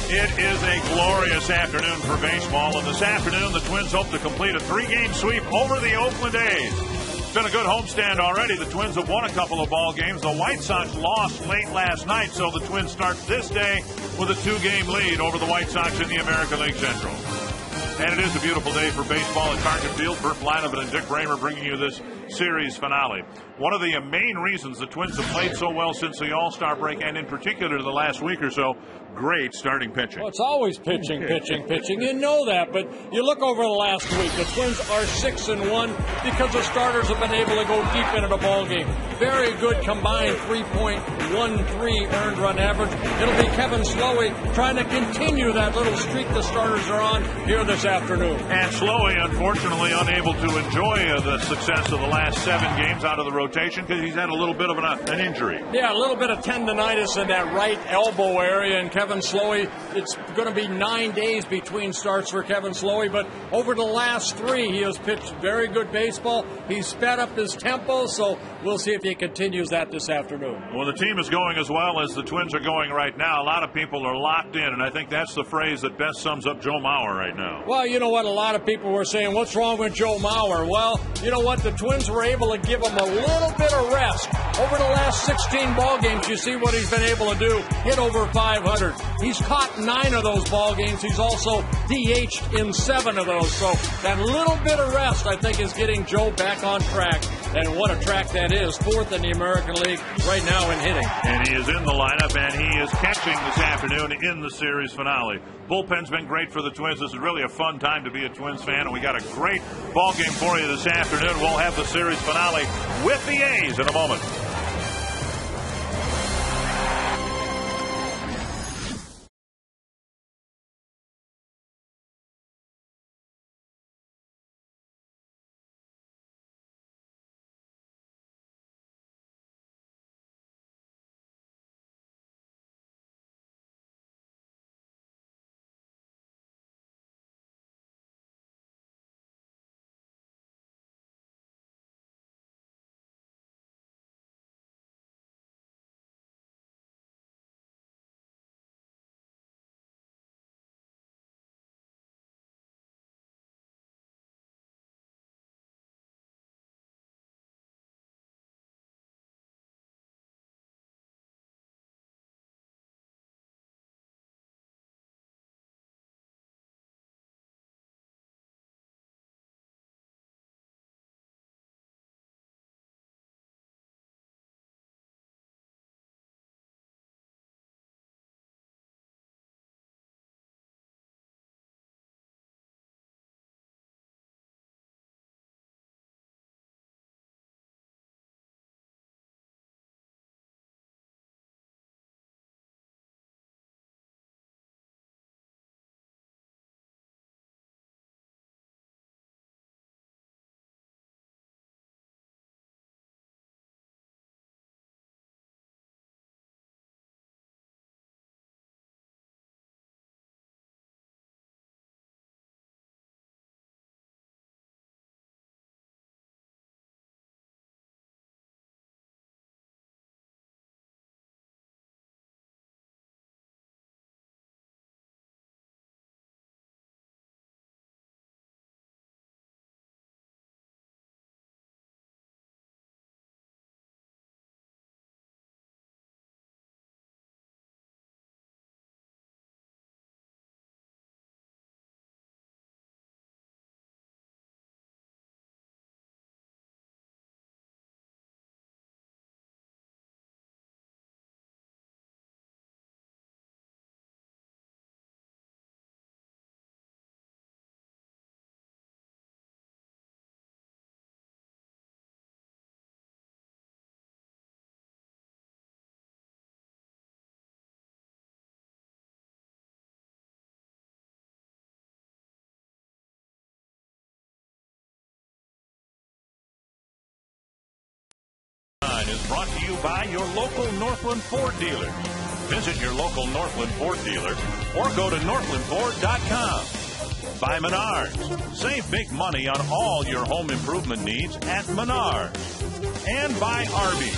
It is a glorious afternoon for baseball, and this afternoon the Twins hope to complete a 3-game sweep over the Oakland A's. It's been a good homestand already. The Twins have won a couple of ball games. The White Sox lost late last night, so the Twins start this day with a 2-game lead over the White Sox in the American League Central. And it is a beautiful day for baseball at Target Field. Bert Blynoven and Dick Raymer bringing you this series finale. One of the main reasons the Twins have played so well since the All-Star break, and in particular the last week or so, great starting pitching. Well, it's always pitching. You know that, but you look over the last week, the Twins are 6-1 because the starters have been able to go deep into the ball game. Very good combined 3.13 earned run average. It'll be Kevin Slowey trying to continue that little streak the starters are on here this afternoon. And Slowey, unfortunately, unable to enjoy the success of the last 7 games out of the rotation because he's had a little bit of an injury. Yeah, a little bit of tendonitis in that right elbow area, and Kevin Slowey, it's going to be 9 days between starts for Kevin Slowey, but over the last 3, he has pitched very good baseball. He's sped up his tempo, so we'll see if he continues that this afternoon. Well, the team is going as well as the Twins are going right now. A lot of people are locked in, and I think that's the phrase that best sums up Joe Mauer right now. Well, you know what? A lot of people were saying, what's wrong with Joe Mauer? Well, you know what? The Twins were able to give him a little bit of rest. Over the last 16 ball games, you see what he's been able to do. Hit over 500. He's caught 9 of those ball games. He's also DH'd in 7 of those. So that little bit of rest, I think, is getting Joe back on track. And what a track that is. 4th in the American League right now in hitting. And he is in the lineup, and he is catching this afternoon in the series finale. Bullpen's been great for the Twins. This is really a fun time to be a Twins fan, and we got a great ball game for you this afternoon. We'll have the series finale with the A's in a moment. Is brought to you by your local Northland Ford dealer. Visit your local Northland Ford dealer or go to northlandford.com. By Menards. Save big money on all your home improvement needs at Menards. And by Arby's.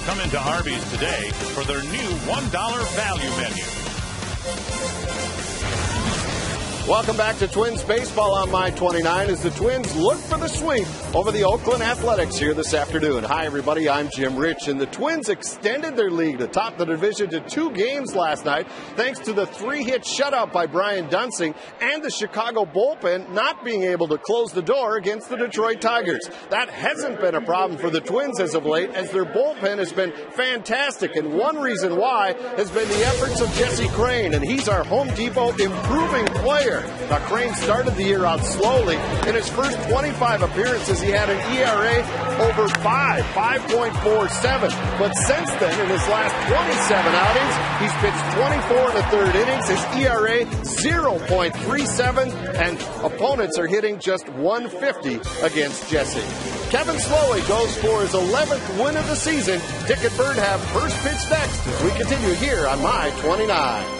Come into Arby's today for their new $1 value menu. Welcome back to Twins Baseball on My 29 as the Twins look for the sweep over the Oakland Athletics here this afternoon. Hi, everybody. I'm Jim Rich, and the Twins extended their lead atop the division to 2 games last night thanks to the 3-hit shutout by Brian Duensing and the Chicago bullpen not being able to close the door against the Detroit Tigers. That hasn't been a problem for the Twins as of late, as their bullpen has been fantastic, and one reason why has been the efforts of Jesse Crain, and he's our Home Depot improving player. Now, Crain started the year out slowly. In his first 25 appearances, he had an ERA over 5.47. But since then, in his last 27 outings, he's pitched 24 and a third innings. His ERA 0.37, and opponents are hitting just 150 against Jesse. Kevin Slowey goes for his 11th win of the season. Dick and Bird have first pitch next as we continue here on My 29.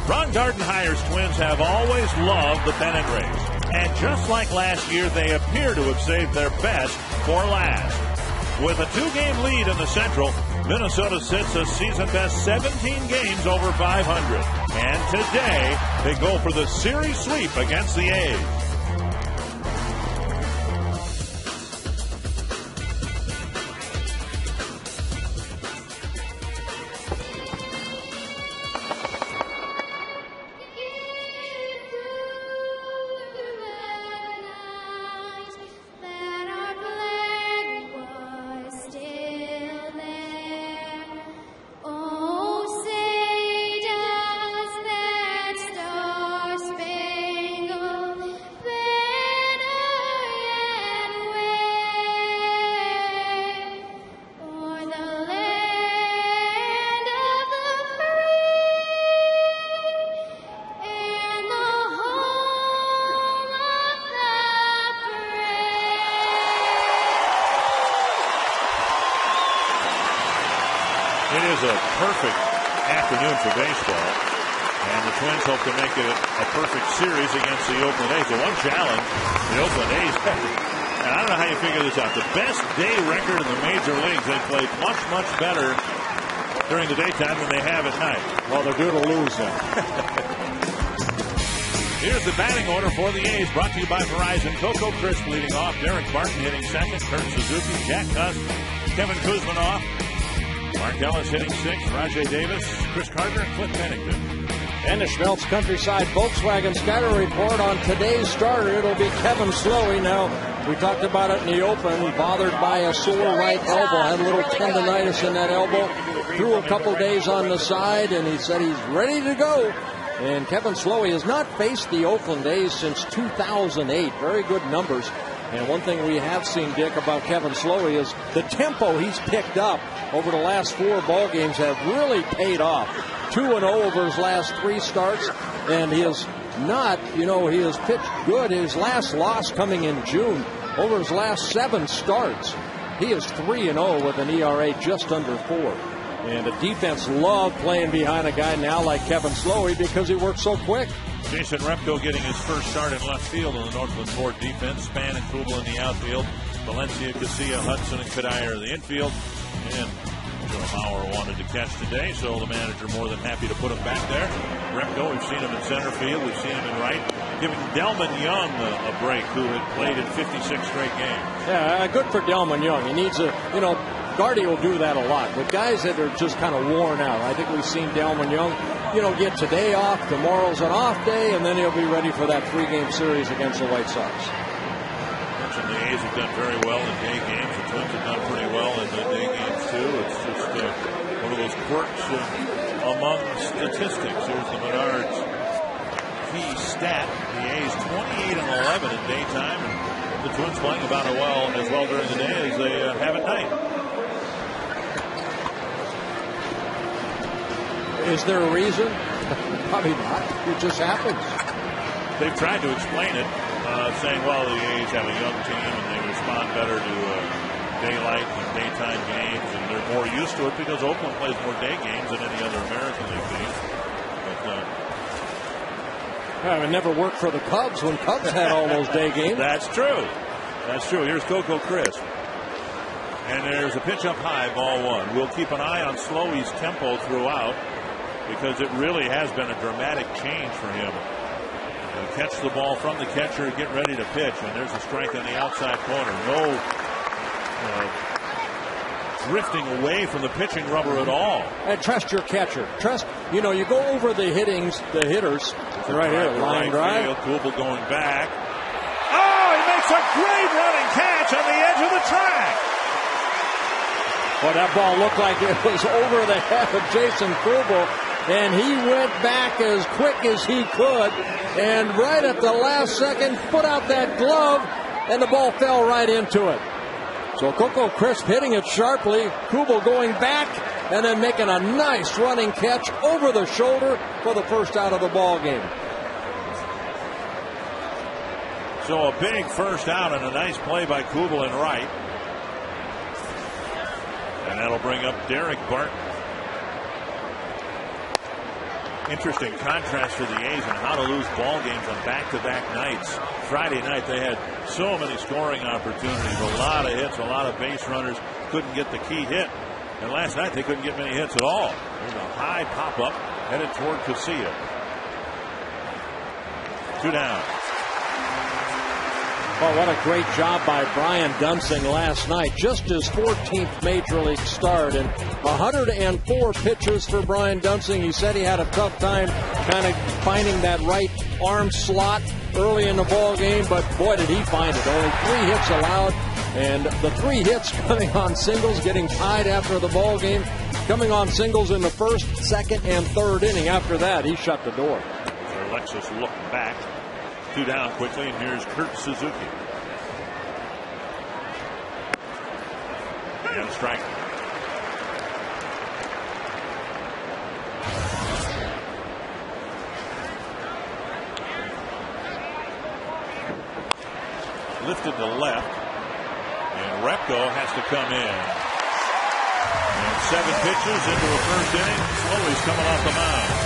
Ron Gardenhire's Twins have always loved the pennant race. And just like last year, they appear to have saved their best for last. With a 2-game lead in the Central, Minnesota sits a season-best 17 games over 500. And today, they go for the series sweep against the A's. It is a perfect afternoon for baseball, and the Twins hope to make it a perfect series against the Oakland A's. The one challenge the Oakland A's have, and I don't know how you figure this out, the best day record in the major leagues. They played much, much better during the daytime than they have at night. Well, they're due to lose then. Here's the batting order for the A's, brought to you by Verizon. Coco Crisp leading off. Derek Barton hitting second. Kurt Suzuki, Jack Tusk, Kevin Kuzminoff. Mark Ellis hitting sixth. Rajay Davis, Chris Carter, and Clint Pennington. And the Schmelz Countryside Volkswagen Scatter Report on today's starter. It'll be Kevin Slowey. Now, we talked about it in the open. Bothered by a sore right elbow. Had a little tendonitis in that elbow. Threw a couple days on the side, and he said he's ready to go. And Kevin Slowey has not faced the Oakland A's since 2008. Very good numbers. And one thing we have seen, Dick, about Kevin Slowey is the tempo he's picked up over the last 4 ball games have really paid off. 2-0 over his last 3 starts, and he has not, he has pitched good. His last loss coming in June. Over his last 7 starts, he is 3-0 with an ERA just under 4. And the defense love playing behind a guy now like Kevin Slowey because he works so quick. Jason Repko getting his first start in left field in the Northland Ford defense. Span and Kubel in the outfield. Valencia, Casilla, Hudson, and Kadire in the infield. And Joe Mauer wanted to catch today, so the manager more than happy to put him back there. Repko, we've seen him in center field. We've seen him in right. Giving Delman Young a break, who had played in 56 straight games. Yeah, good for Delman Young. He needs Gardy will do that a lot. With guys that are just kind of worn out, I think we've seen Delman Young, get today off, tomorrow's an off day, and then he'll be ready for that 3-game series against the White Sox. Mentioned the A's have done very well in day games. The Twins have done pretty well in the day games, too. It's just one of those quirks among statistics. Here's the Menards key stat. The A's 28-11 in daytime, and the Twins playing about as well during the day as they have at night. Is there a reason? Probably not. It just happens. They've tried to explain it, saying, well, the A's have a young team and they respond better to daylight and daytime games, and they're more used to it because Oakland plays more day games than any other American League team. But it never worked for the Cubs when Cubs had all those day games. That's true. That's true. Here's Coco Crisp. And there's a pitch up high, ball 1. We'll keep an eye on Slowey's tempo throughout, because it really has been a dramatic change for him. He'll catch the ball from the catcher, get ready to pitch, and there's a strike on the outside corner. No drifting away from the pitching rubber at all. And trust your catcher. Trust, you go over the hitters. Right here, line drive. Kubel going back. Oh, he makes a great running catch on the edge of the track. Well, that ball looked like it was over the head of Jason Kubel, and he went back as quick as he could, and right at the last second put out that glove, and the ball fell right into it. So Coco Crisp hitting it sharply, Kubel going back, and then making a nice running catch over the shoulder for the first out of the ball game. So a big first out and a nice play by Kubel in right. And that'll bring up Derek Barton. Interesting contrast for the A's on how to lose ball games on back-to-back nights. Friday night they had so many scoring opportunities, a lot of hits, a lot of base runners, couldn't get the key hit. And last night they couldn't get many hits at all. There's a high pop-up headed toward Casilla. 2 down. Oh, what a great job by Brian Dunsing last night. Just his 14th Major League start, and 104 pitches for Brian Dunsing. He said he had a tough time kind of finding that right arm slot early in the ball game, but boy, did he find it. Only 3 hits allowed, and the 3 hits coming on singles, getting tied after the ball game, coming on singles in the first, second, and third inning. After that, he shut the door. Alexis looked back. 2 down quickly, and here's Kurt Suzuki. And a strike. Lifted to left, and Repko has to come in. And 7 pitches into a first inning. Slowey's coming off the mound.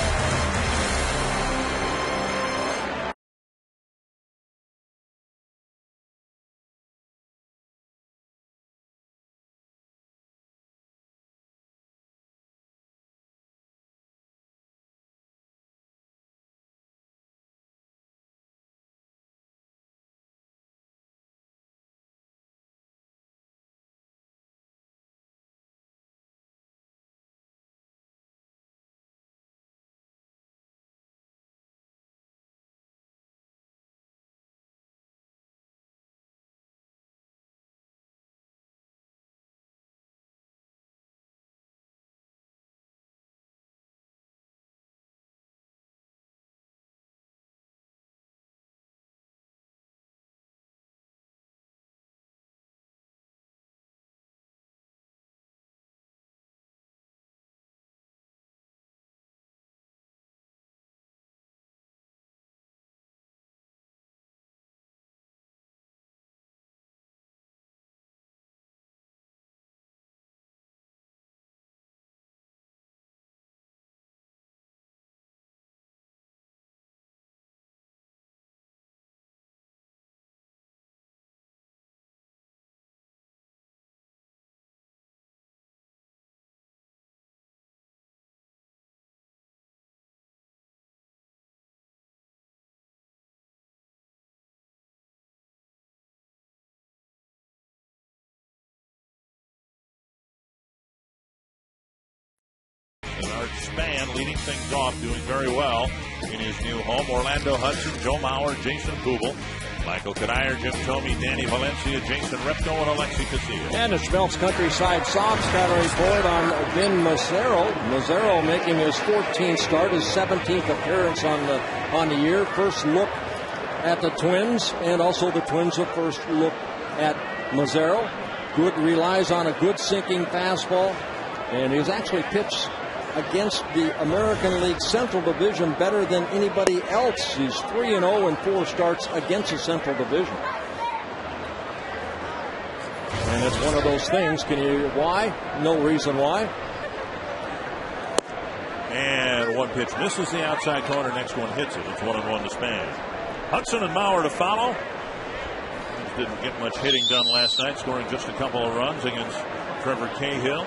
Spann leading things off, doing very well in his new home. Orlando Hudson, Joe Mauer, Jason Kubel, Michael Kadire, Jim Thome, Danny Valencia, Jason Repko, and Alexi Castillo. And the Schmelz Countryside Sox got a report on Vin Mazzaro. Mazzaro making his 14th start, his 17th appearance on the year. First look at the Twins, and also the Twins' first look at Mazzaro. Good, relies on a good sinking fastball, and he's actually pitched against the American League Central Division better than anybody else. He's 3-0 in 4 starts against the Central Division. And it's one of those things. Why? No reason why. And one pitch misses the outside corner. Next one hits it. It's 1-1 to Spann. Hudson and Mauer to follow. Didn't get much hitting done last night, scoring just a couple of runs against Trevor Cahill.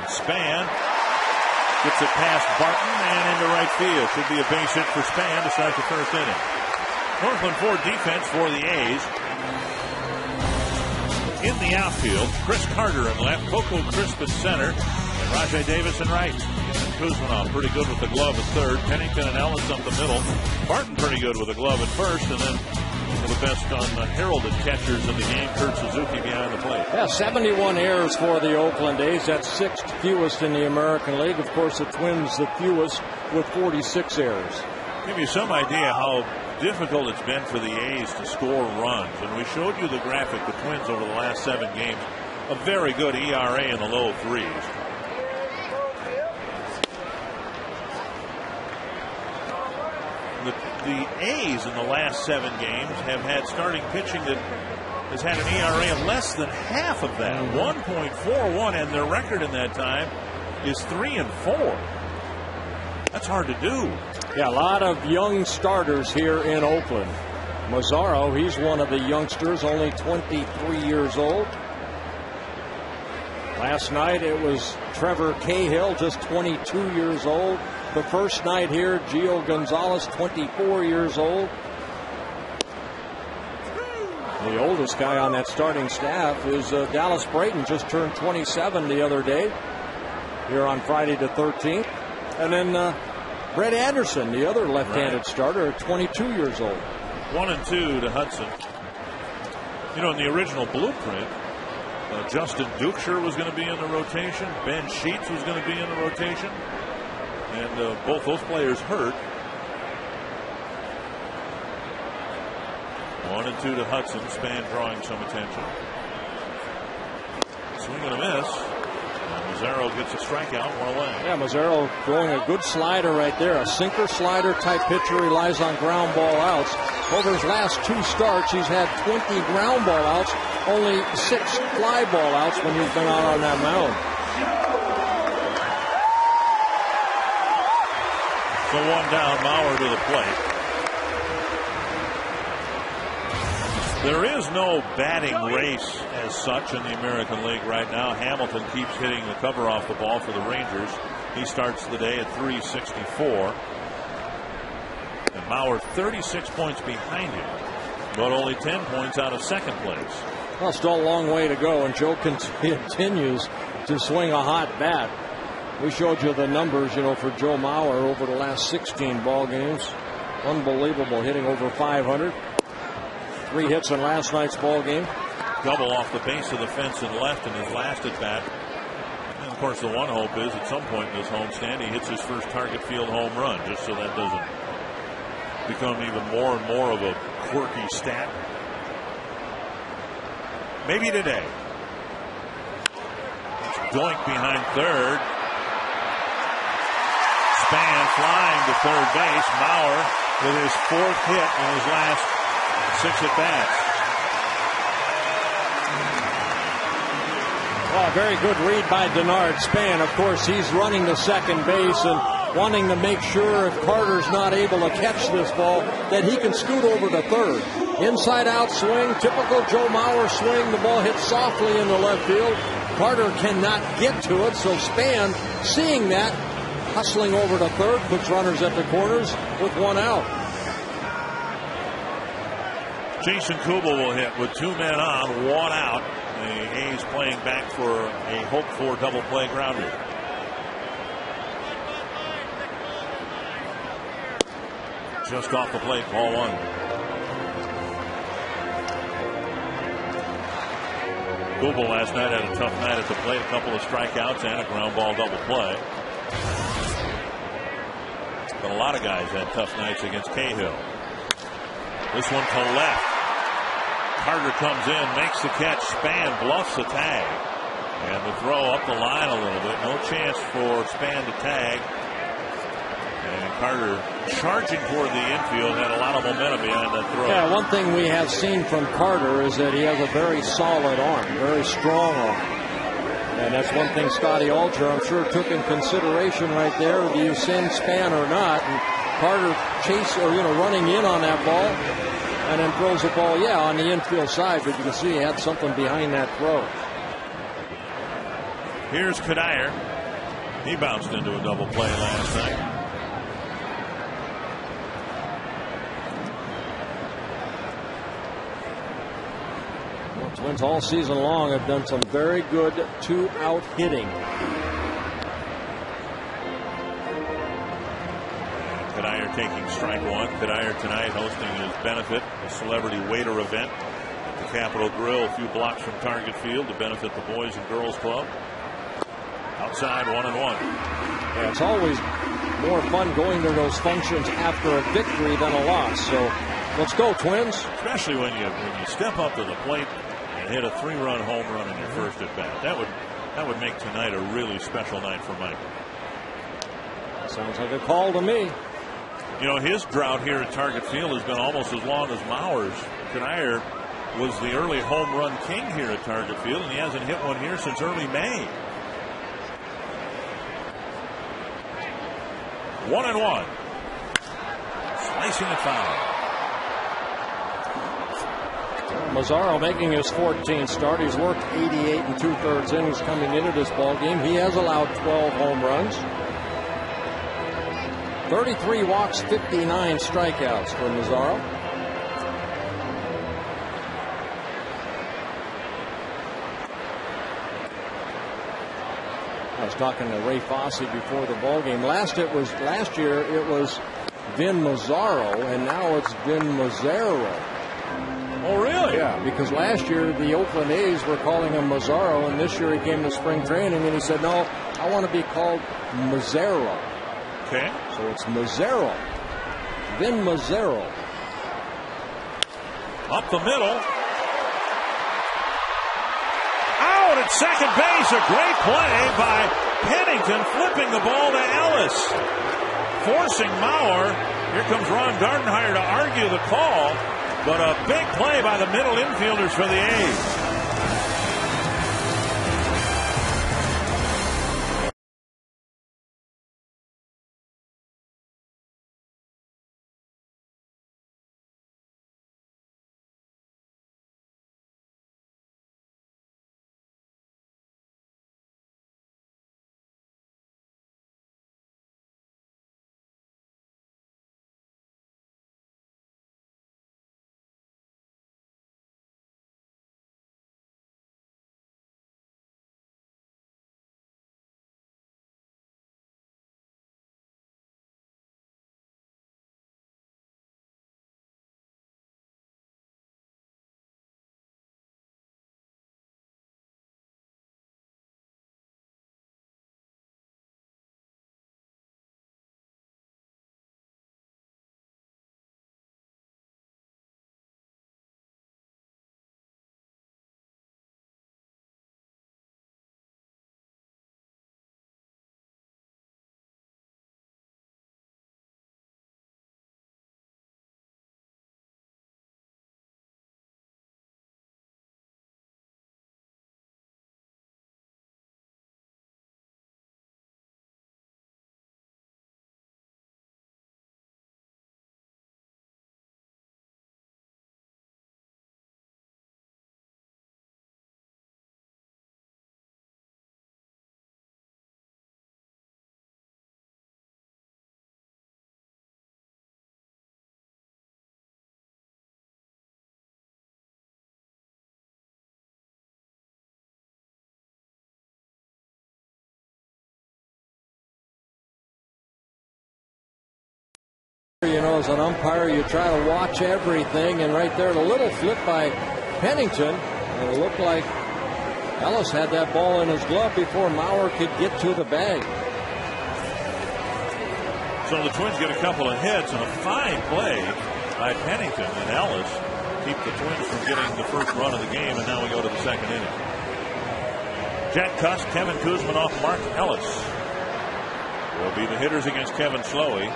Spann gets it past Barton and into right field. Should be a base hit for Spann to start the first inning. Northland Ford defense for the A's. In the outfield, Chris Carter in left, Coco Crispus center, and Rajai Davis in right. And Kuzmanov pretty good with the glove at third. Pennington and Ellis up the middle. Barton pretty good with the glove at first, and then one of the best heralded catchers in the game, Kurt Suzuki behind the plate. Yeah, 71 errors for the Oakland A's. That's 6th fewest in the American League. Of course, the Twins the fewest with 46 errors. Give you some idea how difficult it's been for the A's to score runs. And we showed you the graphic, the Twins over the last 7 games. A very good ERA in the low 3s. The A's in the last 7 games have had starting pitching that has had an ERA of less than half of that, 1.41, and their record in that time is 3-4. That's hard to do. Yeah, a lot of young starters here in Oakland. Mazzaro, he's one of the youngsters, only 23 years old. Last night it was Trevor Cahill, just 22 years old. The first night here, Gio Gonzalez, 24 years old. The oldest guy on that starting staff is Dallas Brayton, just turned 27 the other day, here on Friday the 13th. And then Brett Anderson, the other left-handed starter, 22 years old. 1-2 to Hudson. You know, in the original blueprint, Justin Dukeshire was going to be in the rotation. Ben Sheets was going to be in the rotation. And both those players hurt. 1-2 to Hudson. Spann drawing some attention. Swing and a miss. And Mazzaro gets a strikeout, 1 away. Yeah, Mazzaro throwing a good slider right there. A sinker slider type pitcher, relies on ground ball outs. Over his last 2 starts, he's had 20 ground ball outs, only 6 fly ball outs when he's been out on that mound. So 1 down, Mauer to the plate. There is no batting race as such in the American League right now. Hamilton keeps hitting the cover off the ball for the Rangers. He starts the day at .364. And Mauer 36 points behind him, but only 10 points out of second place. Well, still a long way to go, and Joe continues to swing a hot bat. We showed you the numbers, for Joe Mauer over the last 16 ball games. Unbelievable, hitting over 500. 3 hits in last night's ball game. Double off the base of the fence and left in his last at bat. And of course, the one hope is at some point in this homestand he hits his first target field home run, just so that doesn't become even more and more of a quirky stat. Maybe today. It's Doink behind third. Spann flying to third base. Mauer with his 4th hit in his last 6 at-bats. Oh, very good read by Denard Spann. Of course, he's running to second base and wanting to make sure if Carter's not able to catch this ball, that he can scoot over to third. Inside out swing, typical Joe Mauer swing. The ball hits softly in the left field. Carter cannot get to it, so Spann, seeing that, hustling over to third, puts runners at the corners with 1 out. Jason Kubel will hit with 2 men on, 1 out. The A's playing back for a hoped-for double play grounder. Just off the plate, ball one. Google last night had a tough night at the plate, a couple of strikeouts and a ground ball double play. But a lot of guys had tough nights against Cahill. This one to left. Carter comes in, makes the catch. Span bluffs the tag. And the throw up the line a little bit. No chance for Span to tag. And Carter charging toward the infield, had a lot of momentum behind that throw. Yeah, one thing we have seen from Carter is that he has a very solid arm, very strong arm. And that's one thing Scotty Alger, I'm sure, took in consideration right there. Do you send Span or not? And Carter running in on that ball and then throws the ball, on the infield side. But you can see he had something behind that throw. Here's Cuddyer. He bounced into a double play last night. Twins all season long have done some very good 2-out hitting. Cuddyer taking strike one. Cuddyer tonight hosting his benefit, a celebrity waiter event at the Capitol Grill, a few blocks from Target Field to benefit the Boys and Girls Club. Outside 1-1. Yeah, it's always more fun going to those functions after a victory than a loss. So let's go, Twins. Especially when you step up to the plate and hit a 3-run home run in your first at bat. That would make tonight a really special night for Mike. Sounds like a call to me. You know, his drought here at Target Field has been almost as long as Mauer's. Cuddyer was the early home run king here at Target Field, and he hasn't hit one here since early May. 1-1. Slicing it foul. Mazzaro making his 14th start. He's worked 88 2/3 innings coming into this ball game. He has allowed 12 home runs, 33 walks, 59 strikeouts for Mazzaro. I was talking to Ray Fosse before the ball game. Last year it was Vin Mazzaro, and now it's Vin Mazzaro. Oh, really? Yeah, because last year the Oakland A's were calling him Mazzaro, and this year he came to spring training and he said, no, I want to be called Mazzaro. Okay. So it's Mazzaro. Vin Mazzaro. Up the middle. Out at second base. A great play by Pennington, flipping the ball to Ellis. Forcing Mauer. Here comes Ron Gardenhire to argue the call. But a big play by the middle infielders for the A's. as an umpire, you try to watch everything, and right there, the little flip by Pennington, and it looked like Ellis had that ball in his glove before Maurer could get to the bag. So the Twins get a couple of hits and a fine play by Pennington and Ellis keep the Twins from getting the first run of the game, and now we go to the second inning. Jack Cuss, Kevin Kuzminoff, Mark Ellis will be the hitters against Kevin Slowey.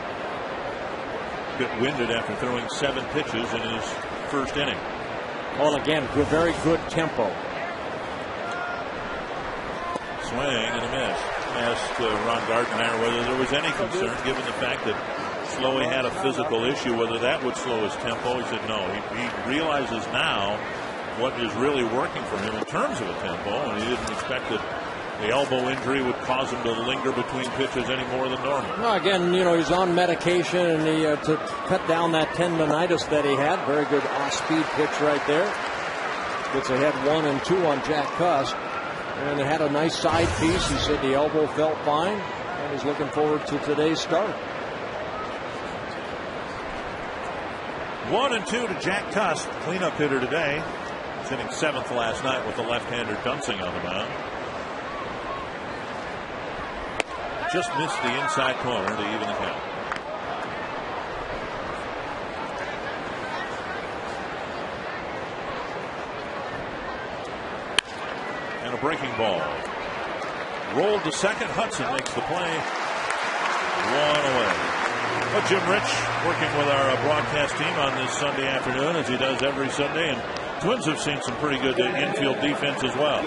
Bit winded after throwing 7 pitches in his first inning. Well, again, very good tempo. Swing and a miss. Asked Ron Gardenhire whether there was any concern, given the fact that Slowey had a physical issue, whether that would slow his tempo. He said no. He realizes now what is really working for him in terms of a tempo, and he didn't expect that the elbow injury would cause him to linger between pitches any more than normal. No, again, he's on medication, and to cut down that tendonitis that he had. Very good off-speed pitch right there. Gets ahead 1-2 on Jack Cuss. And they had a nice side piece. He said the elbow felt fine, and he's looking forward to today's start. 1-2 to Jack Cuss, cleanup hitter today. He's hitting 7th last night with the left-hander Dunsing on the mound. Just missed the inside corner to even the count. And a breaking ball. Rolled to second. Hudson makes the play. 1 away. Well, Jim Rich working with our broadcast team on this Sunday afternoon, as he does every Sunday, and Twins have seen some pretty good infield defense as well.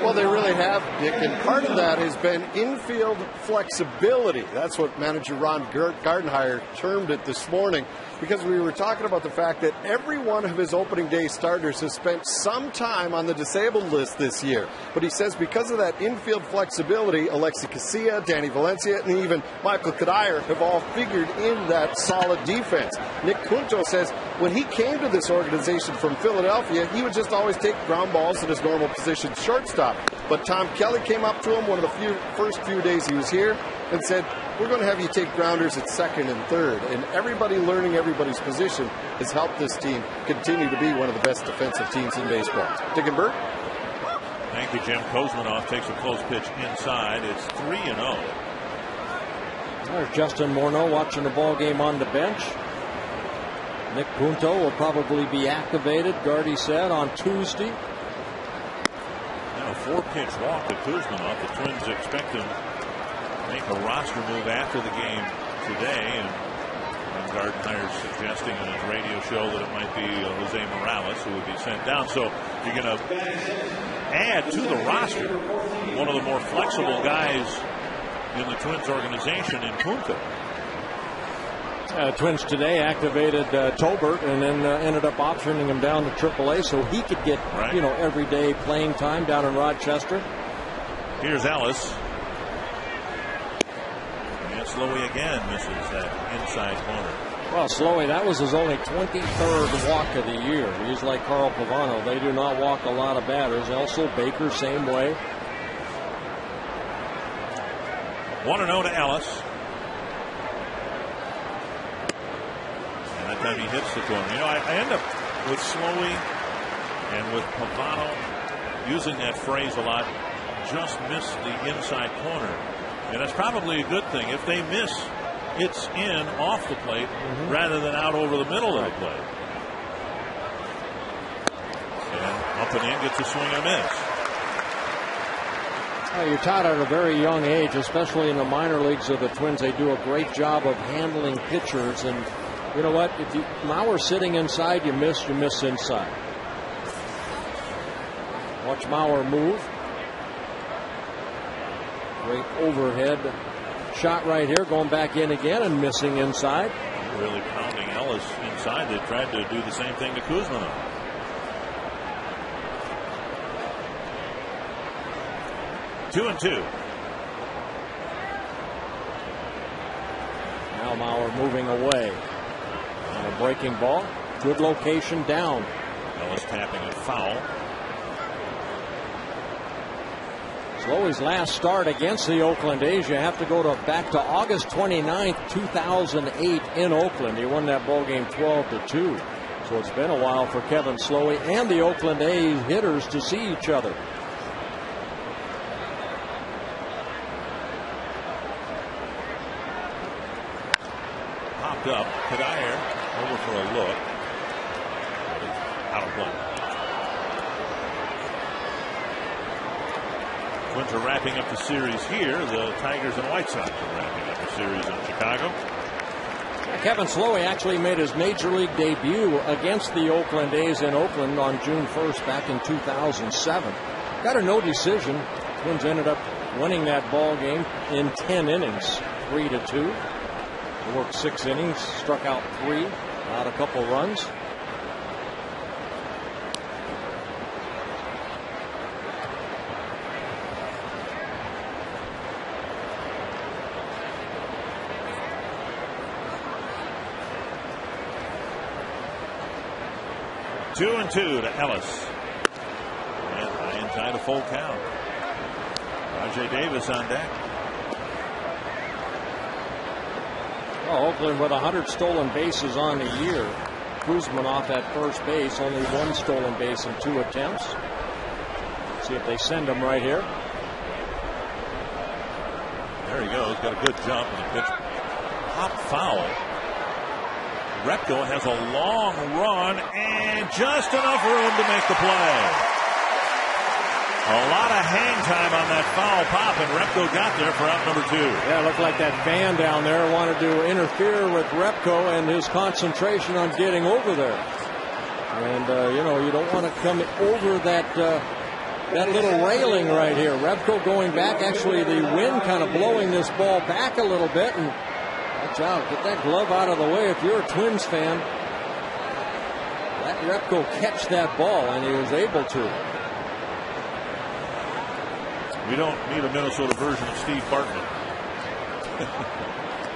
Well, they really have, Dick, and part of that has been infield flexibility. That's what manager Ron Gardenhire termed it this morning, because we were talking about the fact that every one of his opening day starters has spent some time on the disabled list this year. But he says because of that infield flexibility, Alexi Casilla, Danny Valencia, and even Michael Cuddyer have all figured in that solid defense. Nick Punto says when he came to this organization from Philadelphia, he would just always take ground balls in his normal position, shortstop. But Tom Kelly came up to him one of the first few days he was here and said, we're going to have you take grounders at second and third. And everybody learning everybody's position has helped this team continue to be one of the best defensive teams in baseball. Dick and Bert? Thank you, Jim. Kuzminoff takes a close pitch inside. It's 3-0. There's Justin Morneau watching the ball game on the bench. Nick Punto will probably be activated, Gardy said, on Tuesday. Now a 4-pitch walk to Kuzminoff. The Twins expect him to make a roster move after the game today, and Gardenhire's suggesting in his radio show that it might be Jose Morales who would be sent down. So you're going to add to the roster one of the more flexible guys in the Twins organization in Punto. Twins today activated Tolbert and then ended up optioning him down to AAA so he could get everyday playing time down in Rochester. Here's Ellis. And Slowey again misses that inside corner. Well, Slowey, that was his only 23rd walk of the year. He's like Carl Pavano. They do not walk a lot of batters. Also Baker, same way. 1-0 to Ellis. Time he hits the corner. I end up with Slowey and with Pavano using that phrase a lot. Just miss the inside corner, and that's probably a good thing. If they miss, it's in off the plate rather than out over the middle of the plate. And up and in, gets a swing and a miss. You're taught at a very young age, especially in the minor leagues of the Twins. They do a great job of handling pitchers, and you know what? If Mauer's sitting inside, you miss inside. Watch Mauer move. Great overhead shot right here, going back in again and missing inside. Really pounding Ellis inside. They tried to do the same thing to Kuzminoff. Two and two. Now Mauer moving away. And a breaking ball. Good location down. Ellis tapping a foul. Slowey's last start against the Oakland A's, you have to go back to August 29th, 2008 in Oakland. He won that ball game 12-2. So it's been a while for Kevin Slowey and the Oakland A's hitters to see each other. Popped up. Kadir over for a look. Out of play. Twins are wrapping up the series here. The Tigers and White Sox are wrapping up the series in Chicago. Kevin Slowey actually made his major league debut against the Oakland A's in Oakland on June 1st back in 2007. Got a no decision. Twins ended up winning that ball game in 10 innings, 3-2. He worked 6 innings, struck out 3, allowed a couple runs. Two and two to Ellis. And high and tight, a full count. Rajai Davis on deck. Well, Oakland with 100 stolen bases on the year. Kuzman off at first base, only 1 stolen base in 2 attempts. See if they send him right here. There he goes, got a good jump and a pitch. Pop foul. Repko has a long run and just enough room to make the play. A lot of hang time on that foul pop, and Repko got there for out number 2. Yeah, it looked like that fan down there wanted to interfere with Repko and his concentration on getting over there. And, you don't want to come over that little railing right here. Repko going back, actually the wind kind of blowing this ball back a little bit, and watch out, get that glove out of the way if you're a Twins fan. Let Repko catch that ball, and he was able to. We don't need a Minnesota version of Steve Bartman.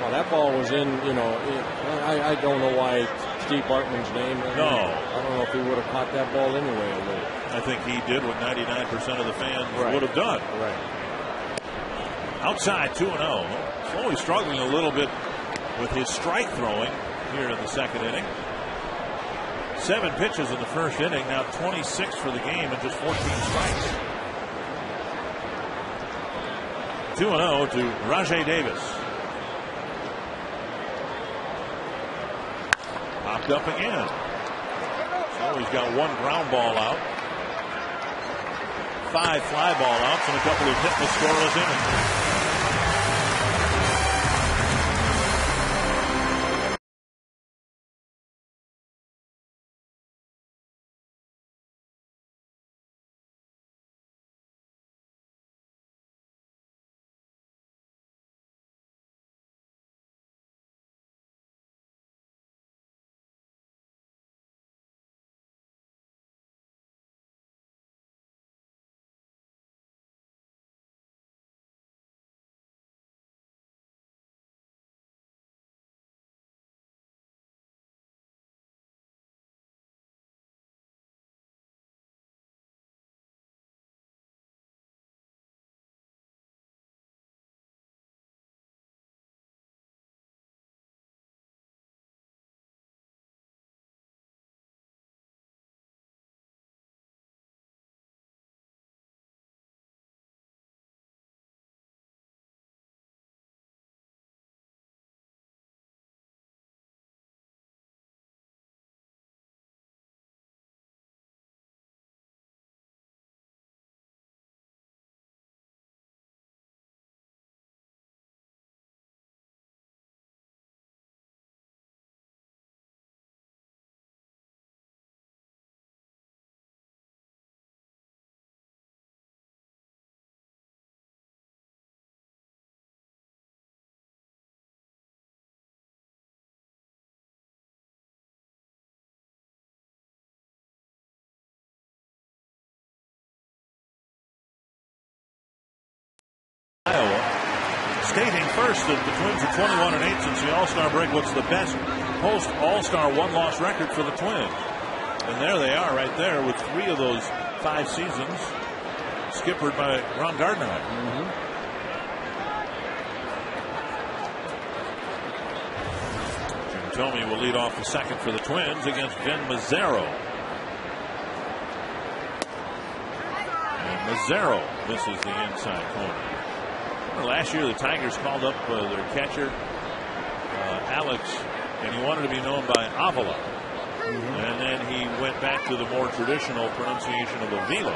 Well, that ball was in, I don't know why Steve Bartman's name. No. I don't know if he would have caught that ball anyway. I think he did what 99% of the fans would have done. Right. Outside 2-0. Slowly struggling a little bit with his strike throwing here in the second inning. 7 pitches in the first inning, now 26 for the game and just 14 strikes. 2-0 to Rajai Davis. Popped up again. So he's got 1 ground ball out, 5 fly ball outs, and a couple of hitless scoreless innings. Iowa, stating first that the Twins are 21-8 since the All-Star break. What's the best post-All-Star one-loss record for the Twins? And there they are right there with 3 of those 5 seasons. skippered by Ron Gardner. Jim Thome will lead off the second for the Twins against Vin Mazzaro. And Mazzaro misses the inside corner. Last year the Tigers called up their catcher Alex, and he wanted to be known by Avila. And then he went back to the more traditional pronunciation of Avila.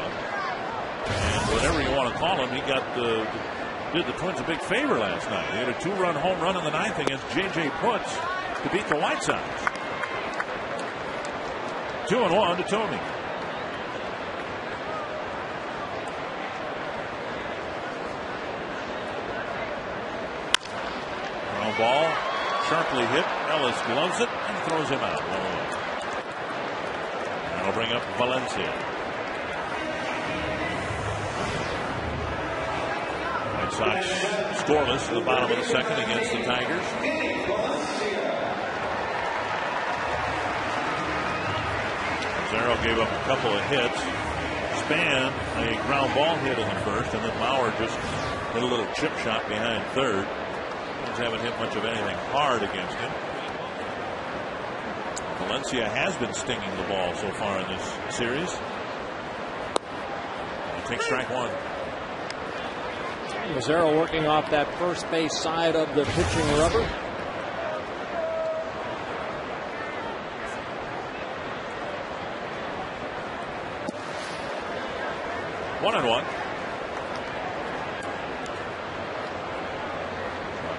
And whatever you want to call him, he did the Twins a big favor last night. He had a 2-run home run in the ninth against J.J. Putz to beat the White Sox. 2-1 to Thome. Ground ball, sharply hit. Ellis gloves it and throws him out. That'll bring up Valencia. White Sox scoreless at the bottom of the second against the Tigers. Mazzaro gave up a couple of hits. Span a ground ball hit in the first, and then Mauer just hit a little chip shot behind third. Twins haven't hit much of anything hard against him. Valencia has been stinging the ball so far in this series. He takes strike one. Mazzaro working off that first base side of the pitching rubber. One and one.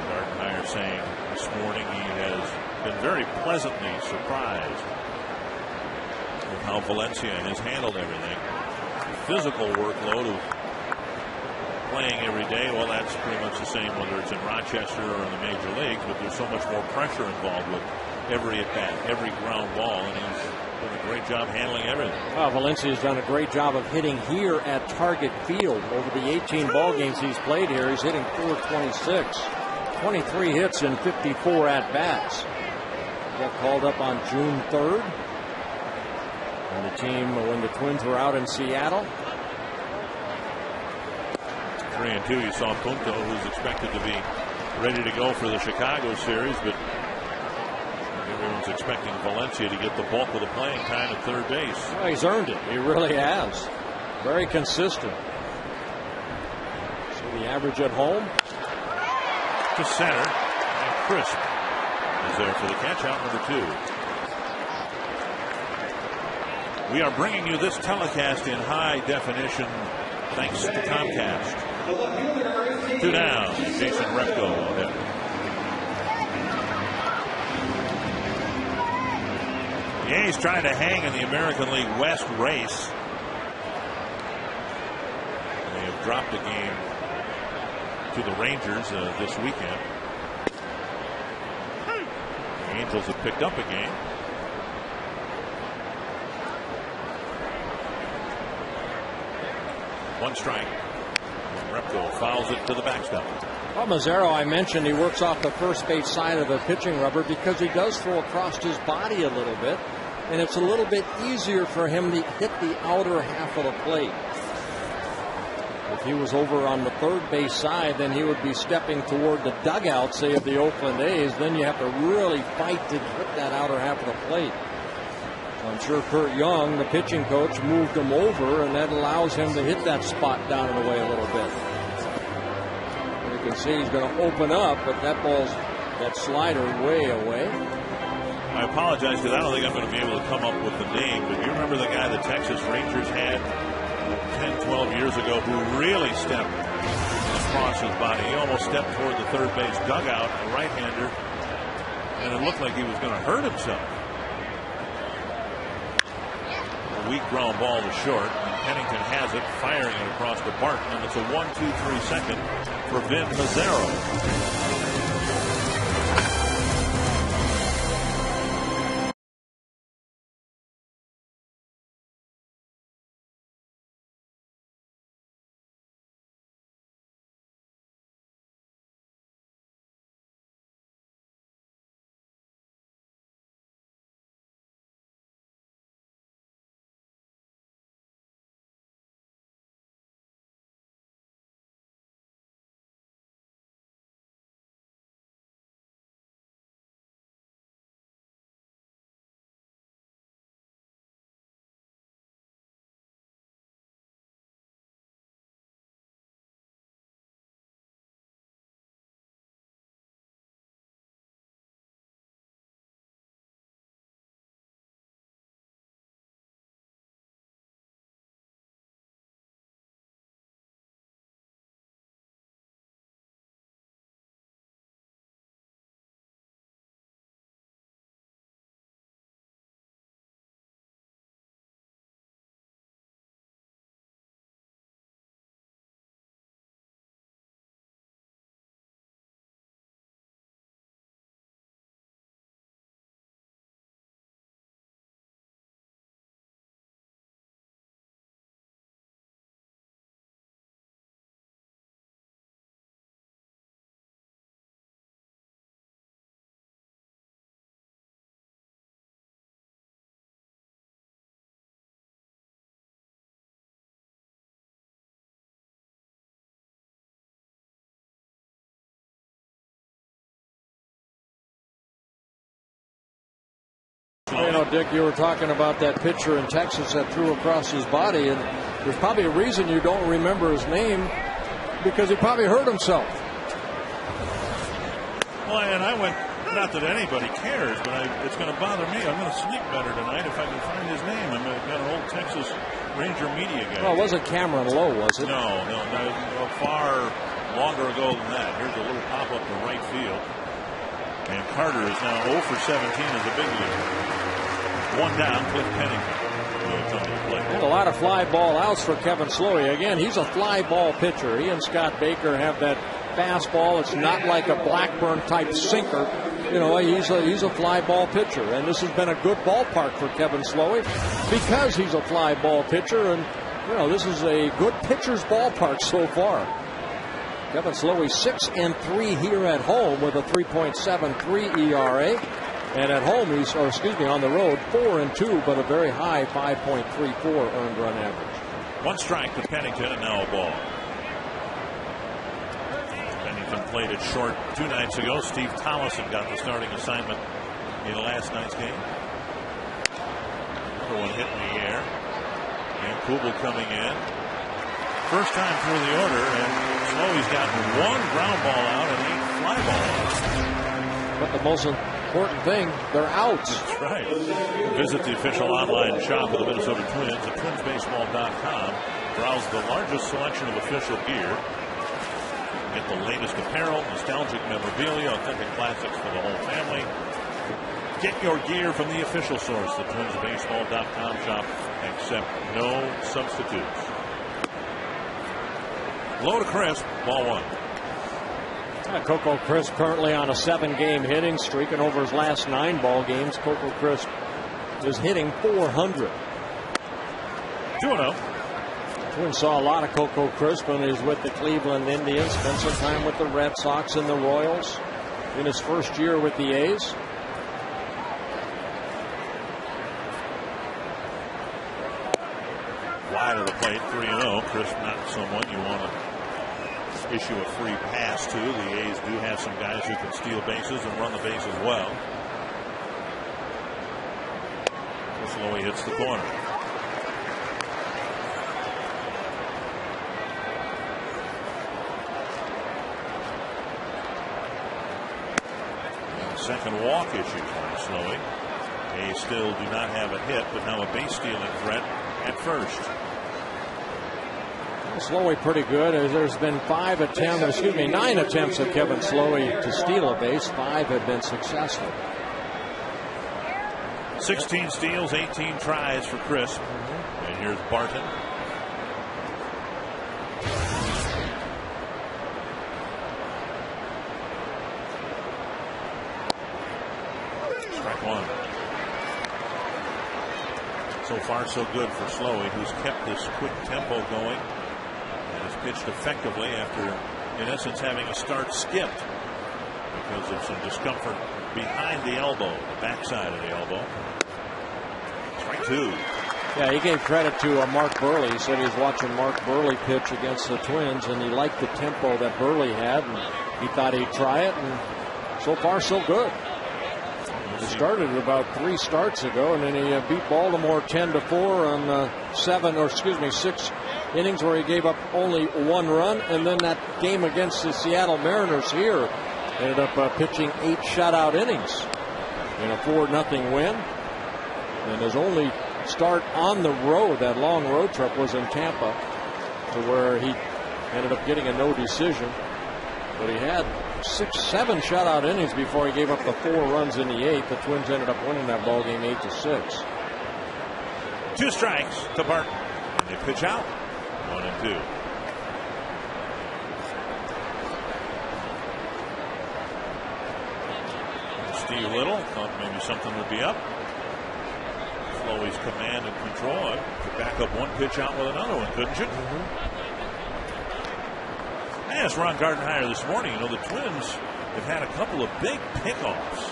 Gardenhire saying this morning he has been very pleasantly surprised with how Valencia has handled everything. The physical workload of playing every day, well, that's pretty much the same whether it's in Rochester or in the major leagues, but there's so much more pressure involved with every at bat, every ground ball, and he's done a great job handling everything. Well, Valencia's done a great job of hitting here at Target Field. Over the 18 ball games he's played here, he's hitting .426, 23 hits and 54 at bats. Got called up on June 3rd. And the team, when the Twins were out in Seattle. 3-2. You saw Punto, who's expected to be ready to go for the Chicago series, but everyone's expecting Valencia to get the bulk of the playing time at third base. Well, he's earned it. He really has. Very consistent. So the average at home. To center. And Crisp is there for the catch out, number 2. We are bringing you this telecast in high definition thanks to Comcast. 2 down. Jason Repko will hit. The A's trying to hang in the American League West race. They have dropped a game to the Rangers this weekend. The Angels have picked up a game. One strike. Repko fouls it to the backstop. Well, Mazzaro, I mentioned he works off the first base side of the pitching rubber because he does throw across his body a little bit, and it's a little bit easier for him to hit the outer half of the plate. If he was over on the third base side, then he would be stepping toward the dugout, say, of the Oakland A's. Then you have to really fight to hit that outer half of the plate. I'm sure Kurt Young, the pitching coach, moved him over, and that allows him to hit that spot down and away a little bit. You can see he's going to open up, but that slider way away. I apologize because I don't think I'm going to be able to come up with the name, but you remember the guy the Texas Rangers had 10, 12 years ago who really stepped across his body. He almost stepped toward the third base dugout, a right-hander, and it looked like he was going to hurt himself. Weak ground ball to short, and Pennington has it, firing it across to Barton, and it's a 1-2-3 second for Vin Mazzaro. Well, you know, Dick, you were talking about that pitcher in Texas that threw across his body, and there's probably a reason you don't remember his name, because he probably hurt himself. Well, and I went, not that anybody cares, but it's going to bother me. I'm going to sleep better tonight if I can find his name. I've got an old Texas Ranger media guy. Well, it wasn't Cameron Lowe, was it? No, far longer ago than that. Here's a little pop-up to right field. And Carter is now 0 for 17 as a big leaguer. One down, Cliff Pennington. And a lot of fly ball outs for Kevin Slowey. Again, he's a fly ball pitcher. He and Scott Baker have that fastball. It's not like a Blackburn type sinker. You know, he's a fly ball pitcher, and this has been a good ballpark for Kevin Slowey because he's a fly ball pitcher, and you know, this is a good pitcher's ballpark so far. Kevin Slowey 6-3 here at home with a 3.73 ERA, and at home on the road 4-2, but a very high 5.34 earned run average. One strike to Pennington, and now a ball. Pennington played it short 2 nights ago. Steve Tollison got the starting assignment in last night's game. Another one hit in the air. And Kubel coming in. First time through the order, and Slowey's got 1 ground ball out and 8 fly balls. But the most important thing, they're outs. That's right. Visit the official online shop of the Minnesota Twins at twinsbaseball.com. Browse the largest selection of official gear. Get the latest apparel, nostalgic memorabilia, authentic classics for the whole family. Get your gear from the official source, the twinsbaseball.com shop. Accept no substitutes. Low to Crisp, ball 1. Coco Crisp currently on a 7-game hitting streak, and over his last 9 ball games, Coco Crisp is hitting .400. 2-0. Twins saw a lot of Coco Crisp when he was with the Cleveland Indians, spent some time with the Red Sox and the Royals in his first year with the A's. Wide of the plate, 3-0. Crisp not someone you want to issue a free pass to. The A's do have some guys who can steal bases and run the base as well. Slowly hits the corner. And second walk issued by Slowey. A's still do not have a hit, but now a base stealing threat at first. Slowey pretty good. There's been 9 attempts of Kevin Slowey to steal a base. 5 have been successful. 16 steals, 18 tries for Crisp. And here's Barton. Strike 1. So far, so good for Slowey, who's kept this quick tempo going. Pitched effectively after, in essence, having a start skipped because of some discomfort behind the elbow, the backside of the elbow. Strike 2. Yeah, he gave credit to Mark Burley. He said he was watching Mark Burley pitch against the Twins, and he liked the tempo that Burley had, and he thought he'd try it, and so far, so good. He started about 3 starts ago, and then he beat Baltimore 10-4 on 6 innings where he gave up only 1 run, and then that game against the Seattle Mariners here ended up pitching 8 shutout innings in a 4-0 win. And his only start on the road, that long road trip, was in Tampa, to where he ended up getting a no decision. But he had 6-7 shutout innings before he gave up the 4 runs in the 8th. The Twins ended up winning that ball game 8-6. 2 strikes to Barton, and they pitch out. 1-2. Steve Little thought maybe something would be up. Slowey's command and control. Could back up 1 pitch out with another one, couldn't you? I asked Ron Gardenhire this morning, the Twins have had a couple of big pickoffs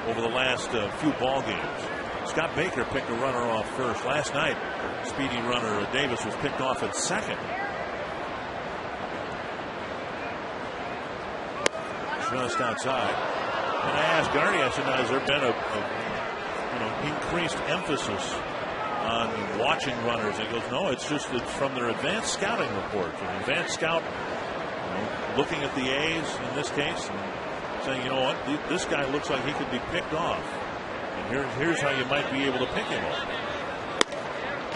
over the last few ball games. Scott Baker picked a runner off first. Last night, speedy runner Davis was picked off at second. Just outside. And I asked Gardy, I said, now, has there been a increased emphasis on watching runners? He goes, no, it's from their advanced scouting reports. An advanced scout looking at the A's in this case and saying, you know what, this guy looks like he could be picked off. And here's how you might be able to pick him off.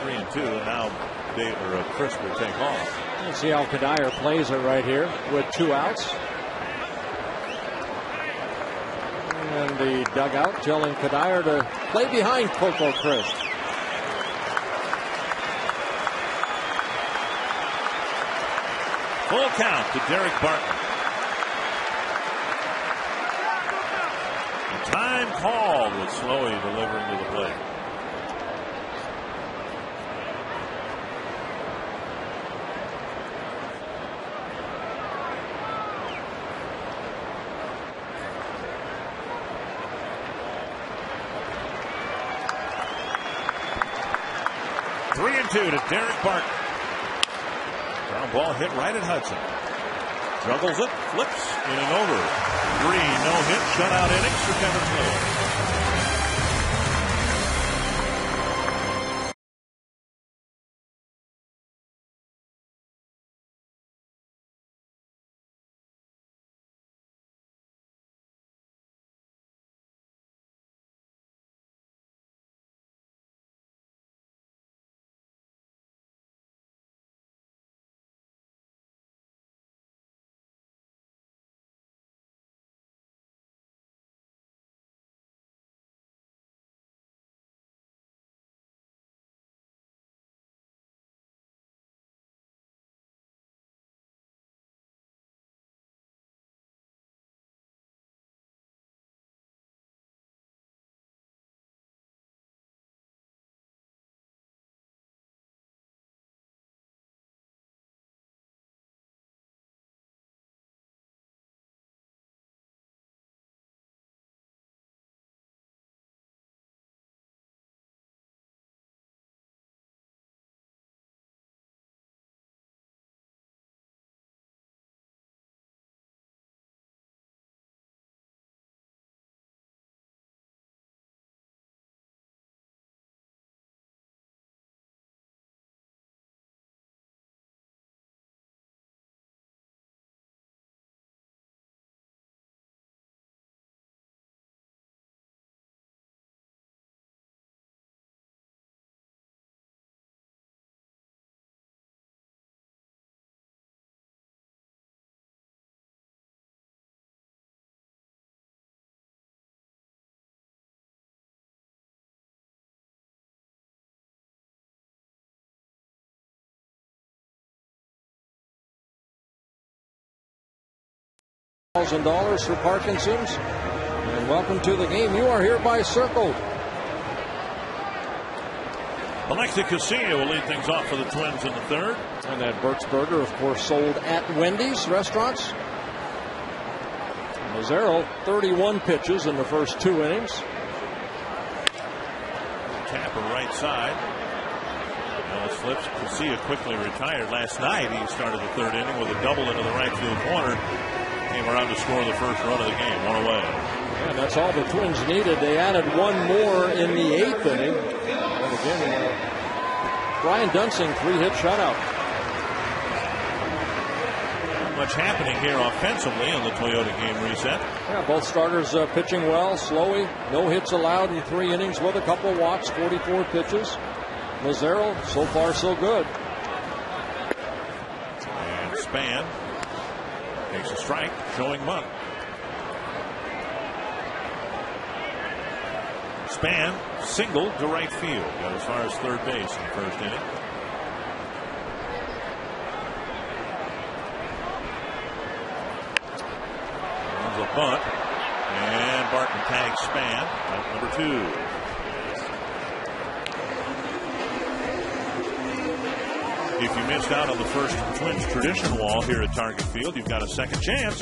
3-2, and now Chris will take off. Let's see how Cuddyer plays it right here with 2 outs. And the dugout telling Cuddyer to play behind Coco Crisp. Full count to Derek Barton. A time called with Slowey delivering to the plate. To Derek Barton. Ground ball hit right at Hudson. Juggles it, flips, inning over. 3 no-hit shutout innings for Kevin Slowey. $1,000 for Parkinson's. And welcome to the game. You are hereby circled. Alexi Casilla will lead things off for the Twins in the third. And that Burt's Burger, of course, sold at Wendy's restaurants. Mazzaro, 31 pitches in the first 2 innings. Tapper right side. Ellis flips. Casilla quickly retired. Last night he started the third inning with a double into the right field corner. Came around to score the first run of the game. 1 away. And that's all the Twins needed. They added 1 more in the 8th inning. And again, Brian Dunsing, 3-hit shutout. Not much happening here offensively in the Toyota game reset. Yeah, both starters pitching well. Slowey, no hits allowed in 3 innings with a couple walks, 44 pitches. Mazzaro, so far so good. And Span takes a strike, showing bunt. Span singled to right field. Got as far as third base in the first inning. There's a bunt. And Barton tags Span. Out number 2. If you missed out on the first Twins tradition wall here at Target Field, you've got a second chance.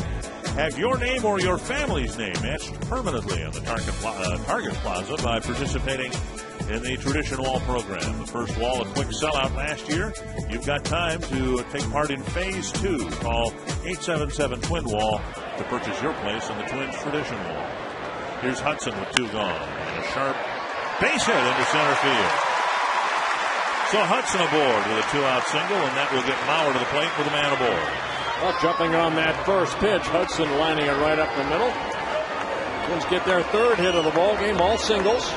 Have your name or your family's name etched permanently on the Target Plaza by participating in the tradition wall program. The first wall, a quick sellout last year. You've got time to take part in phase 2. Call 877-TWIN-WALL to purchase your place on the Twins tradition wall. Here's Hudson with 2 gone. And a sharp base hit into center field. So Hudson aboard with a 2-out single, and that will get Mauer to the plate with a man aboard. Well, jumping on that first pitch, Hudson lining it right up the middle. Twins get their 3rd hit of the ball game, all singles.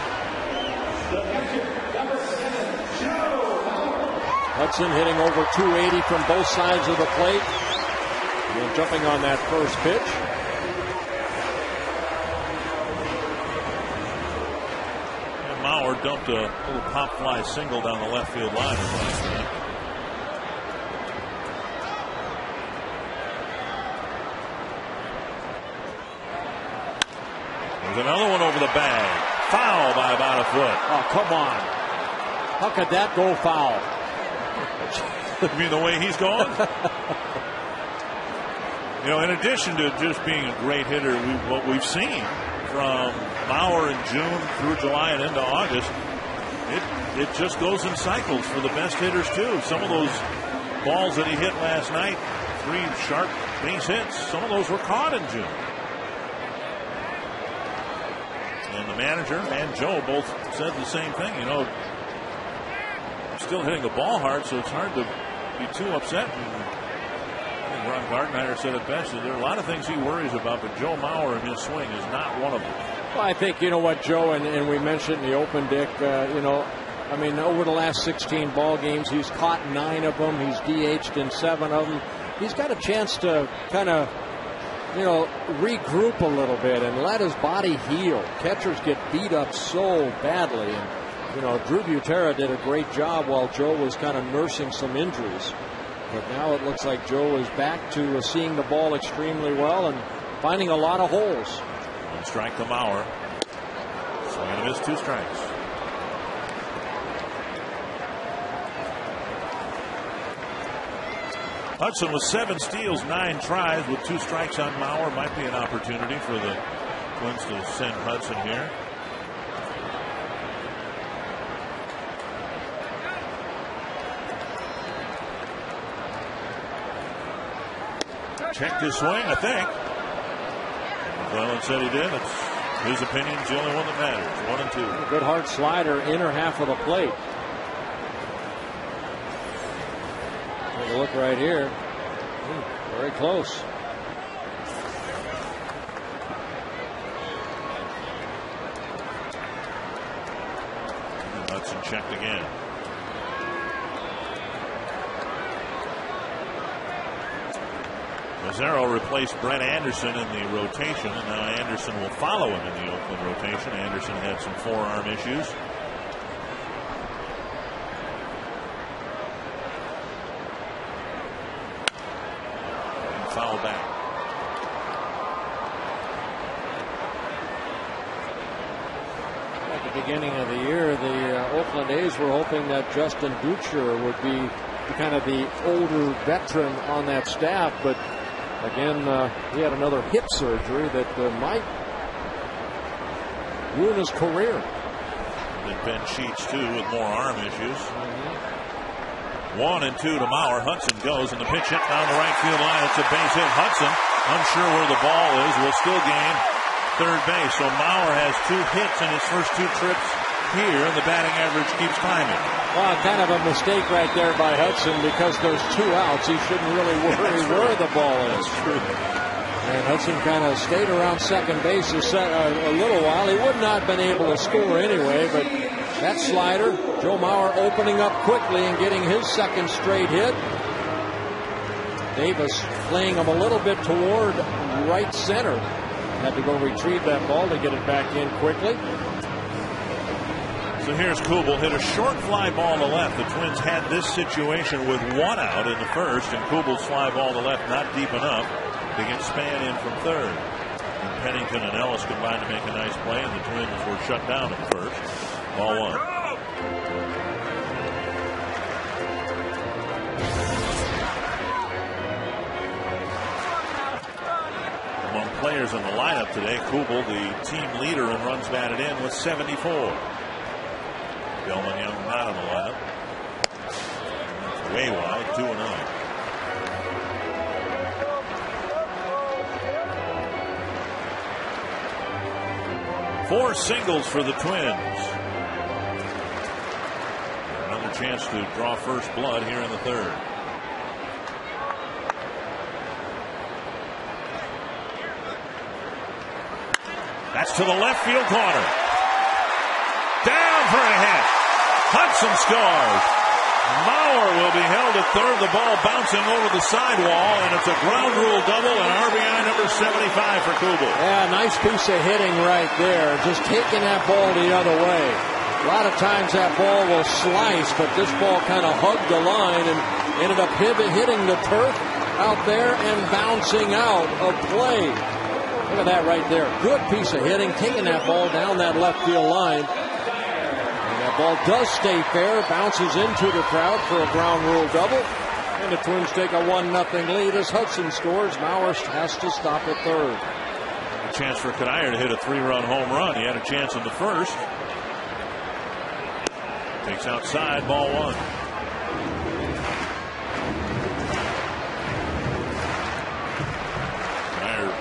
Hudson hitting over 280 from both sides of the plate. And jumping on that first pitch. And Mauer dumped a little pop fly single down the left field line last night. There's another one over the bag. Foul by about a foot. Oh, come on. How could that go foul? You mean the way he's going? You know, in addition to just being a great hitter, what we've seen from Mauer in June through July and into August, it just goes in cycles for the best hitters too. Some of those balls that he hit last night, 3 sharp base hits, some of those were caught in June. And the manager and Joe both said the same thing. You know, still hitting the ball hard, so it's hard to be too upset. And I think Ron Gardenhire said it best. There are a lot of things he worries about, but Joe Mauer in his swing is not one of them. Well, I think, you know what, Joe, and we mentioned in the open, Dick, you know, I mean, over the last 16 ball games, he's caught 9 of them. He's DH'd in 7 of them. He's got a chance to kind of, you know, regroup a little bit and let his body heal. Catchers get beat up so badly. And, you know, Drew Butera did a great job while Joe was kind of nursing some injuries. But now it looks like Joe is back to seeing the ball extremely well and finding a lot of holes. 1 strike to Mauer. Swing and a miss, 2 strikes. Hudson with 7 steals, 9 tries with 2 strikes on Mauer. Might be an opportunity for the Twins to send Hudson here. Checked his swing, I think. McClellan said he did. It's his opinion. It's the only one that matters. 1 and 2. A good hard slider, inner half of the plate. Take a look right here. Very close. And Hudson checked again. Mazzaro replaced Brett Anderson in the rotation, and now Anderson will follow him in the Oakland rotation. Anderson had some forearm issues. And foul back. At the beginning of the year, the Oakland A's were hoping that Justin Butcher would be kind of the older veteran on that staff, but again, he had another hip surgery that might ruin his career. And then Ben Sheets, too, with more arm issues. 1 and 2 to Mauer. Hudson goes, and the pitch hit down the right field line. It's a base hit. Hudson, unsure where the ball is, will still gain third base. So Mauer has 2 hits in his first 2 trips here, and the batting average keeps climbing. Well, kind of a mistake right there by Hudson, because there's 2 outs. He shouldn't really worry where the ball is. That's true. And Hudson kind of stayed around second base a little while. He would not have been able to score anyway, but that slider, Joe Mauer opening up quickly and getting his 2nd straight hit. Davis playing him a little bit toward right center. Had to go retrieve that ball to get it back in quickly. So here's Kubel, hit a short fly ball to left. The Twins had this situation with 1 out in the first, and Kubel's fly ball to left not deep enough to get Span in from third. And Pennington and Ellis combined to make a nice play, and the Twins were shut down in the first. Ball 1. Among players in the lineup today, Kubel, the team leader in runs batted in, with 74. Delman Young not on the lineup. That's way wide, 2-0. 4 singles for the Twins. Another chance to draw first blood here in the third. That's to the left field corner. Down for a hit. Hudson scores. Mauer will be held at third. The ball bouncing over the sidewall, and it's a ground rule double and RBI number 75 for Kubel. Yeah, nice piece of hitting right there. Just taking that ball the other way. A lot of times that ball will slice, but this ball kind of hugged the line and ended up hitting the turf out there and bouncing out of play. Look at that right there. Good piece of hitting, taking that ball down that left field line. And that ball does stay fair, bounces into the crowd for a ground rule double. And the Twins take a 1-0 lead as Hudson scores. Mauer has to stop at third. A chance for Kanier to hit a 3-run home run. He had a chance in the first. Takes outside, ball 1.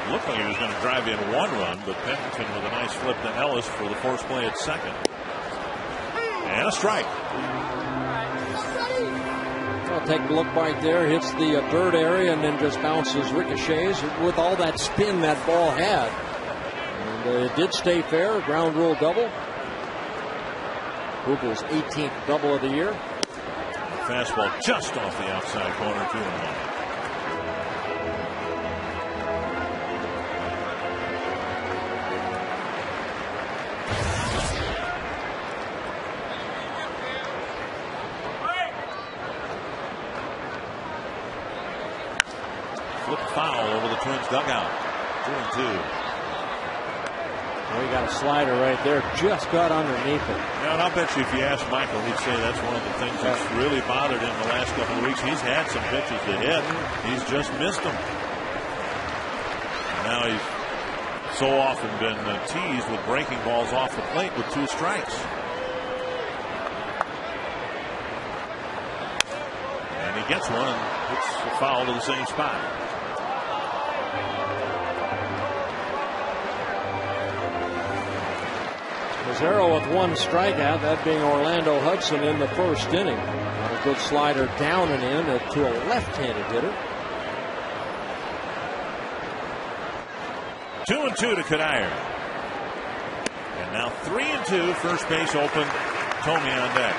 Looked like he was going to drive in 1 run, but Pennington with a nice flip to Ellis for the force play at second. And a strike. Well, take a look right there. Hits the dirt area and then just bounces, ricochets with all that spin that ball had. And it did stay fair. Ground rule double. Kubel's 18th double of the year. Fastball just off the outside corner, 2-1. Flip foul over the Twins dugout. 2-2. Well, he got a slider right there. Just got underneath it. Yeah, and I'll bet you if you ask Michael, he'd say that's one of the things that's really bothered him the last couple of weeks. He's had some pitches to hit. He's just missed them. Now he's so often been teased with breaking balls off the plate with 2 strikes. And he gets one and hits a foul to the same spot. Mazzaro with 1 strikeout, that being Orlando Hudson in the first inning. A good slider down and in to a left-handed hitter. 2-2 to Kanier. And now 3-2, first base open, Thome on deck.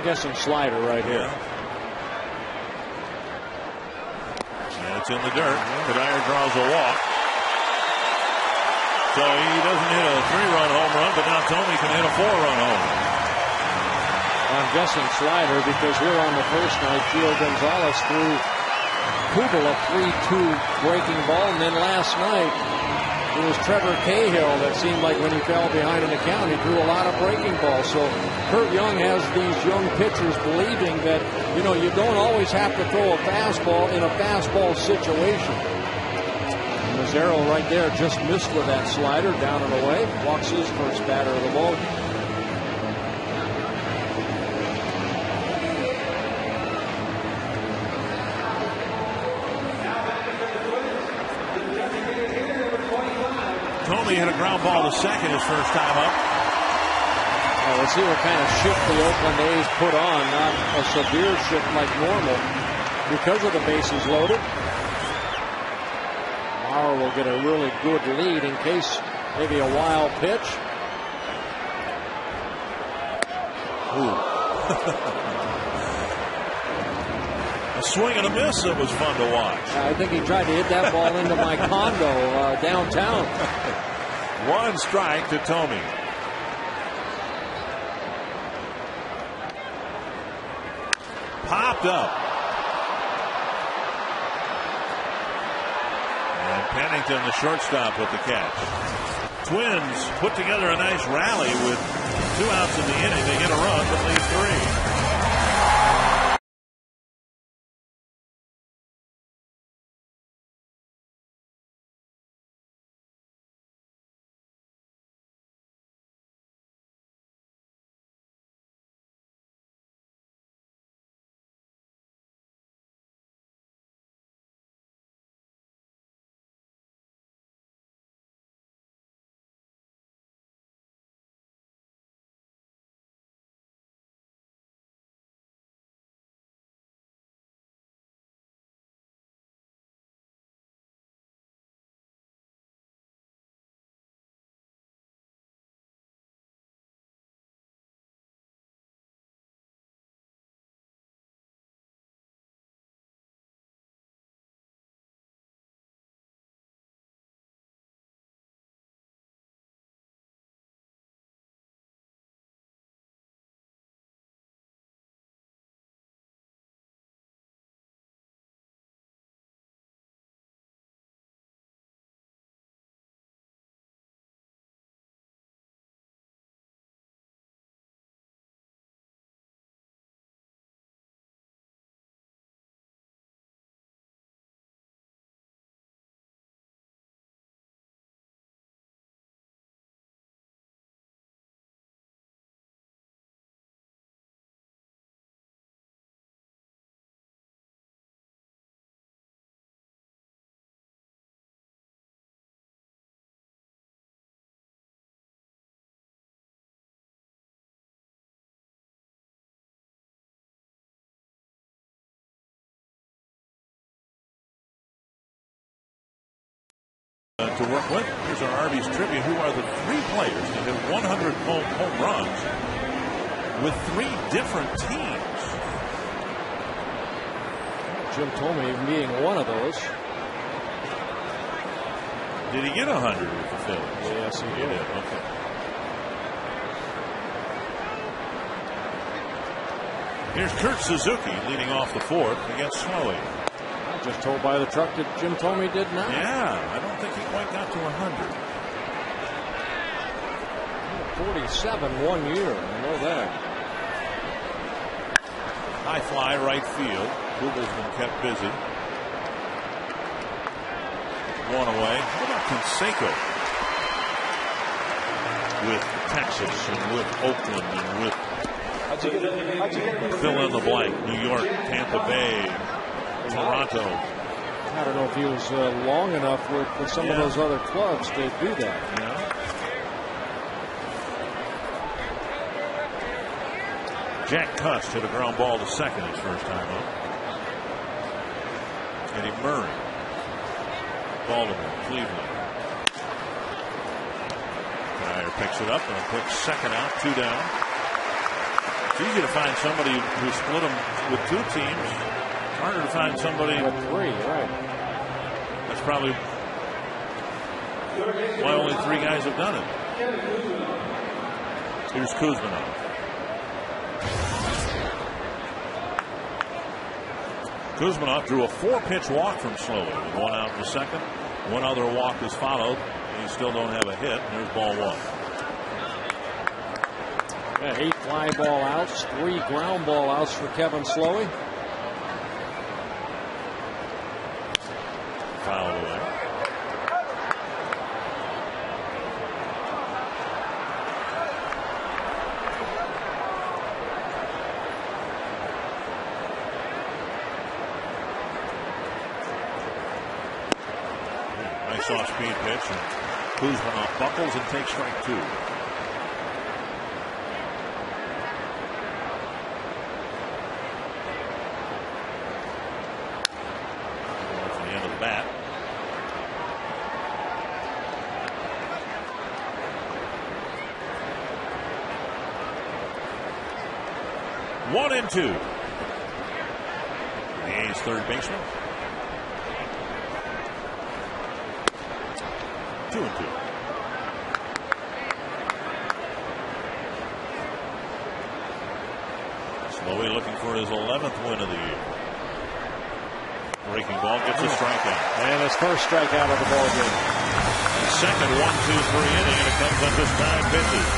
Guessing slider right here. And it's in the dirt. Kanier draws a walk. So he doesn't hit a 3-run home run, but now Thome can hit a 4-run home. I'm guessing slider because here on the first night, Gio Gonzalez threw Kubel a 3-2 breaking ball, and then last night it was Trevor Cahill that seemed like when he fell behind in the count, he threw a lot of breaking balls. So Kurt Young has these young pitchers believing that, you know, you don't always have to throw a fastball in a fastball situation. And Mazzaro right there just missed with that slider down and away. Walks his first batter of the ball. Thome hit a ground ball to second his first time up. Well, let's see what kind of shift the Oakland A's put on. Not a severe shift like normal because of the bases loaded. Mauer will get a really good lead in case maybe a wild pitch. Ooh. A swing and a miss that was fun to watch. I think he tried to hit that ball into my condo downtown. 1 strike to Thome. Popped up. And Pennington, the shortstop, with the catch. Twins put together a nice rally with 2 outs in the inning. They get a run, but leave 3. to work with. Here's our Arby's trivia. Who are the 3 players that hit 100 home runs with 3 different teams? Jim Thome being one of those. Did he get 100 with the Phillies? Yes, he did. Okay. Here's Kurt Suzuki leading off the 4th against Slowey. Just told by the truck that Jim Thome did not. Yeah, I don't think he quite got to 100. 47 one year, I know that. High fly right field. Google's been kept busy. 1 away. How about Canseco? With Texas and with Oakland and with fill in the blank. New York, Tampa Bay, Toronto. I don't know if he was long enough with some of those other clubs to do that. Yeah. Jack Cust hit a ground ball to second his first time up. Eddie Murray, Baltimore, Cleveland. Dyer picks it up and a quick second out, 2 down. It's easy to find somebody who split them with 2 teams. It's harder to find somebody with 3, right? That's probably why only 3 guys have done it. Here's Kuzminov. Kuzminov drew a 4-pitch walk from Slowey with 1 out in the second. 1 other walk is followed. You still don't have a hit. There's ball 1. Yeah, 8 fly ball outs, 3 ground ball outs for Kevin Slowey. Foul away. Nice off-speed pitch, and Kuzminov buckles and takes strike 2. From the end of the bat. One and 2. The A's third baseman. 2 and 2. Slowey looking for his 11th win of the year. Breaking ball gets a strikeout. And his first strikeout of the ball game. Second 1-2-3 inning, and it comes up as 9 pitches.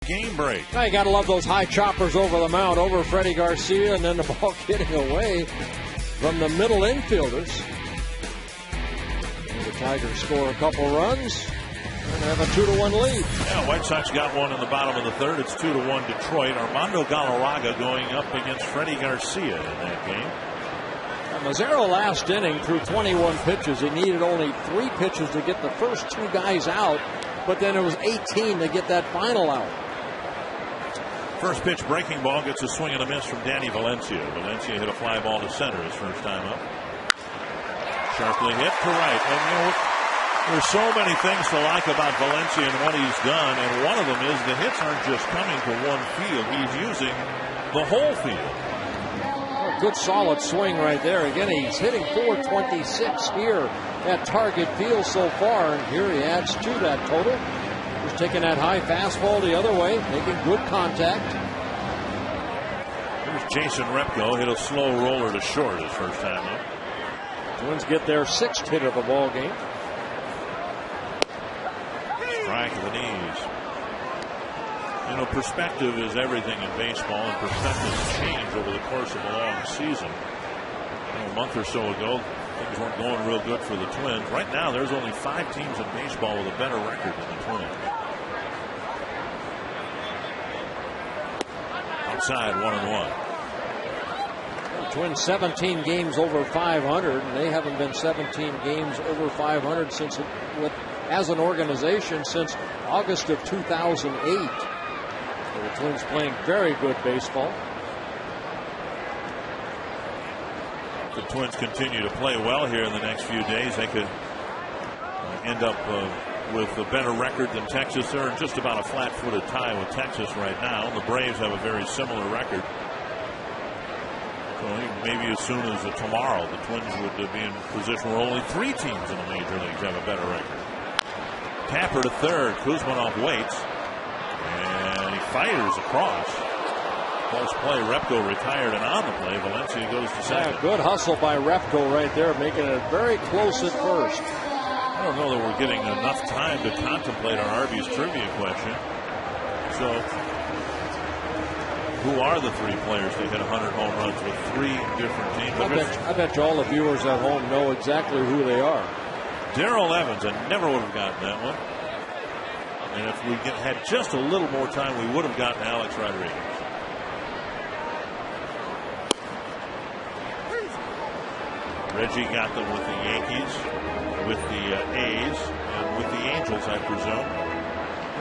Game break. Now you got to love those high choppers over the mound, over Freddie Garcia, and then the ball getting away from the middle infielders. And the Tigers score a couple runs. They have a 2-1 lead. Yeah, White Sox got one in the bottom of the third. It's 2-1 Detroit. Armando Galarraga going up against Freddie Garcia in that game. Mazzaro last inning threw 21 pitches. He needed only 3 pitches to get the first 2 guys out, but then it was 18 to get that final out. First pitch breaking ball gets a swing and a miss from Danny Valencia. Valencia hit a fly ball to center his first time up. Sharply hit to right. And you know, there's so many things to like about Valencia and what he's done, and one of them is the hits aren't just coming to one field. He's using the whole field. Oh, good solid swing right there. Again, he's hitting .426 here at Target Field so far, and here he adds to that total. He's taking that high fastball the other way, making good contact. Here's Jason Repko, hit a slow roller to short his first time up. Twins get their 6th hit of the ball game. Strike to the knees. You know, perspective is everything in baseball, and perspectives change over the course of a long season. You know, a month or so ago, things weren't going real good for the Twins. Right now, there's only 5 teams in baseball with a better record than the Twins. Outside, 1-1. Twins 17 games over 500, and they haven't been 17 games over 500 since as an organization since August of 2008. So the Twins playing very good baseball. The Twins continue to play well here in the next few days. They could end up with a better record than Texas. They're in just about a flat-footed tie with Texas right now. The Braves have a very similar record. So maybe as soon as tomorrow, the Twins would be in a position where only 3 teams in the major leagues have a better record. Tapper to third. Kuzmanov waits. And he fires across. Close play. Repko retired and on the play. Valencia goes to second. Yeah, good hustle by Repko right there, making it very close at first. I don't know that we're getting enough time to contemplate our Arby's trivia question. So, who are the 3 players that hit 100 home runs with 3 different teams? I bet you all the viewers at home know exactly who they are. Darrell Evans, I never would have gotten that one. And if we had just a little more time, we would have gotten Alex Rodriguez. Reggie got them with the Yankees, with the A's, and with the Angels, I presume.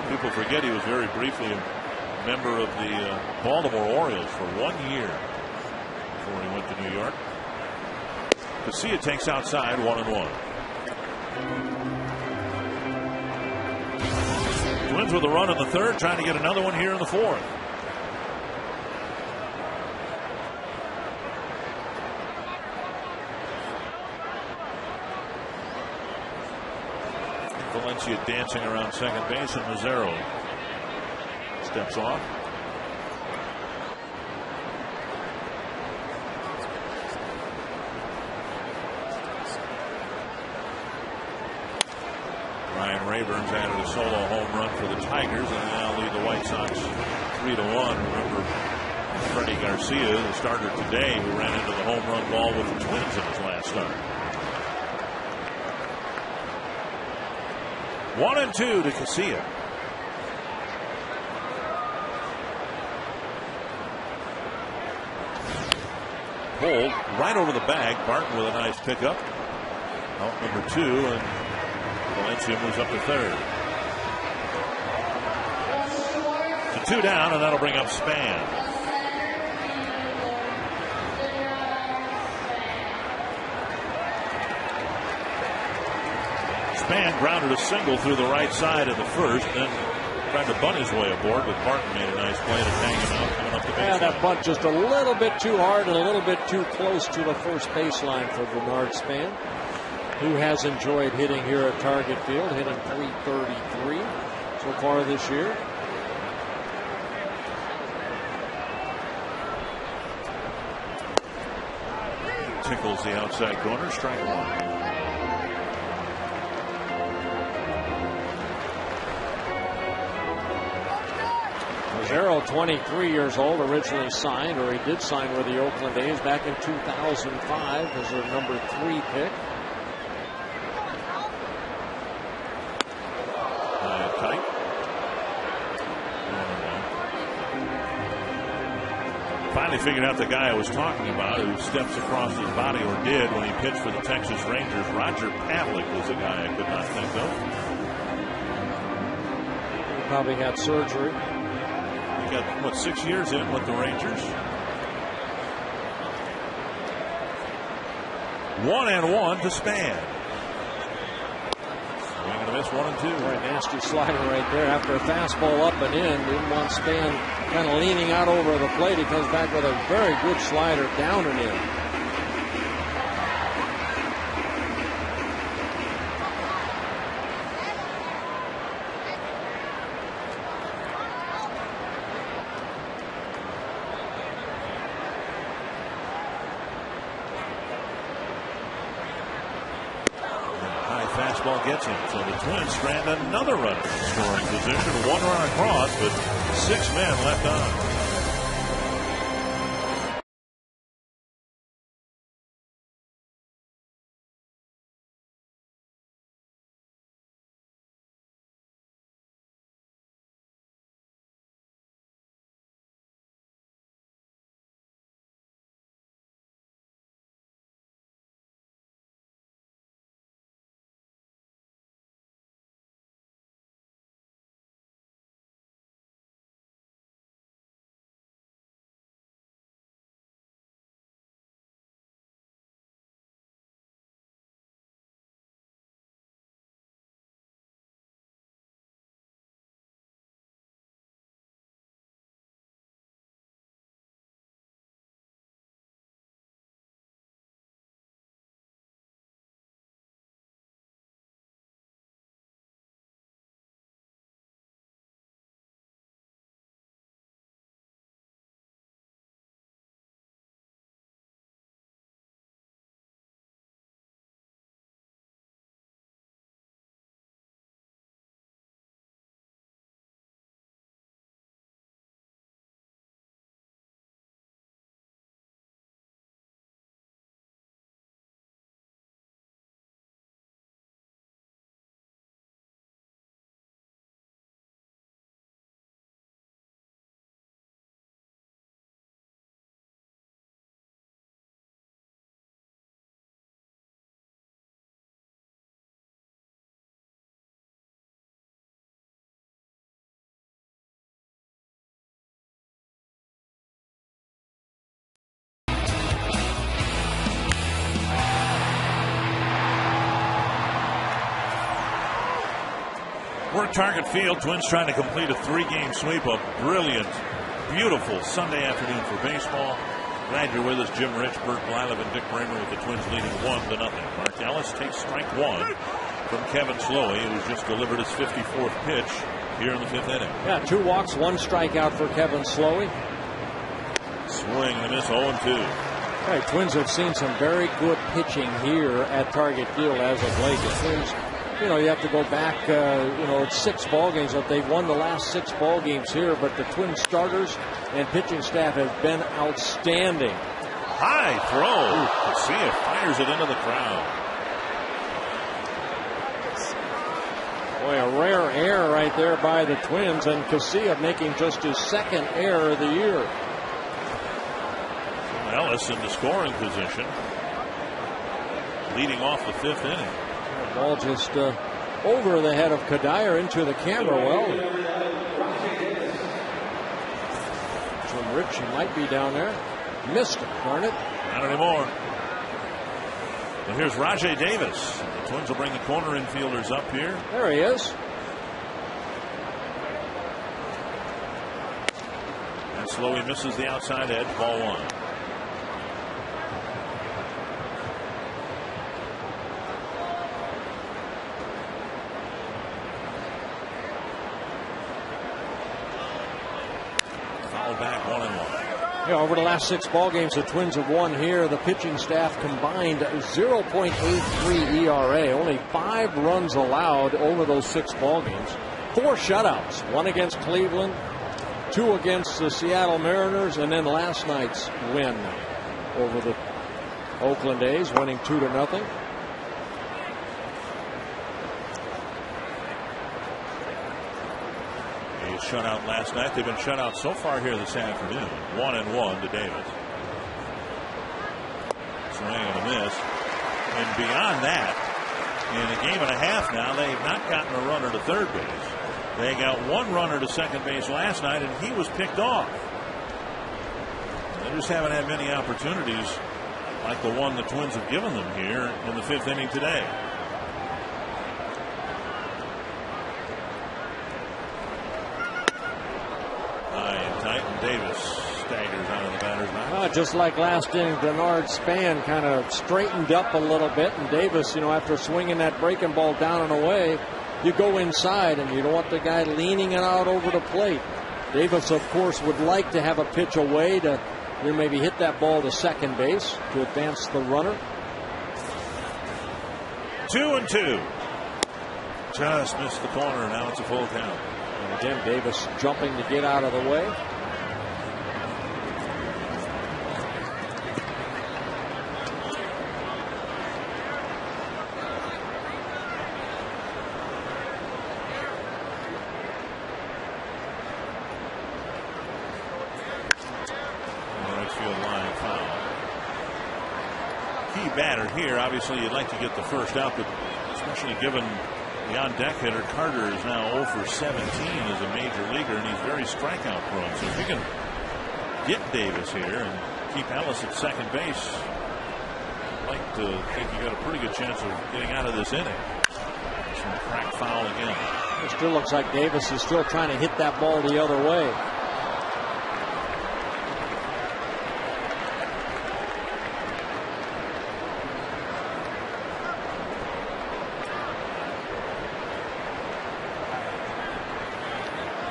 People forget he was very briefly a member of the Baltimore Orioles for 1 year before he went to New York. Garcia takes outside, 1-1. Twins with a run in the third, trying to get another one here in the fourth. Valencia dancing around second base, and Mazzaro steps off. Ryan Rayburn's added a solo home run for the Tigers, and they now lead the White Sox 3-1. Remember Freddie Garcia, the starter today, who ran into the home run ball with the Twins in his last start. 1-2 to Casilla. Pulled right over the bag. Barton with a nice pickup. Out number 2, and Valencia moves up to third. So 2 down, and that'll bring up Span. Span grounded a single through the right side in the first, then tried to bunt his way aboard, but Barton made a nice play to hang him out coming up the baseline. Yeah, that bunt just a little bit too hard and a little bit too close to the first baseline for Bernard Span, who has enjoyed hitting here at Target Field, hitting .333 so far this year. Tickles the outside corner, strike 1. Mazzaro, 23 years old, originally signed, or he did sign with the Oakland A's back in 2005 as their number 3 pick. Finally figured out the guy I was talking about who steps across his body, or did, when he pitched for the Texas Rangers. Roger Pavlik was the guy I could not think of. He probably had surgery. He got, what, 6 years in with the Rangers? 1-1 to Span. Swing and a miss, 1-2. Very nasty slider right there. After a fastball up and in, didn't want Span kind of leaning out over the plate. He comes back with a very good slider down and in. Fastball gets him. So the Twins strand another runner in scoring position. 1 run across, but 6 men left on. We're at Target Field. Twins trying to complete a 3-game sweep. A brilliant, beautiful Sunday afternoon for baseball. Glad you're with us. Jim Rich, Bert Blylev, and Dick Bramer with the Twins leading 1-0. Mark Ellis takes strike 1 from Kevin Slowey, who's just delivered his 54th pitch here in the 5th inning. Yeah, 2 walks, 1 strikeout for Kevin Slowey. Swing and a miss, 0-2. All right, Twins have seen some very good pitching here at Target Field as of late. The Twins, you know, you have to go back, it's 6 ball games. They've won the last 6 ball games here, but the Twins starters and pitching staff have been outstanding. High throw. Casilla fires it into the crowd. Boy, a rare error right there by the Twins, and Casilla making just his 2nd error of the year. Ellis into scoring position, leading off the 5th inning. The ball just over the head of Kadire into the camera well. Jim Rich might be down there. Missed it, darn it. Not anymore. And here's Rajai Davis. The Twins will bring the corner infielders up here. There he is. And Slowey misses the outside edge. Ball 1. Back 1-1. Yeah, over the last 6 ball games, the Twins have won here. The pitching staff combined 0.83 ERA. Only 5 runs allowed over those 6 ball games. 4 shutouts. 1 against Cleveland, 2 against the Seattle Mariners, and then last night's win over the Oakland A's, winning 2-0. shut out last night. They've been shut out so far here this afternoon. 1-1 to Davis. Swing and a miss. And beyond that, in a game and a half now, they have not gotten a runner to third base. They got one runner to second base last night, and he was picked off. They just haven't had many opportunities like the one the Twins have given them here in the 5th inning today. High and tight, and Davis staggers out of the batter's box. Just like last inning, Bernard Span kind of straightened up a little bit, and Davis, after swinging that breaking ball down and away, you go inside, and you don't want the guy leaning it out over the plate. Davis, of course, would like to have a pitch away to maybe hit that ball to second base to advance the runner. 2-2. Just missed the corner. Now it's a full count. And again, Davis jumping to get out of the way. Batter here. Obviously, you'd like to get the first out, but especially given the on-deck hitter, Carter is now 0 for 17 as a major leaguer, and he's very strikeout prone. So if you can get Davis here and keep Ellis at second base, I'd like to think you got a pretty good chance of getting out of this inning. Some crack foul again. It still looks like Davis is still trying to hit that ball the other way.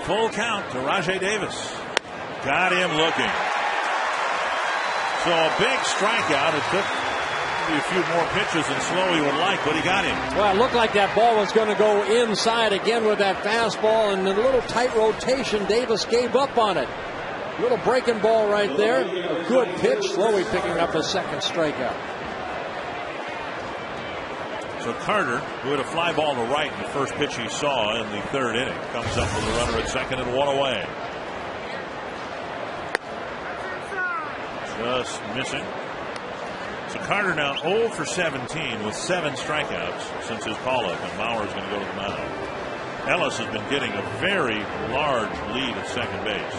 Full count to Rajai Davis. Got him looking. So a big strikeout. It took maybe a few more pitches than Slowey would like, but he got him. Well, it looked like that ball was going to go inside again with that fastball, and the little tight rotation, Davis gave up on it. Little breaking ball right there. A good pitch. Slowey picking up his second strikeout. So Carter, who had a fly ball to right in the first pitch he saw in the 3rd inning, comes up with a runner at second and one away. Just missing. So Carter now 0 for 17 with 7 strikeouts since his call-up, and Mauer's going to go to the mound. Ellis has been getting a very large lead at second base.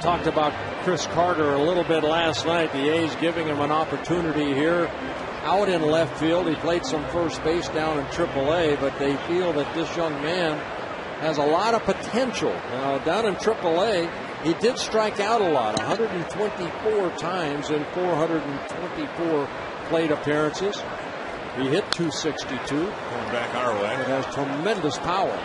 Talked about Chris Carter a little bit last night. The A's giving him an opportunity here out in left field. He played some first base down in AAA, but they feel that this young man has a lot of potential. Down in AAA, he did strike out a lot, 124 times in 424 plate appearances. He hit .262. Going back our way. It has tremendous power.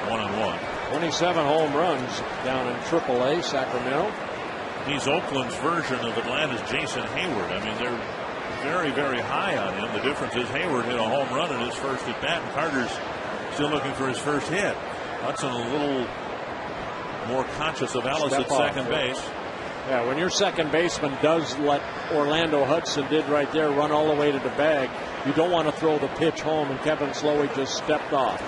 1-1. 27 home runs down in AAA, Sacramento. He's Oakland's version of Atlanta's Jason Hayward. I mean, they're very, very high on him. The difference is Hayward hit a home run in his first at bat, and Carter's still looking for his first hit. Hudson a little more conscious of Ellis at second base. Yeah, when your second baseman does what Orlando Hudson did right there, run all the way to the bag, you don't want to throw the pitch home, and Kevin Slowey just stepped off.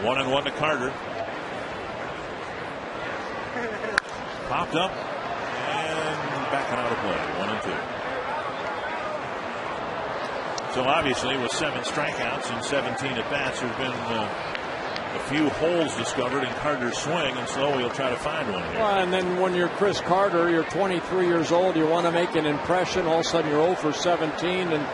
1-1 to Carter. Popped up and backing out of play. 1-2. So obviously with 7 strikeouts and 17 at bats, there's been a few holes discovered in Carter's swing, and Slowey will try to find one here. Well, and then when you're Chris Carter, you're 23 years old, you want to make an impression. All of a sudden you're 0 for 17, and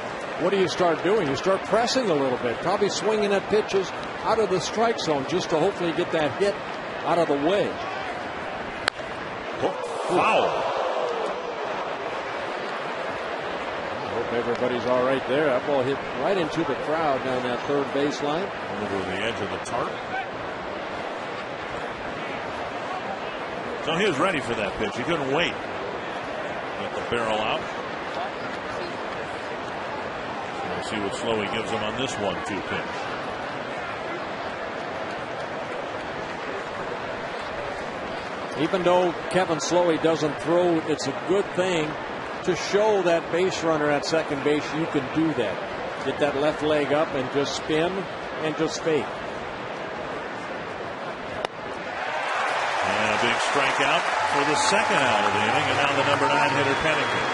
what do you start doing? You start pressing a little bit, probably swinging at pitches out of the strike zone just to hopefully get that hit out of the way. Foul. I hope everybody's all right there. That ball hit right into the crowd down that third baseline. Over the edge of the tarp. So he was ready for that pitch. He couldn't wait. Get the barrel out. We'll see what Slowey gives him on this 1-2 pitch. Even though Kevin Slowey doesn't throw, it's a good thing to show that base runner at second base you can do that. Get that left leg up and just spin and just fake. And a big strikeout for the second out of the inning, and now the number 9 hitter Pennington.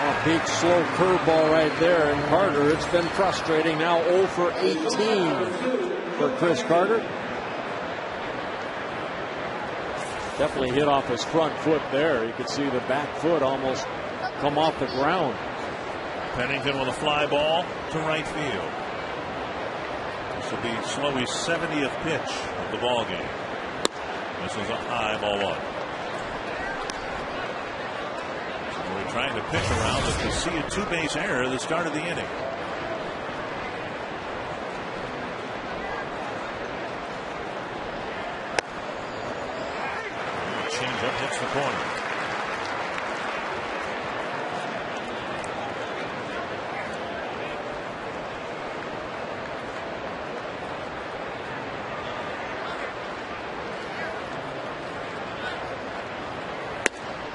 Oh, big slow curveball right there, and Carter, it's been frustrating. Now 0 for 18 for Chris Carter. Definitely hit off his front foot there. You could see the back foot almost come off the ground. Pennington with a fly ball to right field. This will be Slowey's 70th pitch of the ball game. This is a high ball 1. We're trying to pitch around the Casilla two-base error at the start of the inning. Change up hits the corner.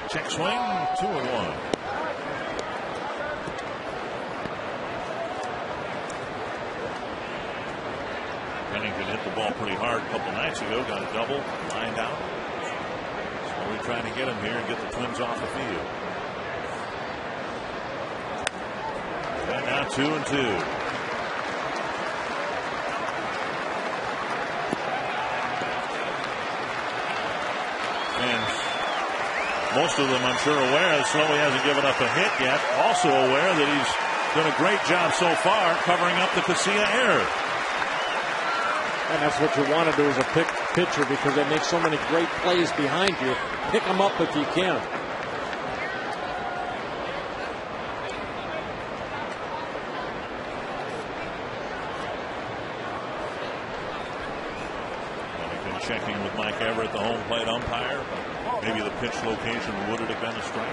Check swing, 2-1. Pennington hit the ball pretty hard a couple nights ago, got a double, lined out. So we're trying to get him here and get the Twins off the field. And now 2-2. Most of them, I'm sure, aware that Slowey hasn't given up a hit yet. Also aware that he's done a great job so far covering up the Casilla error. And that's what you want to do as a pitcher, because they make so many great plays behind you. Pick them up if you can. Checking with Mike Everett, the home plate umpire. Maybe the pitch location would it have been a strike.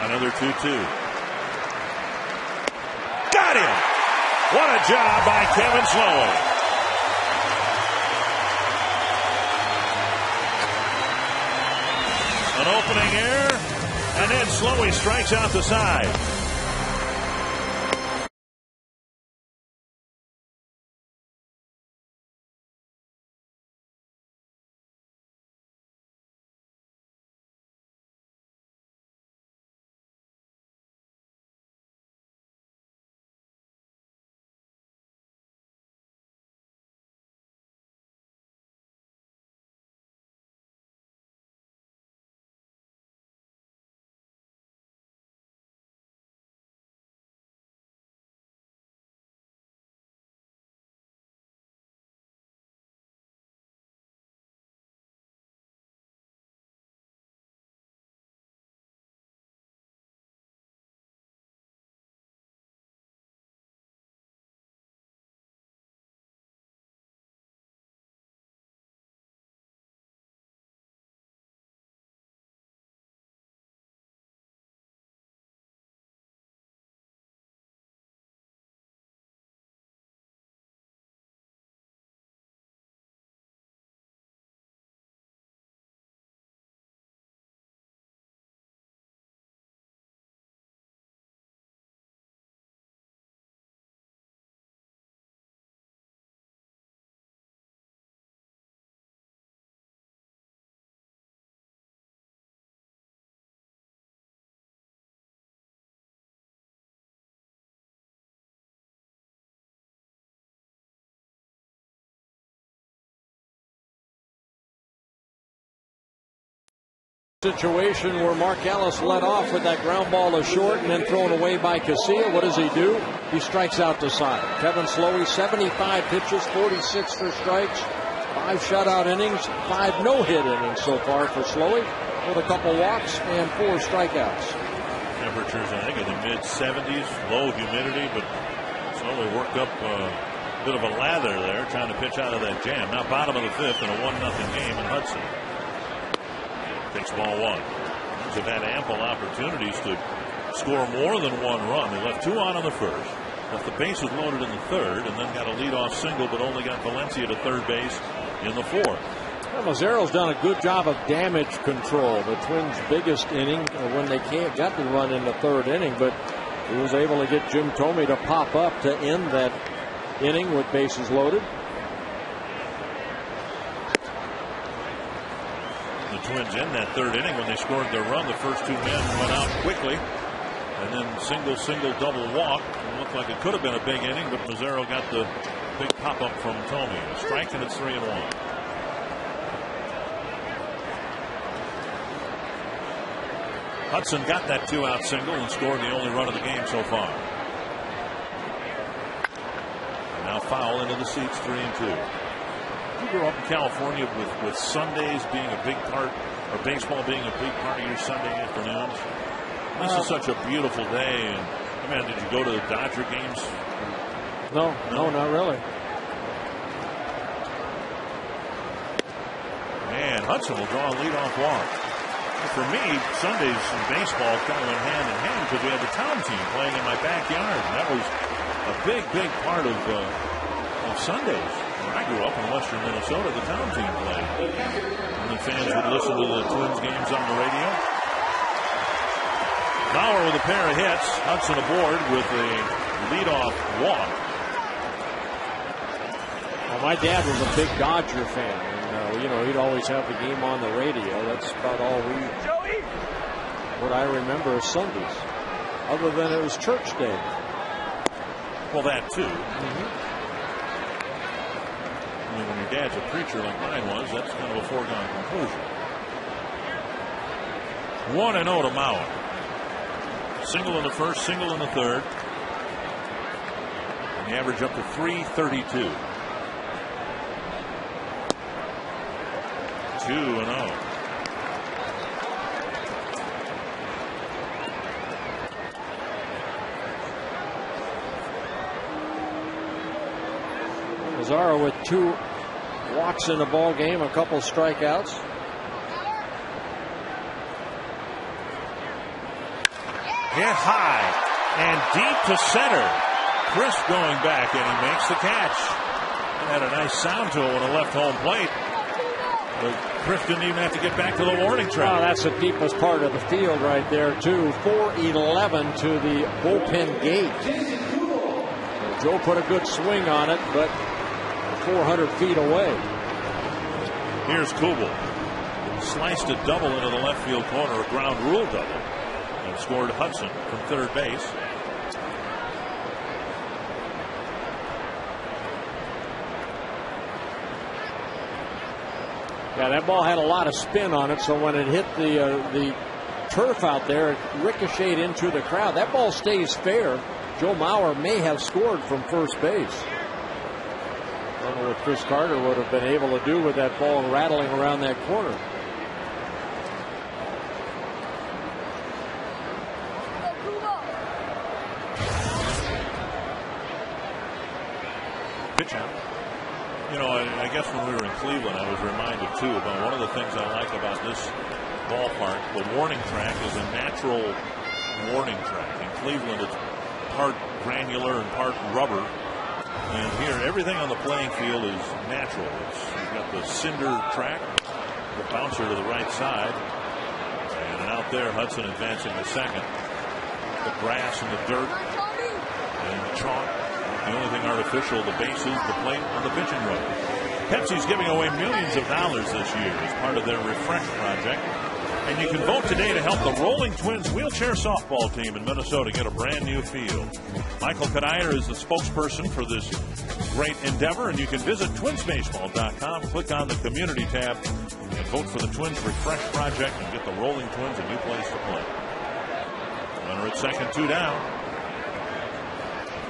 Another 2-2. Got him! What a job by Kevin Slowey. An opening error, and then Slowey strikes out the side. Situation where Mark Ellis led off with that ground ball to short and then thrown away by Casilla. What does he do? He strikes out the side. Kevin Slowey, 75 pitches, 46 for strikes, 5 shutout innings, 5 no-hit innings so far for Slowey, with a couple walks and 4 strikeouts. Temperatures, I think, in the mid-70s, low humidity, but Slowey worked up a bit of a lather there, trying to pitch out of that jam. Now bottom of the 5th in a 1-0 game in Hudson. Takes ball 1. They've had ample opportunities to score more than 1 run. They left 2 on in the first. Left the bases loaded in the third, and then got a leadoff single, but only got Valencia to third base in the fourth. Well, Mazzaro's done a good job of damage control. The Twins' biggest inning when they got the run in the third inning, but he was able to get Jim Thome to pop up to end that inning with bases loaded. The Twins in that third inning, when they scored their run, the first two men went out quickly, and then single, double walk. It looked like it could have been a big inning, but Mazzaro got the big pop up from Thome. A strike, and it's 3-1. Hudson got that 2-out single and scored the only run of the game so far. And now foul into the seats, 3-2. You grew up in California with Sundays being a big part, or baseball being a big part of your Sunday afternoons. This is such a beautiful day. And I mean, did you go to the Dodger games? No, not really. And Hudson will draw a leadoff walk. For me, Sundays in baseball kind of went hand in hand because we had the town team playing in my backyard. And that was a big part of Sundays. When I grew up in western Minnesota, the town team played. And the fans would listen to the Twins games on the radio. Bauer with a pair of hits. Hudson aboard with a leadoff walk. Well, my dad was a big Dodger fan. He'd always have the game on the radio. That's about all what I remember is Sundays, other than it was church day. Well, that too. I mean, when your dad's a preacher like mine was, that's kind of a foregone conclusion. 1-0 to Mauer. Single in the first, single in the third. And the average up to 332. 2-0. Mazzaro with 2 walks in the ball game, a couple strikeouts. Hit high and deep to center. Chris going back, and he makes the catch. Had a nice sound to it on a left home plate. But Chris didn't even have to get back to the warning track. Oh, that's the deepest part of the field right there, too. 4-11 to the bullpen gate. So Joe put a good swing on it, but 400 feet away. Here's Kubel. Sliced a double into the left field corner, a ground rule double, and scored Hudson from third base. Yeah, that ball had a lot of spin on it, so when it hit the turf out there, it ricocheted into the crowd. That ball stays fair. Joe Mauer may have scored from first base. I don't know what Chris Carter would have been able to do with that ball rattling around that corner. Pitch out. I guess when we were in Cleveland, I was reminded, too, about one of the things I like about this ballpark. The warning track is a natural warning track. In Cleveland, it's part granular and part rubber. And here, everything on the playing field is natural. You've got the cinder track, the bouncer to the right side. And out there, Hudson advancing to second. The grass and the dirt and the chalk. The only thing artificial, the bases, the plate, on the pitching road. Pepsi's giving away millions of dollars this year as part of their Refresh project. And you can vote today to help the Rolling Twins wheelchair softball team in Minnesota get a brand new field. Michael Kadire is the spokesperson for this great endeavor, and you can visit twinsbaseball.com, click on the community tab, and vote for the Twins Refresh project and get the Rolling Twins a new place to play. Runner at second, 2 down.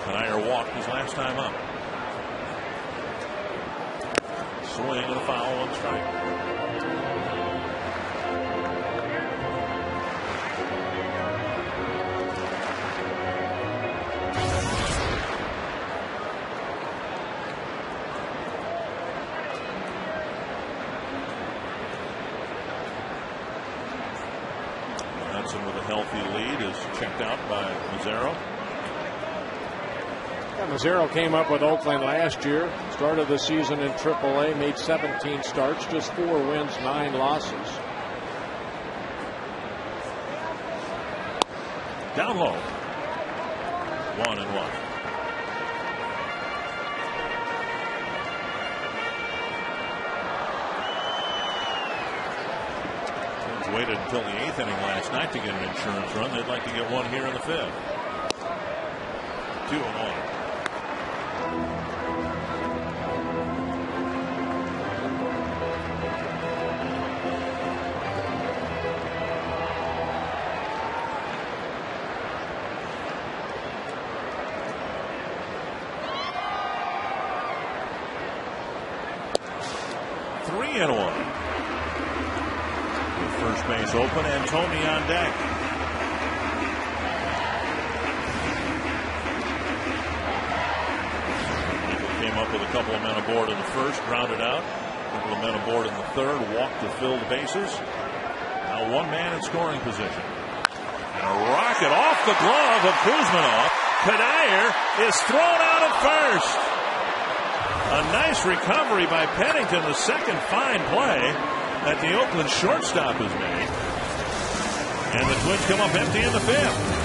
Kadire walked his last time up. Swing and a foul on strike. Hudson with a healthy lead is checked out by Mazzaro. Yeah, Mazzaro came up with Oakland last year. Started the season in AAA, made 17 starts, just 4 wins, 9 losses. Down low. 1-1. Waited until the 8th inning last night to get an insurance run. They'd like to get one here in the 5th. 2-1. First base open and Tomey on deck. Came up with a couple of men aboard in the first, grounded out. A couple of men aboard in the third, walked to fill the bases. Now one man in scoring position. And a rocket off the glove of Kuzminov. Kadir is thrown out at first. A nice recovery by Pennington, the second fine play that the Oakland shortstop has made. And the Twins come up empty in the 5th.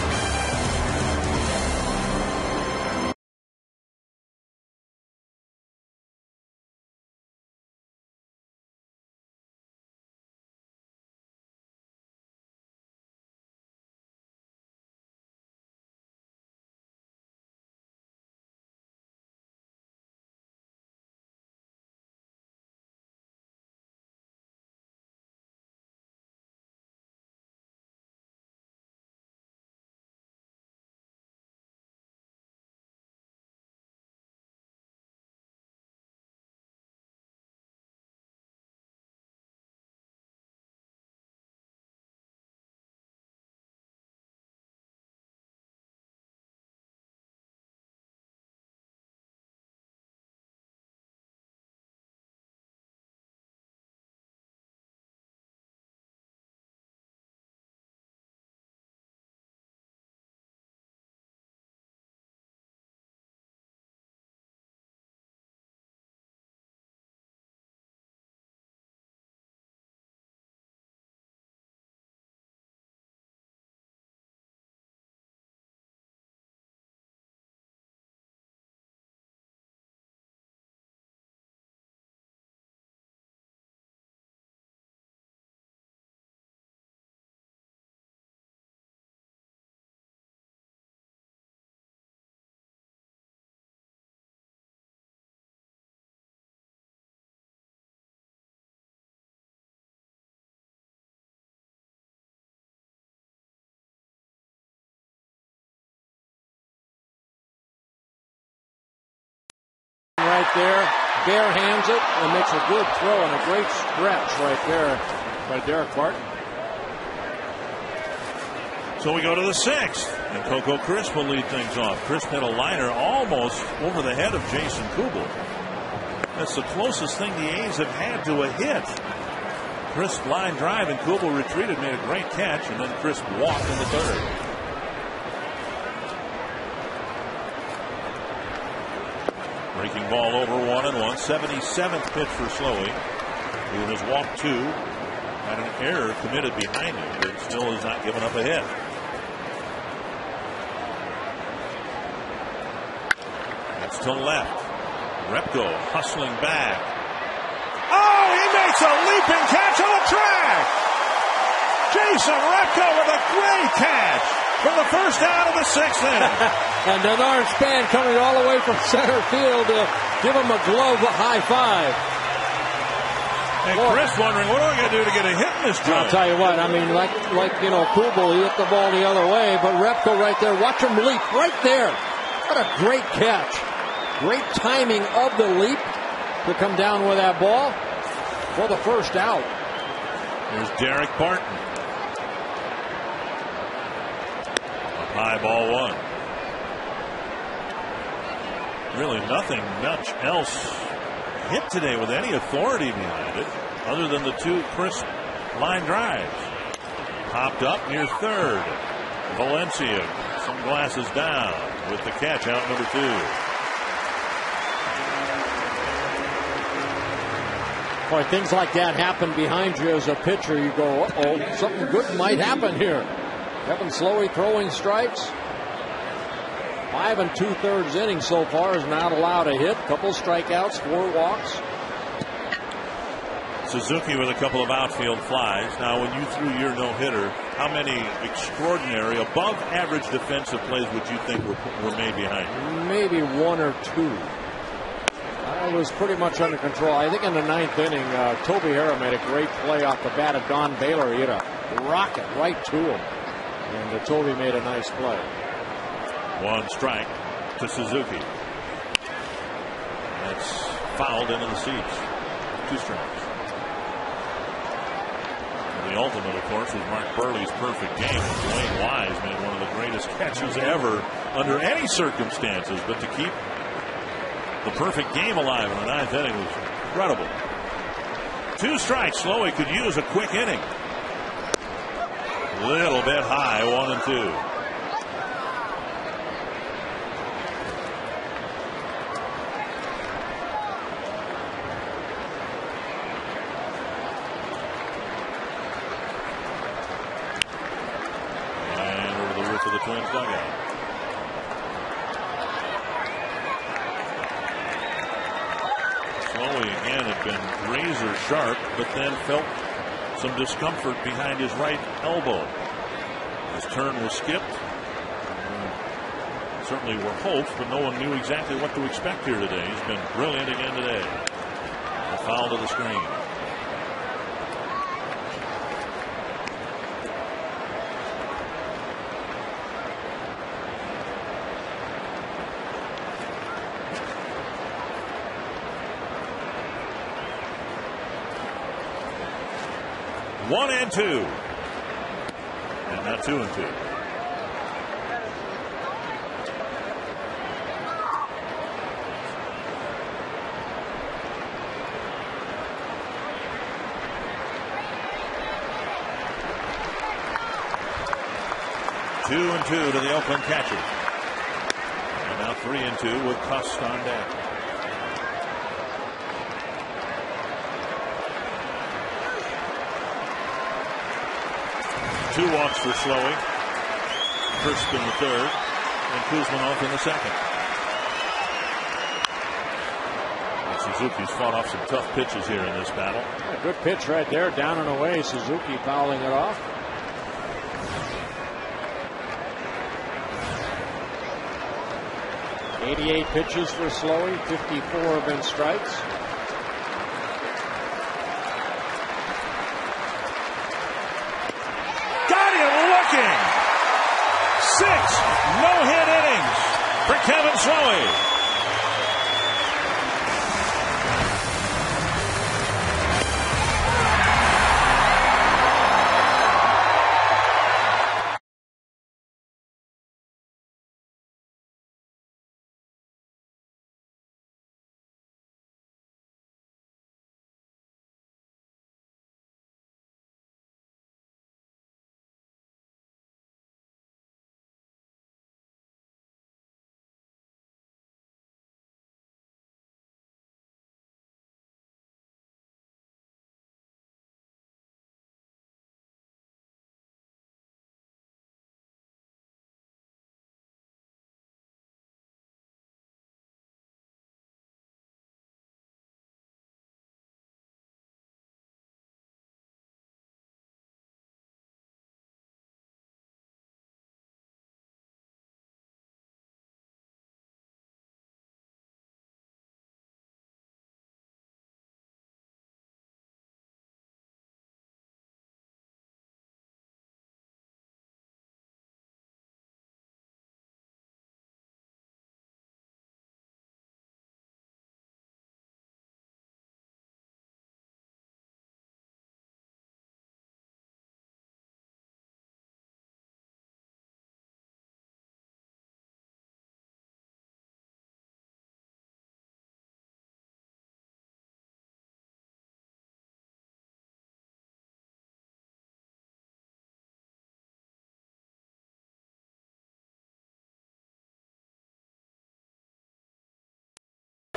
Right there, bare hands it and makes a good throw and a great stretch right there by Derek Barton. So we go to the 6th, and Coco Crisp will lead things off. Crisp hit a liner almost over the head of Jason Kubel. That's the closest thing the A's have had to a hit. Crisp line drive, and Kubel retreated, made a great catch, and then Crisp walked in the 3rd. Breaking ball over 1-1. 77th pitch for Slowey, who has walked 2. Had an error committed behind him, but still has not given up a hit. That's to left. Repko hustling back. Oh, he makes a leaping catch on the track. Jason Repko with a great catch for the first out of the 6th inning. And Denard Span coming all the way from center field to give him a glove high five. And Chris wondering, what do I got to do to get a hit in this joint? I'll tell you what, I mean, like Kubel, he hit the ball the other way, but Repko right there, watch him leap right there. What a great catch. Great timing of the leap to come down with that ball for the first out. Here's Derek Barton. High ball 1. Really nothing much else hit today with any authority behind it other than the 2 crisp line drives. Popped up near 3rd. Valencia, some glasses down with the catch out number 2. Boy, things like that happen behind you as a pitcher. You go, uh-oh, something good might happen here. Kevin Slowey throwing strikes. 5 2/3 innings so far, is not allowed a hit. Couple strikeouts, 4 walks. Suzuki with a couple of outfield flies. Now, when you threw your no-hitter, how many extraordinary, above-average defensive plays would you think were made behind you? Maybe 1 or 2. I was pretty much under control. I think in the 9th inning, Toby Harrah made a great play off the bat of Don Baylor. He hit a rocket right to him, and Toby made a nice play. 1 strike to Suzuki. That's fouled into the seats. 2 strikes. And the ultimate, of course, was Mark Burley's perfect game. Dwayne Wise made one of the greatest catches ever under any circumstances, but to keep the perfect game alive in the 9th inning was incredible. 2 strikes. Slowey could use a quick inning. Little bit high, 1 and 2. And over the roof of the Twins dugout. Slowey again had been razor sharp, but then felt some discomfort behind his right elbow. His turn was skipped. Certainly were hopes, but no one knew exactly what to expect here today. He's been brilliant again today. A foul to the screen. One and 2. And now 2 and 2. Two and 2 to the Oakland catcher. And now 3 and 2 with Cust on deck. Two walks for Slowey. First in the 3rd, and Kuzmanov in the 2nd. And Suzuki's fought off some tough pitches here in this battle. A good pitch right there, down and away. Suzuki fouling it off. .88 pitches for Slowey, 54 have been strikes. No-hit innings for Kevin Slowey.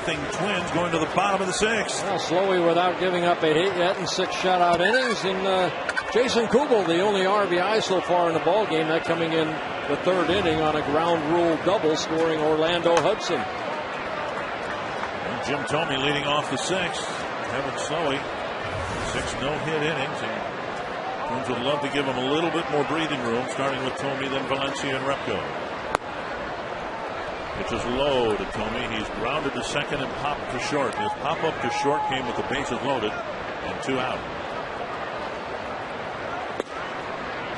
Twins going to the bottom of the sixth. Well, Slowey without giving up a hit yet in 6 shutout innings. And Jason Kubel, the only RBI so far in the ball game, that coming in the 3rd inning on a ground rule double, scoring Orlando Hudson. And Jim Thome leading off the 6th. Kevin Slowey, 6 no-hit innings. And Twins would love to give him a little bit more breathing room, starting with Thome, then Valencia and Repko. Pitch is low to Thome. He's grounded to second and popped to short. His pop up to short came with the bases loaded and 2 out.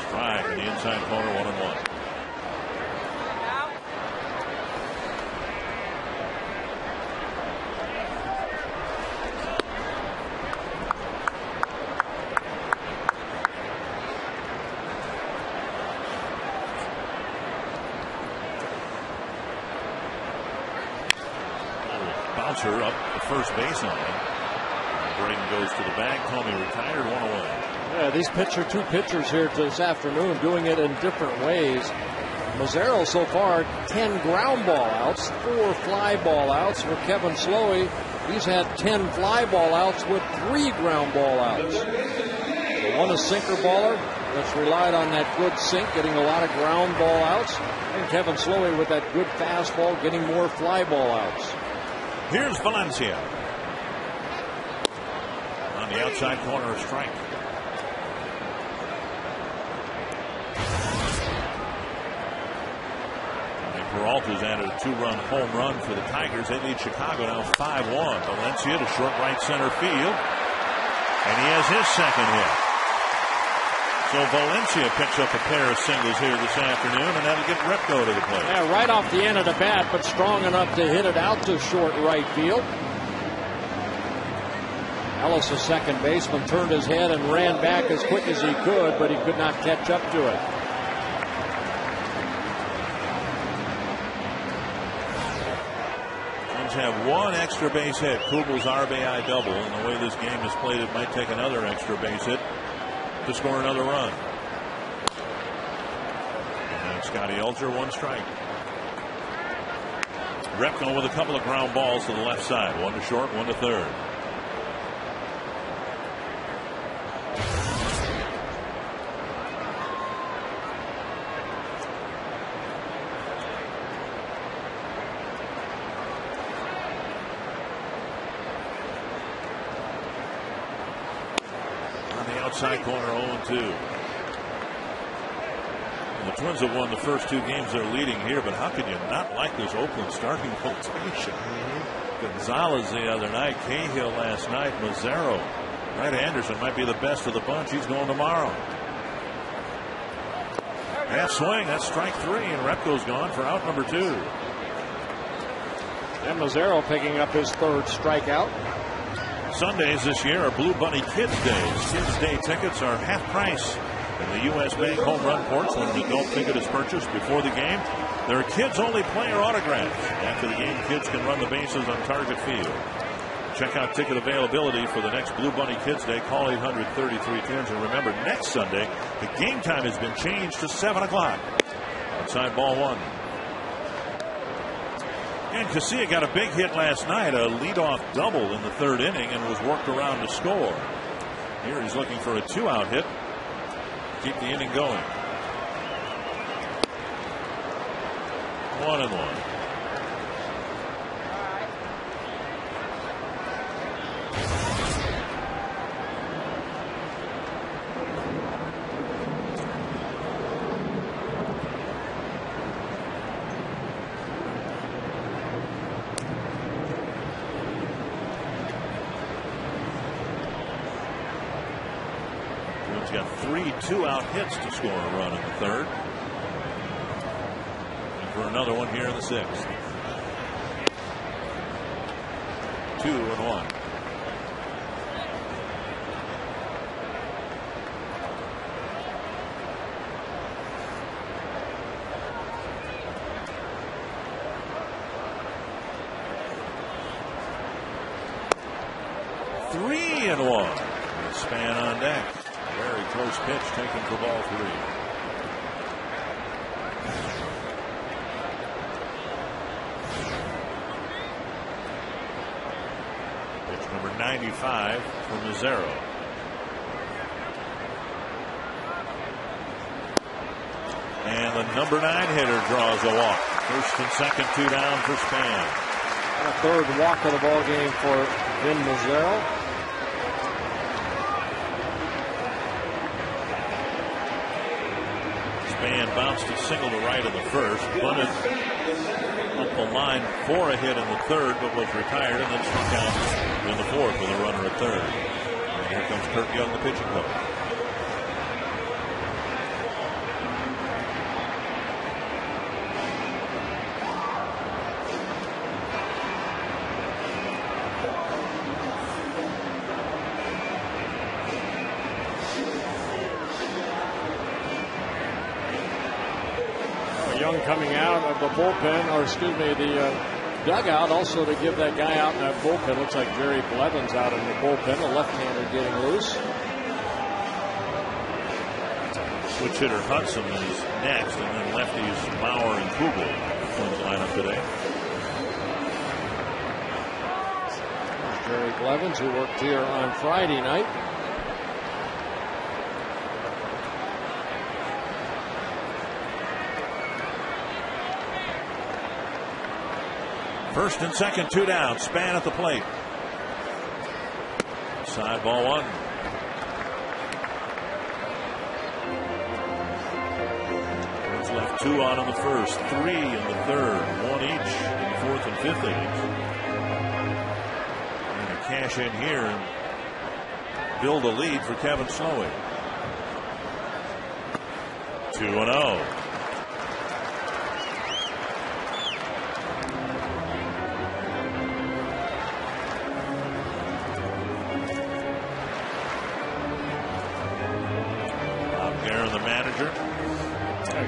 Strike in the inside corner, 1-1. Bouncer up the first base line. Braden goes to the bag. Thome retired, 1 away. Yeah, these two pitchers here this afternoon doing it in different ways. Mazzaro so far 10 ground ball outs, 4 fly ball outs. For Kevin Slowey, he's had 10 fly ball outs with 3 ground ball outs. The one a sinker baller that's relied on that good sink, getting a lot of ground ball outs. And Kevin Slowey with that good fastball, getting more fly ball outs. Here's Valencia. On the outside corner, a strike. Peralta's added a 2-run home run for the Tigers. They lead Chicago now 5-1. Valencia to short right center field. And he has his second hit. So Valencia picks up a pair of singles here this afternoon, and that'll get Repko to the plate. Yeah, right off the end of the bat, but strong enough to hit it out to short right field. Ellis, the second baseman, turned his head and ran back as quick as he could, but he could not catch up to it. Have 1 extra base hit. Kubel's RBI double, and the way this game is played, it might take another extra base hit to score another run. And Scotty Elger, 1 strike. Repko with a couple of ground balls to the left side, 1 to short, 1 to third. Outside corner, 0-2. And the Twins have won the first 2 games they're leading here, but how can you not like this Oakland starting rotation? Gonzalez the other night, Cahill last night, Mazzaro. Brett Anderson might be the best of the bunch. He's going tomorrow. Half swing, that's strike 3, and Repko's gone for out number 2. And Mazzaro picking up his 3rd strikeout. Sundays this year are Blue Bunny Kids Days. Kids Day tickets are half price in the U.S. Bank home run courts when an adult ticket is purchased before the game. There are kids-only player autographs. After the game, kids can run the bases on Target Field. Check out ticket availability for the next Blue Bunny Kids Day. Call 800-33-TWINS. And remember, next Sunday, the game time has been changed to 7 o'clock. Outside ball 1. And Casilla got a big hit last night, a leadoff double in the 3rd inning, and was worked around to score. Here he's looking for a 2-out hit. Keep the inning going. 1-1. Got 3 2-out hits to score a run in the 3rd. And for another one here in the 6th. 2-1. Three and 1. Span on deck. Very close pitch taken for ball 3. Pitch number 95 for Mazzaro. And the number 9 hitter draws a walk. First and second, 2 down for Span. And a third walk of the ball game for Vin Mazzaro. Span bounced a single to right in the first, bunted up the line for a hit in the third, but was retired and then struck out in the fourth with a runner at third. And here comes Kurt Young, the pitching coach. Young coming out of the bullpen, or excuse me, the dugout, also to give that guy out in that bullpen. Looks like Jerry Blevins out in the bullpen, the left-hander getting loose. Switch hitter Hudson is next, and then lefties Bauer and Kugel in the lineup today. There's Jerry Blevins, who worked here on Friday night. First and second, 2 down. Span at the plate. Side ball 1. Twins left 2 on in the first, 3 in the third, 1 each in the fourth and fifth innings. And to cash in here and build a lead for Kevin Slowey. 2-0.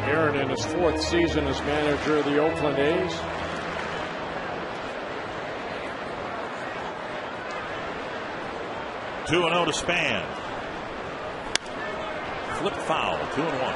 Aaron in his 4th season as manager of the Oakland A's. Two 2-0 to Span. Flip foul, 2-1.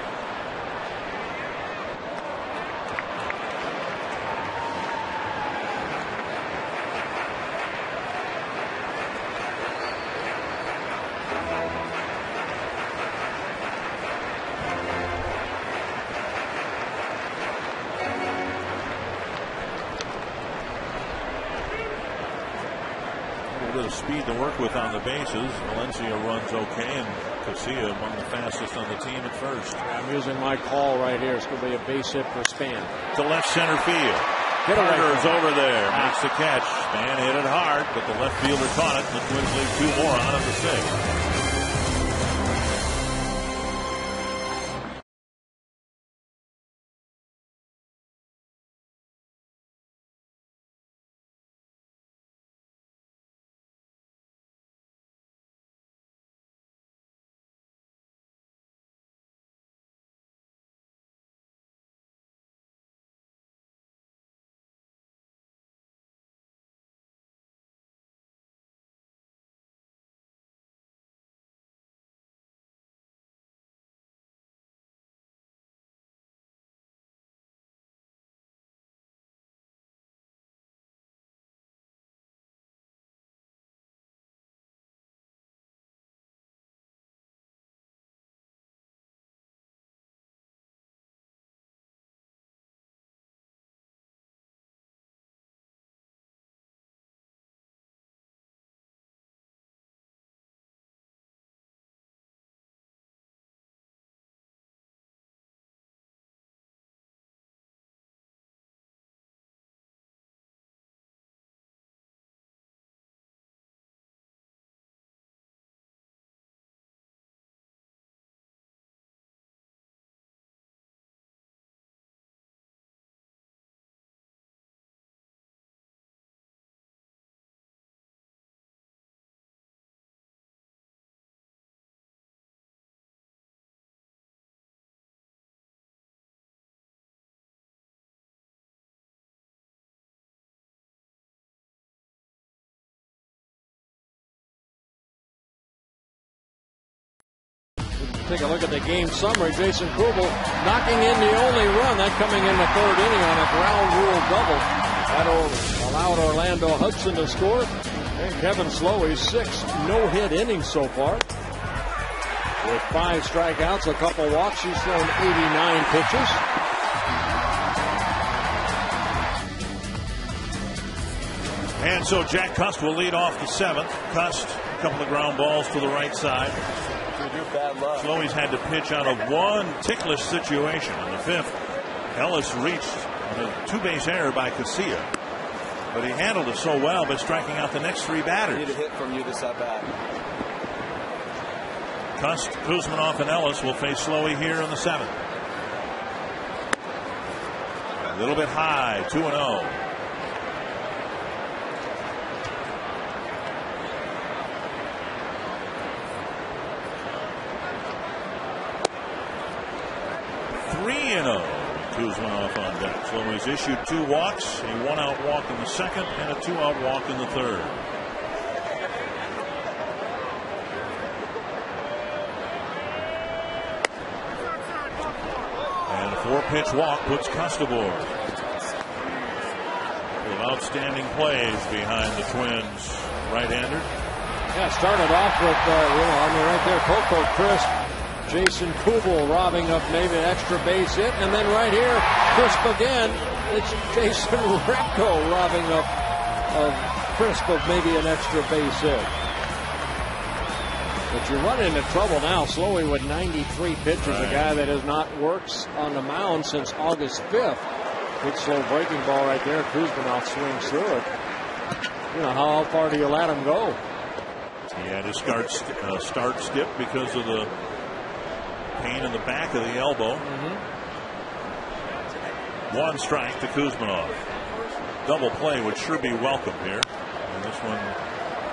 Speed to work with on the bases. Valencia runs okay, and Casilla among the fastest on the team at first. I'm using my call right here. It's going to be a base hit for Span. To left center field. Carter's over there. Makes the catch. Span hit it hard, but the left fielder caught it. The Twins leave 2 more on in the 6th. Take a look at the game summary. Jason Kugel knocking in the only run. That coming in the 3rd inning on a ground rule double. That allowed Orlando Hudson to score. And Kevin Slowey's 6 no-hit innings so far. With 5 strikeouts, a couple walks, he's thrown 89 pitches. And so Jack Cust will lead off the 7th. Cust, a couple of ground balls to the right side. Slowey's had to pitch out of one ticklish situation in the 5th. Ellis reached a 2-base error by Casilla, but he handled it so well by striking out the next 3 batters. Need a hit from you this at bat. Cust, Kuzminoff, and Ellis will face Slowey here in the 7th. A little bit high, 2-0. Kuzminoff on deck. Slowey's issued 2 walks, a 1-out walk in the 2nd and a 2-out walk in the 3rd. And a 4-pitch walk puts Cust aboard. With outstanding plays behind the Twins right-hander. Yeah, started off with, right there, Coco Crisp. Jason Kubel robbing up maybe an extra base hit, and then right here, Crisp again. It's Jason Repko robbing up Crisp of maybe an extra base hit. But you run into trouble now. Slowey with 93 pitches, right. A guy that has not worked on the mound since August 5th. Good slow breaking ball right there. Kuzminoff swings through it. How far do you let him go? He had his start skip because of the pain in the back of the elbow. 1 strike to Kuzminoff. Double play would sure be welcome here. And this one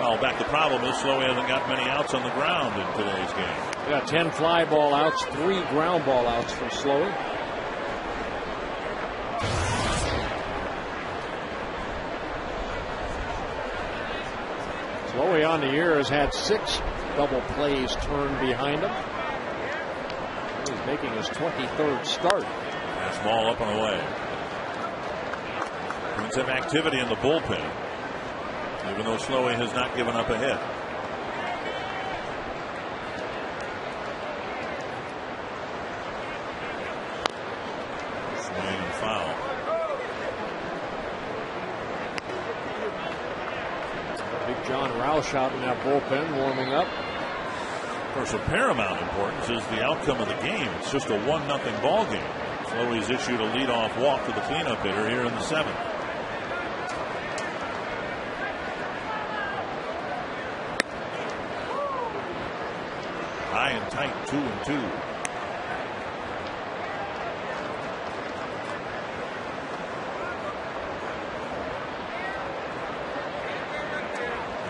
fouled back. The problem is Slowey hasn't got many outs on the ground in today's game. Yeah, 10 fly ball outs, 3 ground ball outs for Slowey. Slowey on the year has had 6 double plays turned behind him. He's making his 23rd start. That's ball up and away. Twins have activity in the bullpen, even though Slowey has not given up a hit. Swing and foul. Big John Roush out in that bullpen warming up. Of course, of paramount importance is the outcome of the game. It's just a 1-0 ball game. Slowey's issued a leadoff walk to the cleanup hitter here in the 7th. High and tight, 2-2.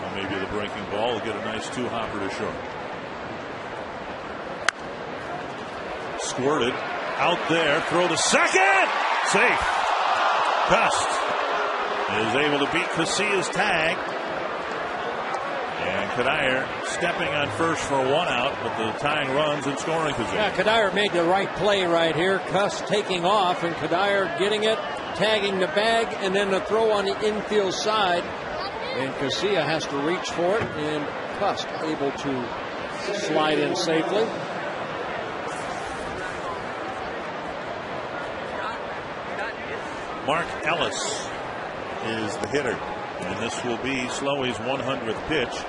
Well, maybe the breaking ball will get a nice 2-hopper to short. Squirted out there, throw to second, safe. Cust is able to beat Casilla's tag, and Cuddyer stepping on first for a 1-out, but the tying runs in scoring position. Yeah, Cuddyer made the right play right here. Cust taking off, and Cuddyer getting it, tagging the bag, and then the throw on the infield side, and Casilla has to reach for it, and Cust able to slide in safely. Mark Ellis is the hitter, and this will be Slowey's 100th pitch.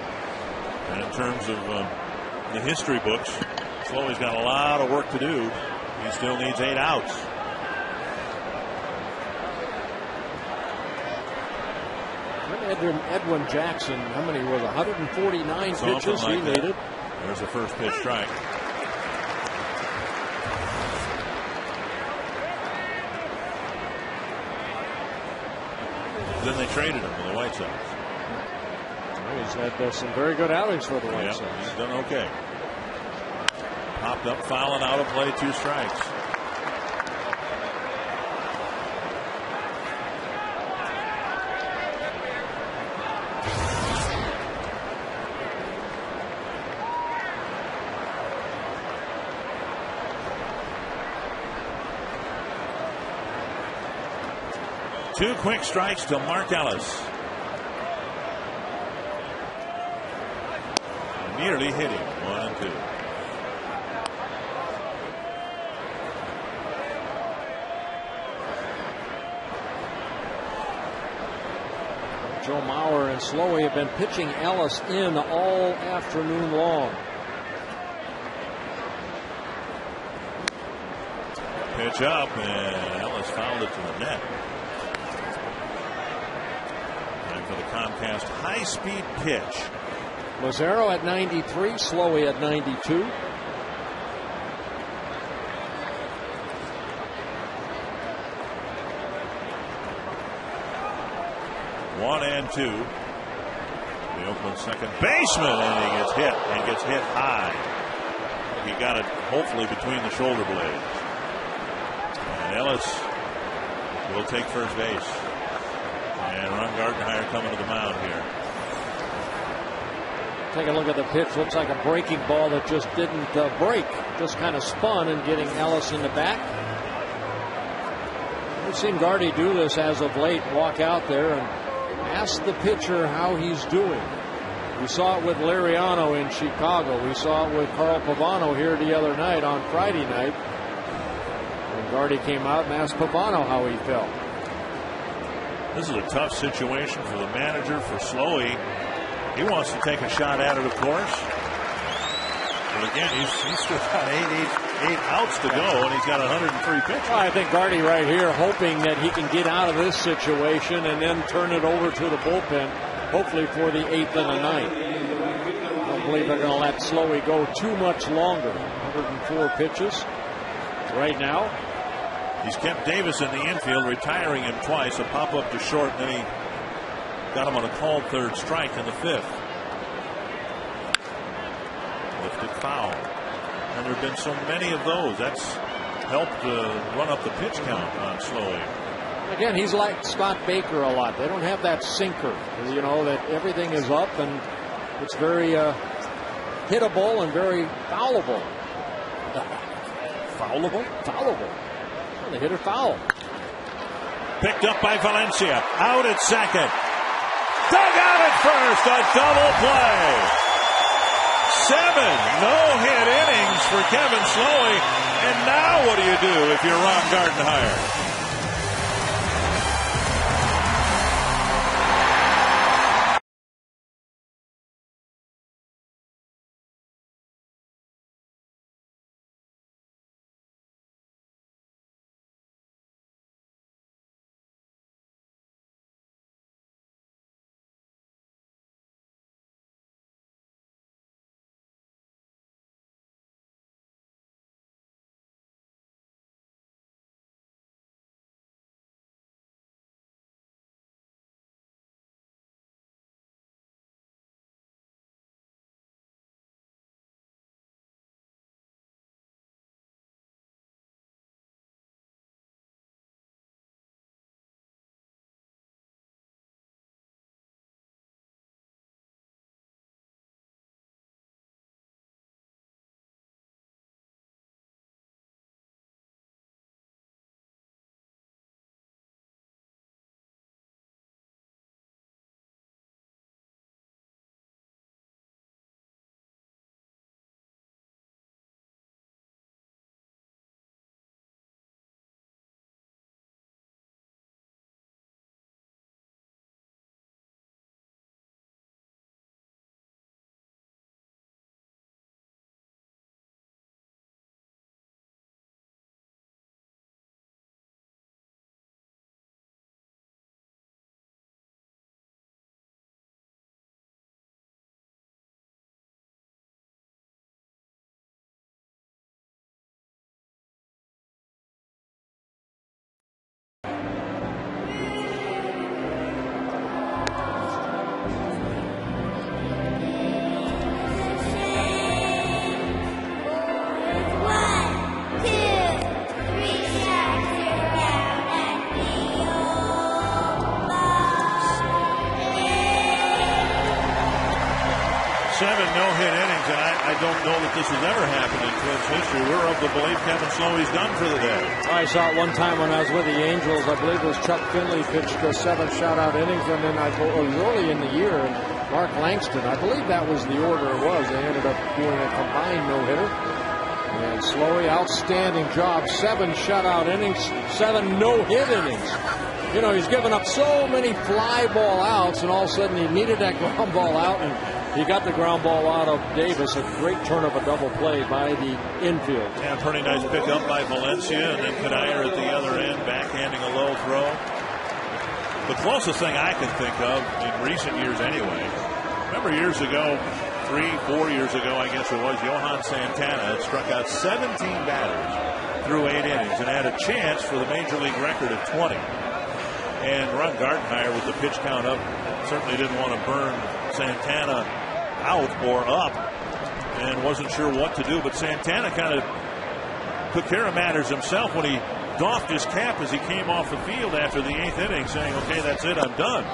And in terms of the history books, Slowey's got a lot of work to do. He still needs 8 outs. Edwin Jackson, how many was 149 pitches like he needed? There's the first pitch strike. Then they traded him to the White Sox. He's had some very good outings for the White Sox. He's done okay. Popped up, fouling out of play, 2 strikes. Two quick strikes to Mark Ellis. nearly hit him. 1-2. Joe Mauer and Slowey have been pitching Ellis in all afternoon long. Pitch up, and Ellis fouled it to the net. And for the Comcast high-speed pitch. Lazaro at 93, Slowey at 92. One and two. The Oakland second baseman, and he gets hit, and gets hit high. He got it hopefully between the shoulder blades. And Ellis will take first base. And Ron Gardenhire coming to the mound here. Take a look at the pitch. Looks like a breaking ball that just didn't break. Just kind of spun and getting Ellis in the back. We've seen Gardy do this as of late. Walk out there and ask the pitcher how he's doing. We saw it with Liriano in Chicago. We saw it with Carl Pavano here the other night on Friday night. And Gardy came out and asked Pavano how he felt. This is a tough situation for the manager, for Slowey. He wants to take a shot at it, of course. But again, he's still got eight outs to go, and he's got 103 pitches. Well, I think Gardy right here hoping that he can get out of this situation and then turn it over to the bullpen, hopefully for the 8th and the 9th. I don't believe they're going to let Slowey go too much longer. 104 pitches right now. He's kept Davis in the infield, retiring him twice, a pop-up to short, and then he got him on a called third strike in the 5th. Lifted foul. And there have been so many of those. That's helped run up the pitch count on Slowey. Again, he's like Scott Baker a lot. They don't have that sinker, you know, that everything is up and it's very hittable and very foulable. Foulable? Foulable. Well, they hit it foul. Picked up by Valencia. Out at second. Dug out at first. A double play. 7 no-hit innings for Kevin Slowey. And now what do you do if you're Ron Gardenhire? No-hit innings, and I don't know that this has ever happened in Twins history. We're of the belief Kevin Slowey's done for the day. I saw it one time when I was with the Angels. I believe it was Chuck Finley pitched 7 shutout innings, and then it was early in the year. And Mark Langston. I believe that was the order it was. They ended up doing a combined no-hitter. And Slowey, outstanding job. 7 shutout innings, 7 no-hit innings. You know, he's given up so many fly ball outs, and all of a sudden he needed that ground ball out, and he got the ground ball out of Davis. A great turn of a double play by the infield. Yeah, pretty nice pickup by Valencia, and then Kanayer at the other end, backhanding a low throw. The closest thing I can think of in recent years anyway, remember years ago, 3-4 years ago, I guess it was, Johan Santana had struck out 17 batters through 8 innings and had a chance for the major league record of 20. And Ron Gardenhire, with the pitch count up, certainly didn't want to burn Santana out or up and wasn't sure what to do. But Santana kind of took care of matters himself when he doffed his cap as he came off the field after the 8th inning, saying, okay, that's it, I'm done.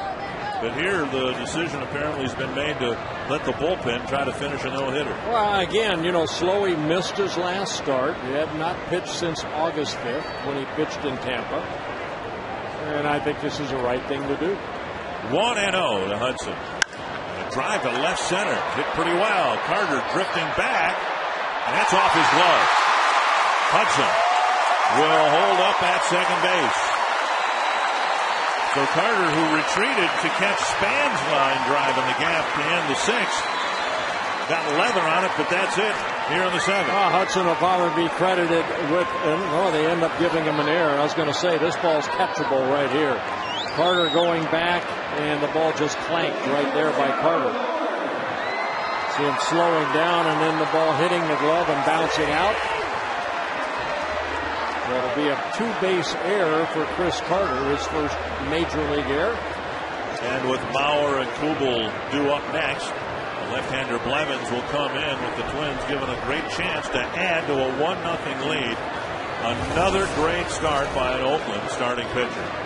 But here the decision apparently has been made to let the bullpen try to finish a no-hitter. Well, again, you know, Slowey missed his last start. He had not pitched since August 5th when he pitched in Tampa. And I think this is the right thing to do. 1-0 to Hudson. A drive to left center. Hit pretty well. Carter drifting back. And that's off his glove. Hudson will hold up at second base. So Carter, who retreated to catch Span's line drive in the gap to end the 6th, got leather on it, but that's it here in the 7th. Hudson will probably be credited with, they end up giving him an error. I was going to say, this ball's catchable right here. Carter going back, and the ball just clanked right there by Carter. See him slowing down, and then the ball hitting the glove and bouncing out. That'll be a 2-base error for Chris Carter, his first major league error. And with Mauer and Kubel due up next, left-hander Blevins will come in with the Twins given a great chance to add to a 1-0 lead. Another great start by an Oakland starting pitcher.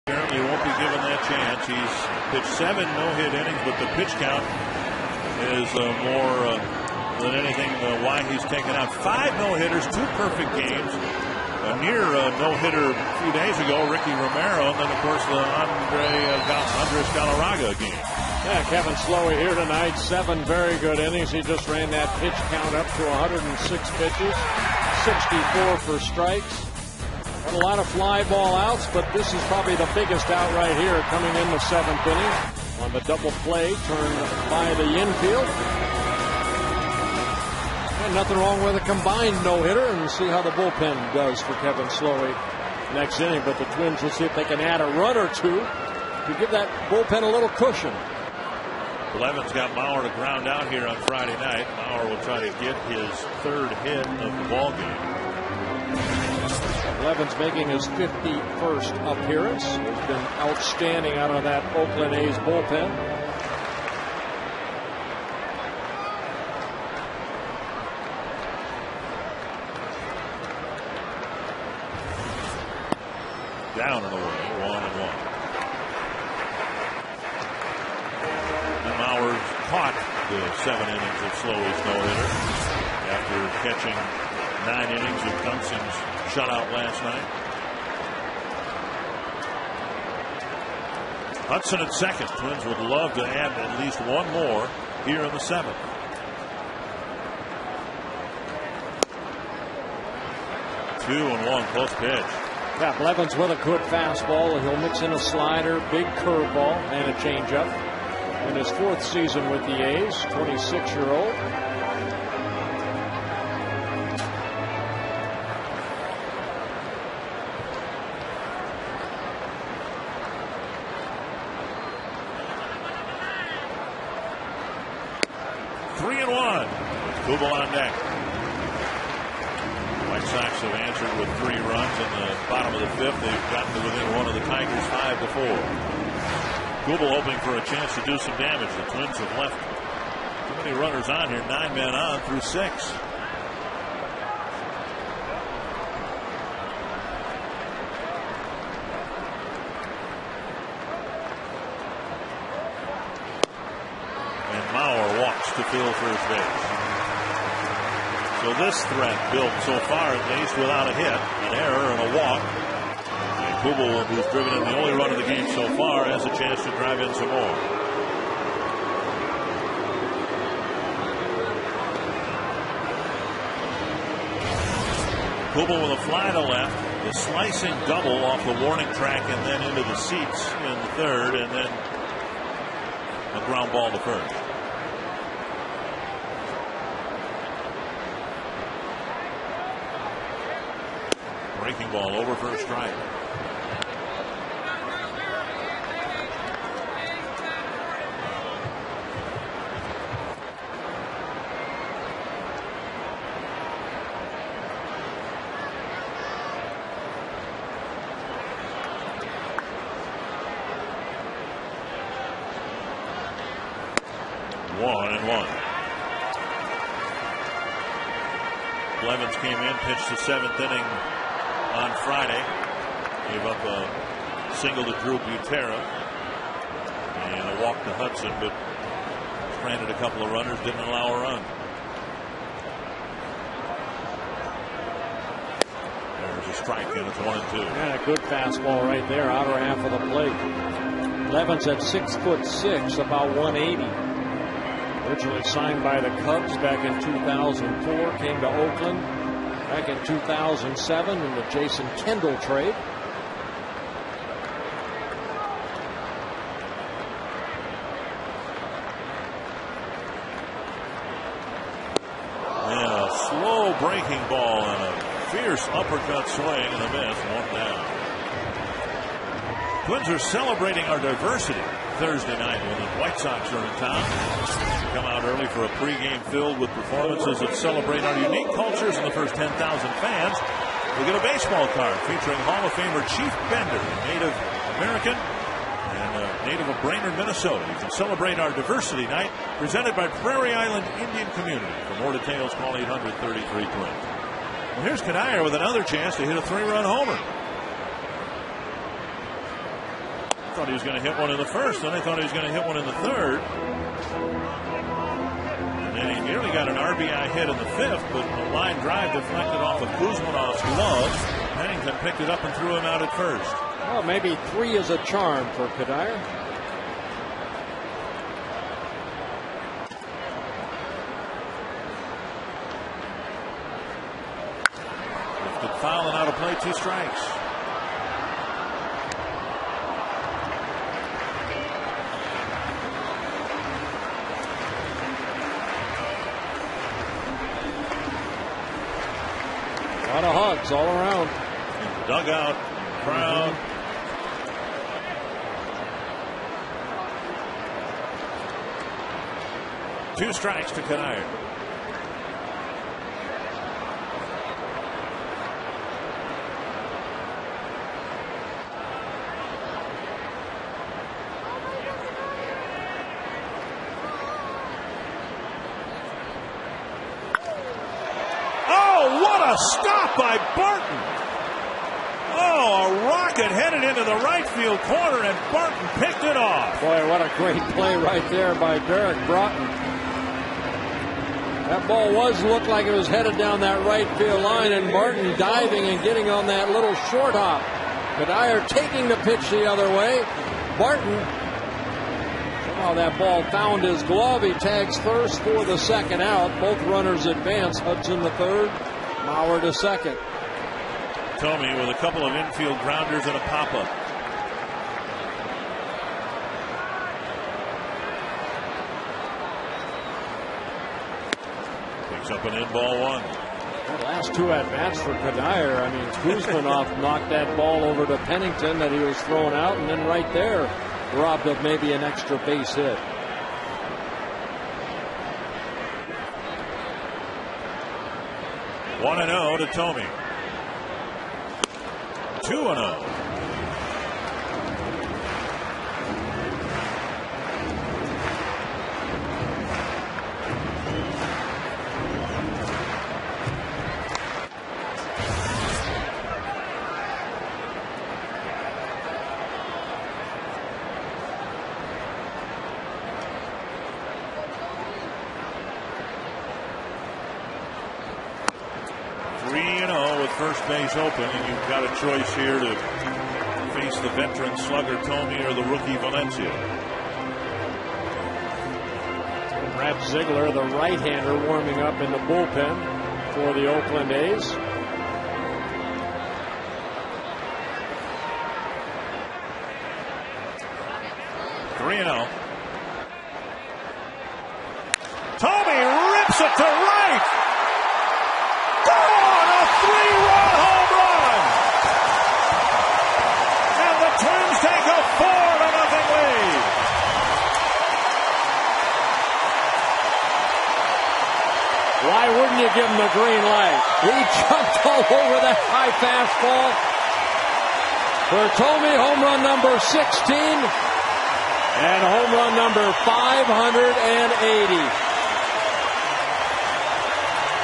Apparently won't be given that chance. He's pitched 7 no-hit innings, but the pitch count is more than anything why he's taken out 5 no-hitters, 2 perfect games. A near no-hitter a few days ago, Ricky Romero, and then of course the Andres Galarraga game. Yeah, Kevin Slowey here tonight, 7 very good innings. He just ran that pitch count up to 106 pitches, 64 for strikes. A lot of fly ball outs, but this is probably the biggest out right here coming in the 7th inning on the double play turned by the infield. And nothing wrong with a combined no-hitter, and we'll see how the bullpen does for Kevin Slowey next inning. But the Twins will see if they can add a run or two to give that bullpen a little cushion. Blevins got Mauer to ground out here on Friday night. Mauer will try to get his 3rd hit of the ball game. Blevins making his 51st appearance. Has been outstanding out of that Oakland A's bullpen. Down and away, 1-1. And Mauer caught the 7 innings of Slowey's no-hitter after catching 9 innings of Dunson's shutout last night. Hudson at second. Twins would love to add at least one more here in the 7th. Two and one, close pitch. Yeah, Blevins with a good fastball. He'll mix in a slider, big curveball, and a changeup. In his 4th season with the A's, 26-year-old. Kubel on deck. White Sox have answered with 3 runs in the bottom of the 5th. They've gotten to within one of the Tigers 5-4. Kubel hoping for a chance to do some damage. The Twins have left too many runners on here. 9 men on through 6. And Mauer walks to field first base. So this threat built so far, at least, without a hit, an error, and a walk. And Kubel, who's driven in the only run of the game so far, has a chance to drive in some more. Kubel with a fly to left, the slicing double off the warning track and then into the seats in the 3rd, and then a ground ball to first. Breaking ball over for a strike. One and one. Blevins came in, pitched the 7th inning on Friday. Gave up a single to Drew Butera and a walk to Hudson, but stranded a couple of runners, didn't allow a run. There's a strike, and it's 1-2. Yeah, a good fastball right there, outer half of the plate. Blevins at 6'6", about 180. Originally signed by the Cubs back in 2004, came to Oakland back in 2007 in the Jason Kendall trade. Yeah, a slow breaking ball and a fierce uppercut swing and a miss, 1 down. Twins are celebrating our diversity Thursday night when the White Sox are in town. We come out early for a pregame filled with performances that celebrate our unique cultures and the first 10,000 fans. We'll get a baseball card featuring Hall of Famer Chief Bender, a Native American and a native of Brainerd, Minnesota. You can celebrate our diversity night presented by Prairie Island Indian Community. For more details, call 800-33-TWINS. Well, here's Kadire with another chance to hit a 3-run homer. I thought he was going to hit one in the 1st, then I thought he was going to hit one in the 3rd. And then he nearly got an RBI hit in the 5th, but a line drive deflected off of Kuzmanov's glove. Pennington picked it up and threw him out at first. Well, maybe 3 is a charm for Kadire. Lifted foul and out of play, 2 strikes. A lot of hugs all around. Dugout, crowd. Two strikes to Kadire. Oh, what a stop by Barton. Oh, a rock it headed into the right field corner, and Barton picked it off. Boy, what a great play right there by Derek Broughton. That ball looked like it was headed down that right field line, and Barton diving and getting on that little short hop. Cuddyer taking the pitch the other way. Barton, somehow that ball found his glove. He tags first for the second out. Both runners advance. Hudson the third, Mauer to second. Thome with a couple of infield grounders and a pop-up. Picks up an in-ball one. The last two at-bats for Cuddyer. I mean, Kuzminoff knocked that ball over to Pennington that he was thrown out, and then right there robbed of maybe an extra base hit. One and 0 to Thome. 2-0. First base open, and you've got a choice here to face the veteran slugger Thome or the rookie Valencia. Brad Ziegler, the right-hander, warming up in the bullpen for the Oakland A's. (3-0). Thome rips it to right. Gone! A 3-run home run! And the Twins take a 4-0 lead. Why wouldn't you give him the green light? He jumped all over that high fastball. For Thome, home run number 16 and home run number 580.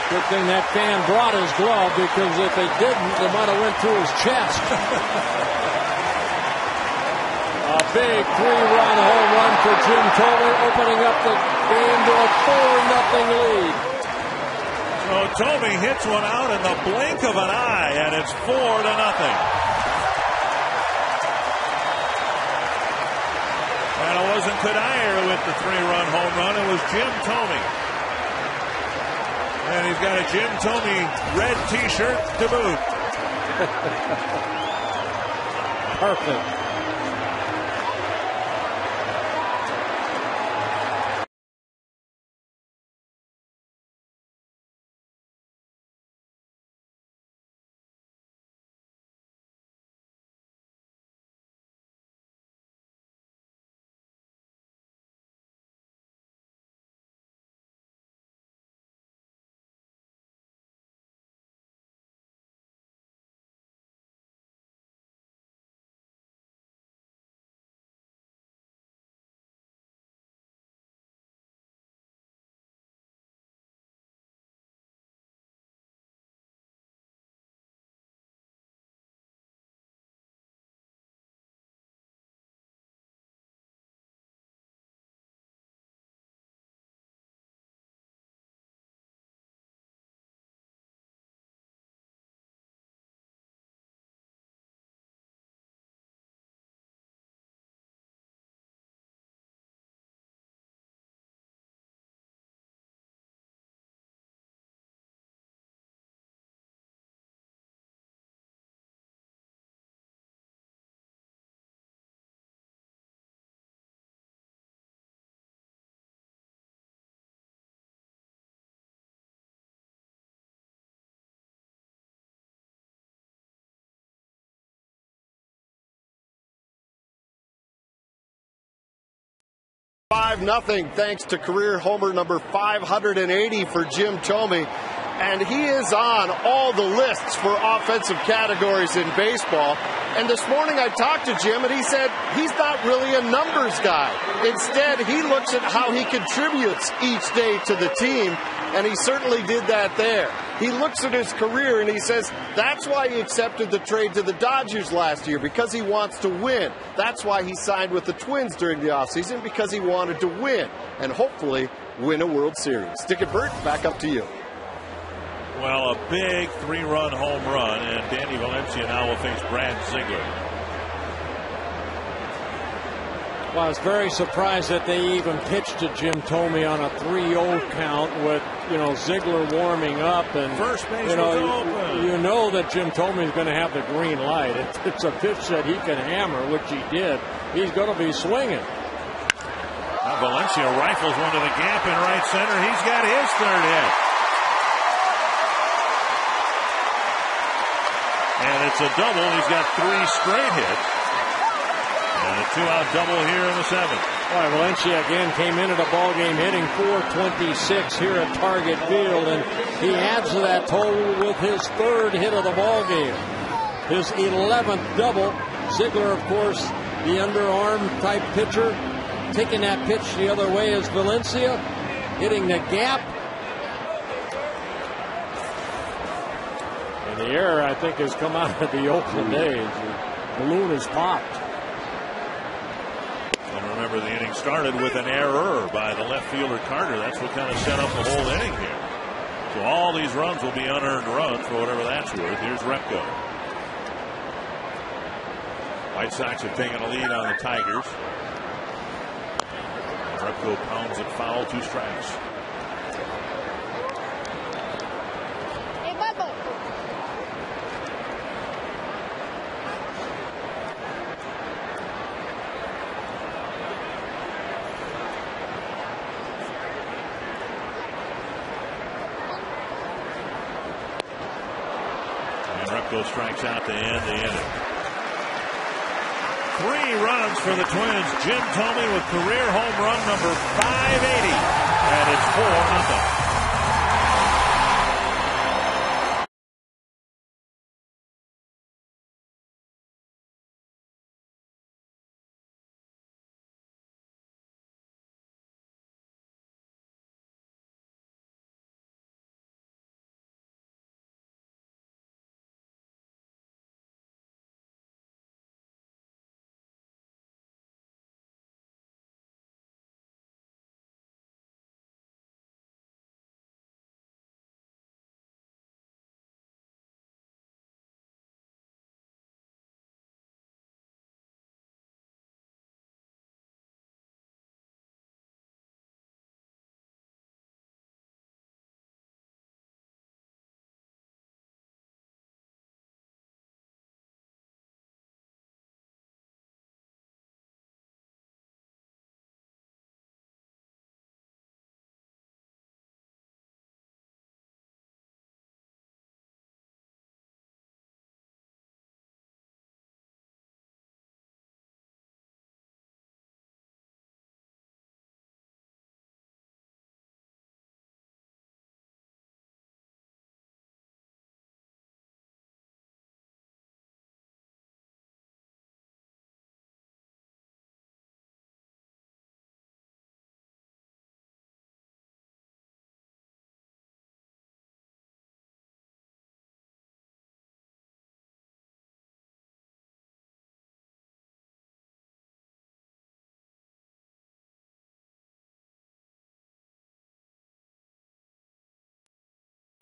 Good thing that fan brought his glove, because if it didn't, it might have went through his chest. A big 3-run home run for Jim Thome, opening up the game to a 4-0 lead. So Thome hits one out in the blink of an eye, and it's 4-0. And it wasn't Cuddyer with the 3-run home run, it was Jim Thome. And he's got a Jim Thome red t-shirt to boot. Perfect. Nothing thanks to career homer number 580 for Jim Thome. And he is on all the lists for offensive categories in baseball. And this morning I talked to Jim, and he said he's not really a numbers guy. Instead, he looks at how he contributes each day to the team, and he certainly did that there. He looks at his career and he says that's why he accepted the trade to the Dodgers last year, because he wants to win. That's why he signed with the Twins during the offseason, because he wanted to win and hopefully win a World Series. Stick it, Bert. Back up to you. Well, a big 3-run home run, and Danny Valencia now will face Brad Ziegler. Well, I was very surprised that they even pitched to Jim Thome on a 3-0 count with, Ziegler warming up, and first base was open. You know that Jim Thome is going to have the green light. It's a pitch that he can hammer, which he did. He's going to be swinging. Now Valencia rifles one to the gap in right center. He's got his third hit. And it's a double. He's got 3 straight hits. And a 2-out double here in the 7th. All right, Valencia again came into the ballgame hitting .426 here at Target Field, and he adds to that total with his 3rd hit of the ballgame. His 11th double. Ziegler, of course, the underarm type pitcher, taking that pitch the other way as Valencia, hitting the gap. And the air, I think, has come out of the Oakland A's. The balloon has popped. And remember, the inning started with an error by the left fielder Carter. That's what kind of set up the whole inning here. So all these runs will be unearned runs for whatever that's worth. Here's Repko. White Sox have taken a lead on the Tigers. Repko pounds it foul, 2 strikes. Strikes out to end the inning. 3 runs for the Twins. Jim Thome with career home run number 580. And it's 4-0.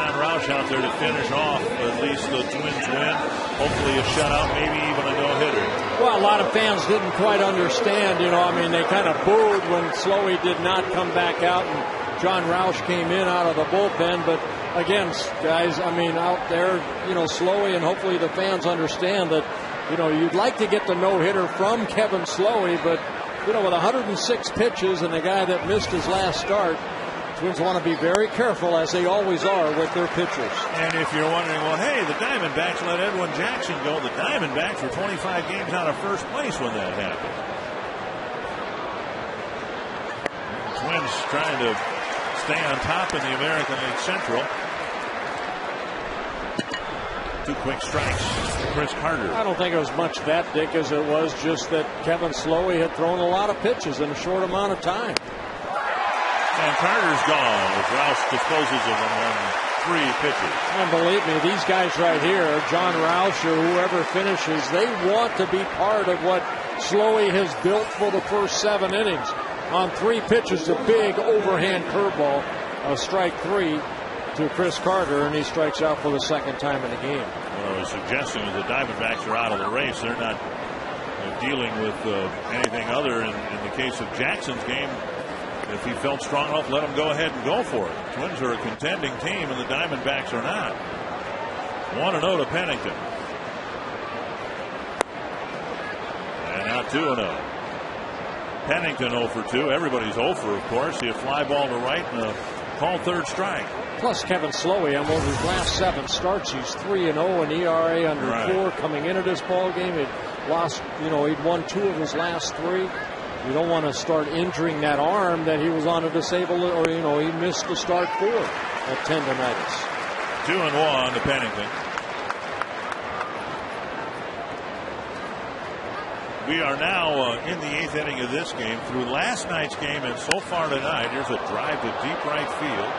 Roush out there to finish off at least the Twins win. Hopefully a shutout, maybe even a no-hitter. Well, a lot of fans didn't quite understand, they kind of booed when Slowey did not come back out and John Roush came in out of the bullpen. But again, guys, out there, Slowey, and hopefully the fans understand that, you'd like to get the no-hitter from Kevin Slowey, but, with 106 pitches and the guy that missed his last start, Twins want to be very careful, as they always are, with their pitchers. And if you're wondering, well, hey, the Diamondbacks let Edwin Jackson go. The Diamondbacks were 25 games out of first place when that happened. Twins trying to stay on top in the American League Central. 2 quick strikes. Chris Carter. I don't think it was much that, Dick, as it was just that Kevin Slowey had thrown a lot of pitches in a short amount of time. And Carter's gone as Roush disposes of him on 3 pitches. And believe me, these guys right here, John Roush or whoever finishes, they want to be part of what Slowey has built for the first 7 innings. On 3 pitches, a big overhand curveball, a strike 3 to Chris Carter, and he strikes out for the 2nd time in the game. What I was suggesting is the Diamondbacks are out of the race. They're not dealing with anything other. In the case of Jackson's game, if he felt strong enough, let him go ahead and go for it. The Twins are a contending team, and the Diamondbacks are not. 1-0 to Pennington. And now 2-0. Pennington 0 for 2. Everybody's 0 for, of course. He had a fly ball to right and a called 3rd strike. Plus Kevin Slowey, on his last 7 starts, he's 3-0 and ERA under 4 coming into this ball game. He'd lost, he'd won 2 of his last 3. You don't want to start injuring that arm that he was on a disabled, or he missed the start for that tendonitis. 2-1 to Pennington. We are now in the 8th inning of this game. Through last night's game and so far tonight, here's a drive to deep right field.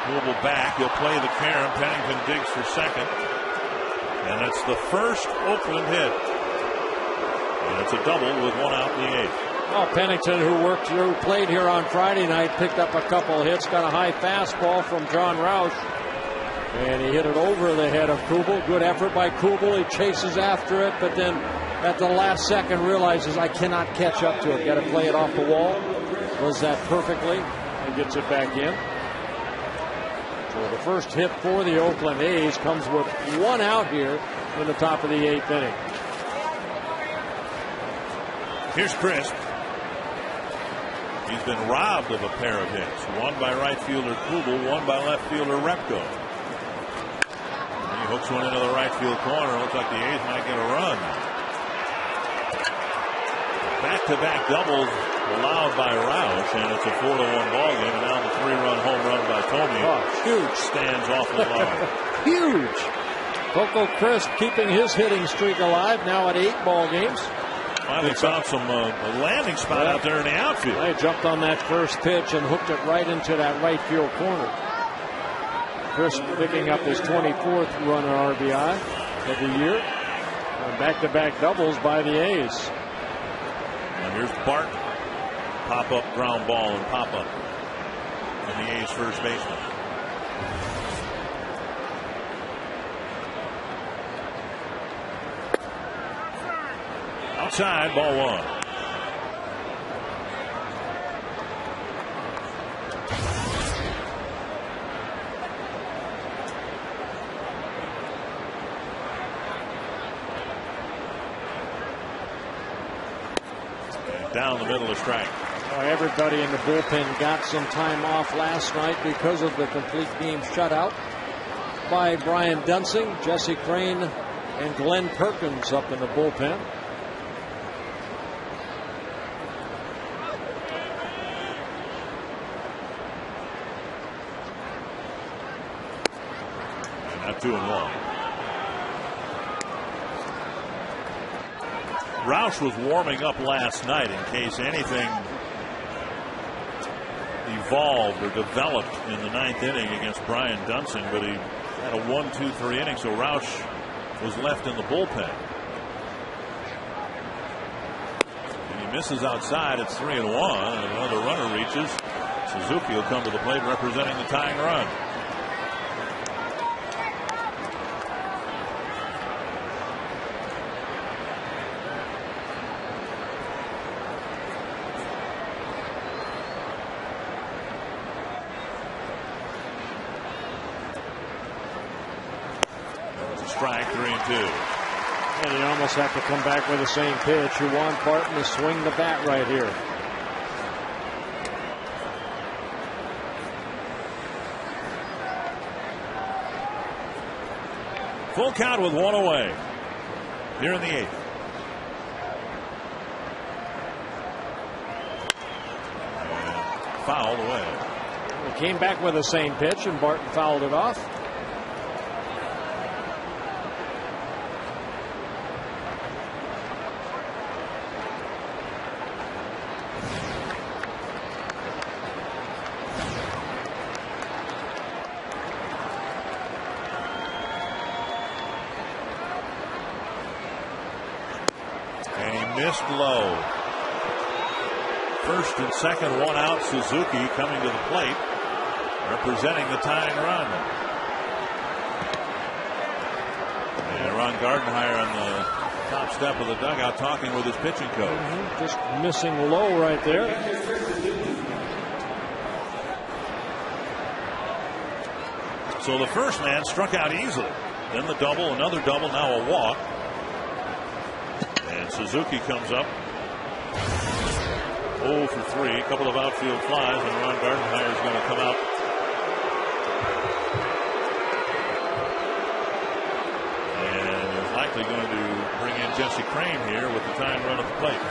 Movable back. He'll play the carom. Pennington digs for second. And it's the first Oakland hit. And it's a double with 1 out in the 8th. Well, Pennington, who played here on Friday night, picked up a couple hits, got a high fastball from John Roush. And he hit it over the head of Kubel. Good effort by Kubel. He chases after it, but then at the last second realizes I cannot catch up to it. Got to play it off the wall. Does that perfectly and gets it back in. So the first hit for the Oakland A's comes with 1 out here in the top of the 8th inning. Here's Crisp. He's been robbed of a pair of hits. One by right fielder Kubel, one by left fielder Repko. He hooks one into the right field corner. Looks like the A's might get a run. Back-to-back doubles allowed by Roush, and it's a 4-1 ball game. And now the 3-run home run by Tomey. Oh, huge. Stands awfully low. Huge. Coco Crisp keeping his hitting streak alive, now at 8 ball games. Finally found some landing spot out there in the outfield. They jumped on that first pitch and hooked it right into that right field corner. Crisp picking up his 24th run on RBI of the year. Back-to-back doubles by the A's. And here's Bart. Pop-up ground ball and pop-up. And the A's first baseman. Outside, ball 1. And down the middle of strike. Everybody in the bullpen got some time off last night because of the complete game shutout by Brian Dunsing, Jesse Crane, and Glenn Perkins up in the bullpen. And now 2-1. Roush was warming up last night in case anything evolved or developed in the 9th inning against Brian Dunsing, but he had a 1-2-3 inning, so Roush was left in the bullpen. And he misses outside. It's 3-1, and another runner reaches. Suzuki will come to the plate representing the tying run. Strike, 3-2. And you almost have to come back with the same pitch. You want Barton to swing the bat right here. Full count with 1 away. Here in the 8th. And fouled away. He came back with the same pitch, and Barton fouled it off. missed low. First and second, one out. Suzuki coming to the plate, representing the tying run. And Ron Gardenhire on the top step of the dugout talking with his pitching coach. Just missing low right there. So the first man struck out easily. Then the double, another double, now a walk. And Suzuki comes up 0 for 3, a couple of outfield flies, and Ron Gardenhire is going to come out. And is likely going to bring in Jesse Crain here with the tying run at the plate.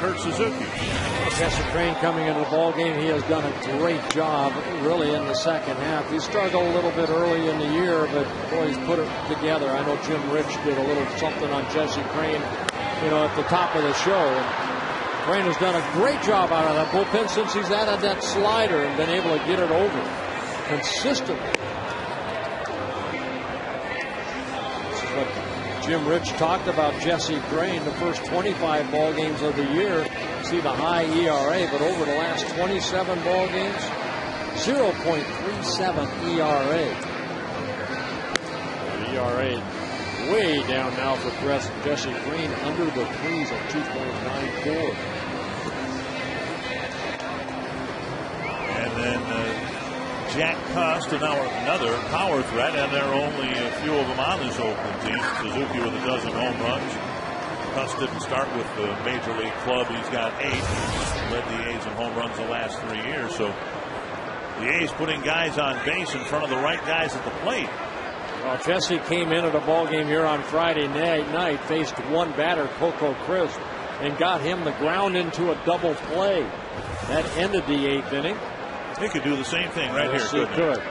Kurt Suzuki. Jesse Crain coming into the ball game. He has done a great job, really, in the second half. He struggled a little bit early in the year, but boy, he's put it together. I know Jim Rich did a little something on Jesse Crain, at the top of the show. And Crain has done a great job out of that bullpen since he's added that slider and been able to get it over consistently. This is what Jim Rich talked about Jesse Crain, the first 25 ball games of the year. See the high ERA, but over the last 27 ball games, 0.37 ERA. The ERA way down now for Jesse Crain, under the threes at 2.94. And then Jack Cust, another power threat, and there are only a few of them on this Oakland team. Suzuki with a dozen home runs. Cust didn't start with the Major League club. He's got 8. Led the A's in home runs the last 3 years. So the A's putting guys on base in front of the right guys at the plate. Well, Jesse came into the ball game here on Friday night, faced one batter, Coco Crisp, and got him the ground into a double play. That ended the 8th inning. He could do the same thing right yes, here. He could.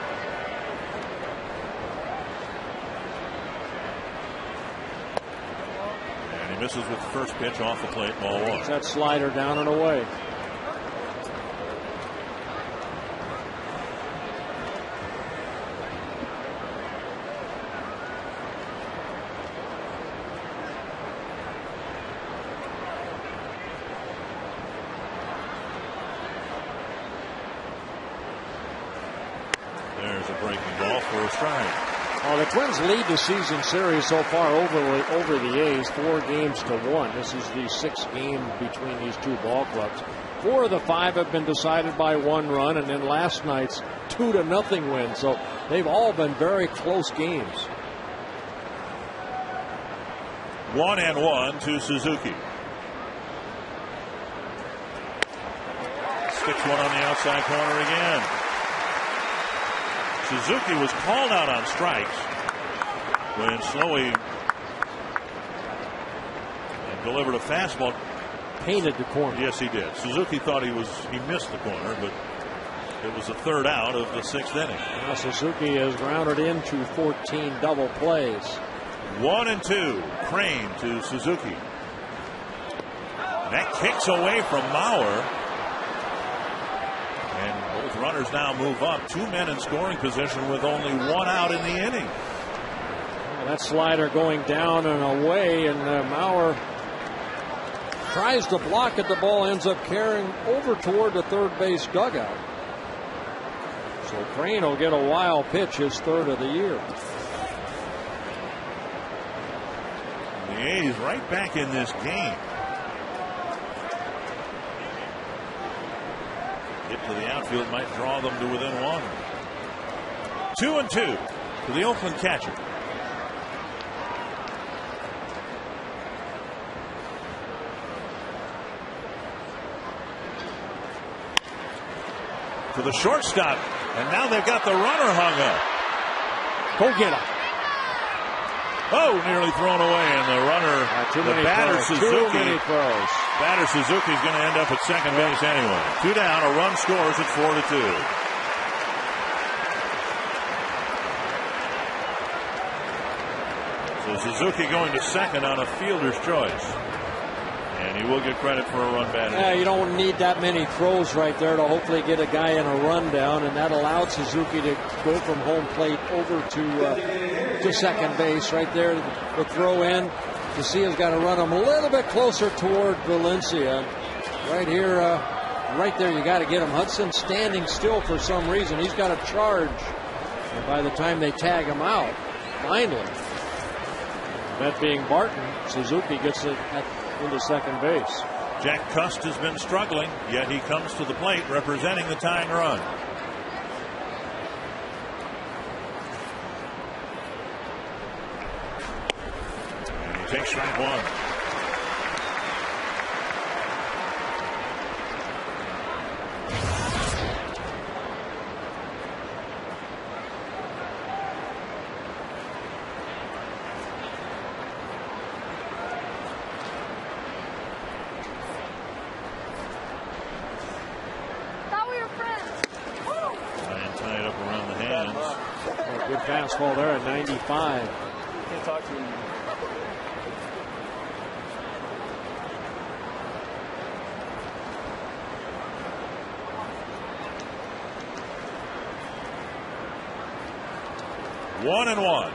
And he misses with the first pitch off the plate, ball 1. It's that slider down and away. There's a breaking ball for a strike. Well, the Twins lead the season series so far over the A's 4-1. This is the 6th game between these two ball clubs. 4 of the 5 have been decided by 1 run, and then last night's 2-0 win. So they've all been very close games. 1-1 to Suzuki. Sticks one on the outside corner again. Suzuki was called out on strikes when Slowey delivered a fastball. painted the corner. Yes, he did. Suzuki thought he missed the corner, but it was the third out of the 6th inning. Now Suzuki has grounded into 14 double plays. 1-2. Crane to Suzuki. That kicks away from Mauer. And both runners now move up. 2 men in scoring position with only 1 out in the inning. Well, that slider going down and away, and Mauer tries to block it. The ball ends up carrying over toward the third base dugout. So Crane will get a wild pitch, his 3rd of the year. The A's right back in this game. Hit to the outfield might draw them to within 1. 2-2 to the Oakland catcher. To the shortstop, and now they've got the runner hung up. Go get him. Oh, nearly thrown away, and the runner, the batter Suzuki. Batter Suzuki is going to end up at second base anyway. 2 down, a run scores at 4-2. So Suzuki going to second on a fielder's choice. And he will get credit for a run batted. Yeah, you don't need that many throws right there to hopefully get a guy in a rundown, and that allowed Suzuki to go from home plate over to second base right there. The throw in. Casillas got to run him a little bit closer toward Valencia. Right here, right there, you got to get him. Hudson standing still for some reason. He's got to charge. And by the time they tag him out, finally, that being Barton, Suzuki gets it into second base. Jack Cust has been struggling, yet he comes to the plate representing the tying run. And he takes strike 1. Fastball there at 95. Can't talk to him. One and one.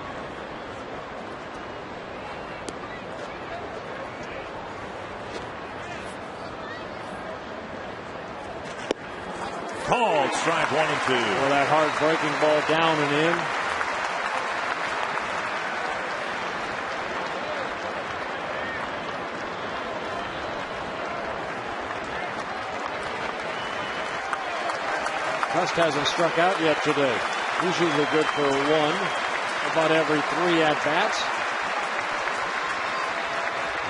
Called strike 1 and 2. Well, that hard breaking ball down and in. Cust hasn't struck out yet today. He's usually good for 1 about every 3 at bats.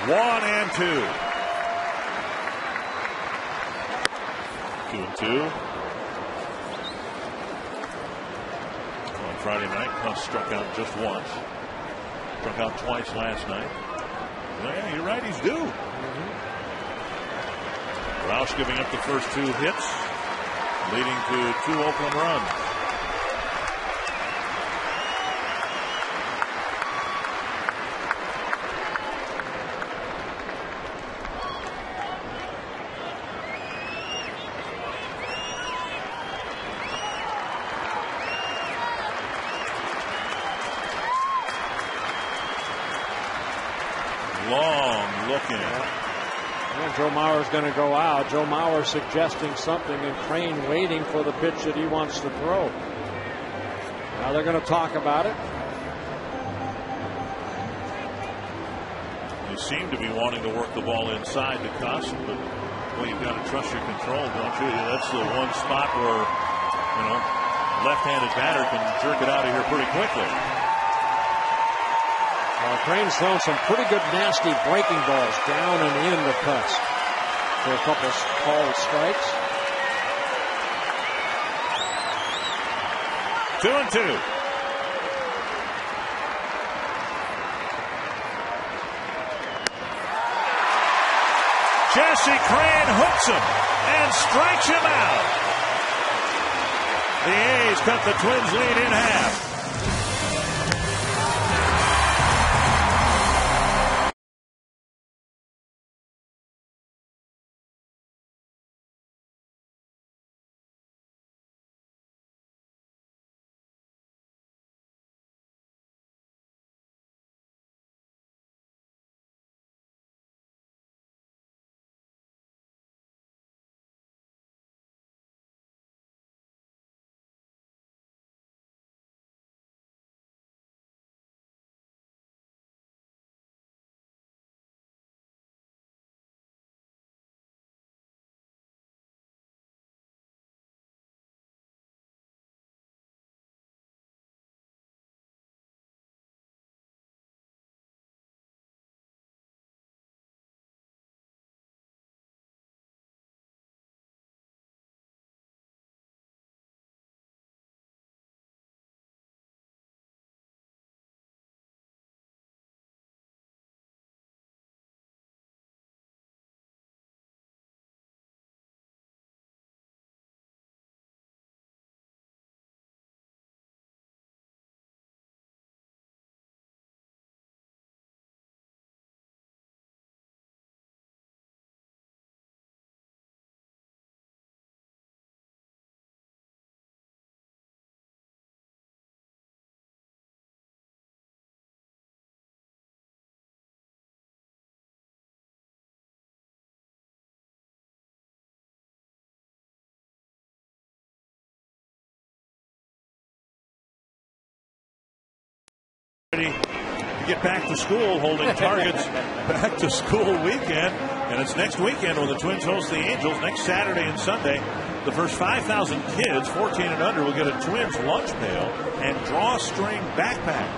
1 and 2. 2 and 2. On Friday night, Cust struck out just once. Struck out twice last night. Yeah, you're right, he's due. Roush giving up the first 2 hits, leading to 2 Oakland runs. Long looking. And Joe Mauer's going to go out. Joe Mauer suggesting something, and Crane waiting for the pitch that he wants to throw. Now they're going to talk about it. You seem to be wanting to work the ball inside to Cust, but well, you've got to trust your control, don't you? That's the one spot where, left-handed batter can jerk it out of here pretty quickly. Crane's thrown some pretty good nasty breaking balls down and in the Cust for a couple called strikes. 2 and 2. Jesse Crain hooks him and strikes him out. The A's cut the Twins lead in half. Ready to get back to school, holding targets back to school weekend. And it's next weekend when the Twins host the Angels, next Saturday and Sunday. The first 5,000 kids, 14 and under, will get a Twins lunch pail and drawstring backpack.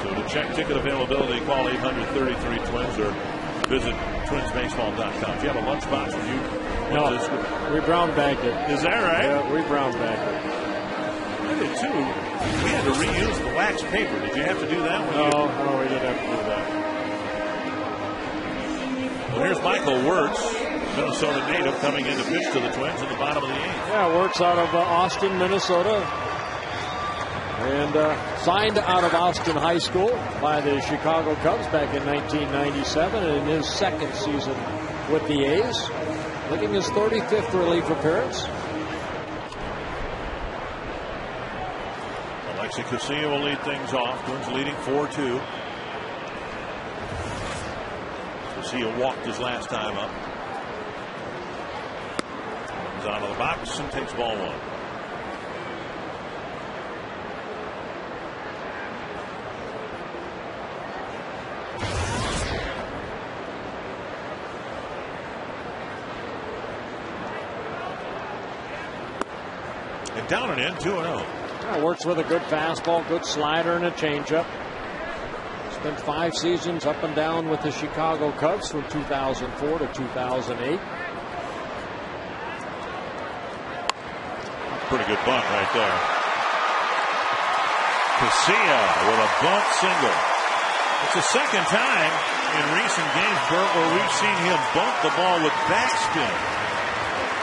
So to check ticket availability, call 800-33-TWINS or visit twinsbaseball.com. Do you have a lunchbox when you went to school? We brown bagged it. Is that right? Yeah, we brown bagged it. I did too. We had to reuse the wax paper. Did you have to do that? No, we didn't have to do that. Well, here's Michael Wirtz, Minnesota native, coming in to pitch to the Twins in the bottom of the eighth. Yeah, Wirtz out of Austin, Minnesota. And signed out of Austin High School by the Chicago Cubs back in 1997. And in his second season with the A's, making his 35th relief appearance. Alexi Casilla will lead things off. Twins leading 4-2. Casilla walked his last time up. Comes out of the box and takes ball one. And down and in, 2-0. Works with a good fastball, good slider, and a changeup. Spent 5 seasons up and down with the Chicago Cubs from 2004 to 2008. Pretty good bunt right there. Casilla with a bunt single. It's the second time in recent games, Bert, where we've seen him bunt the ball with backspin.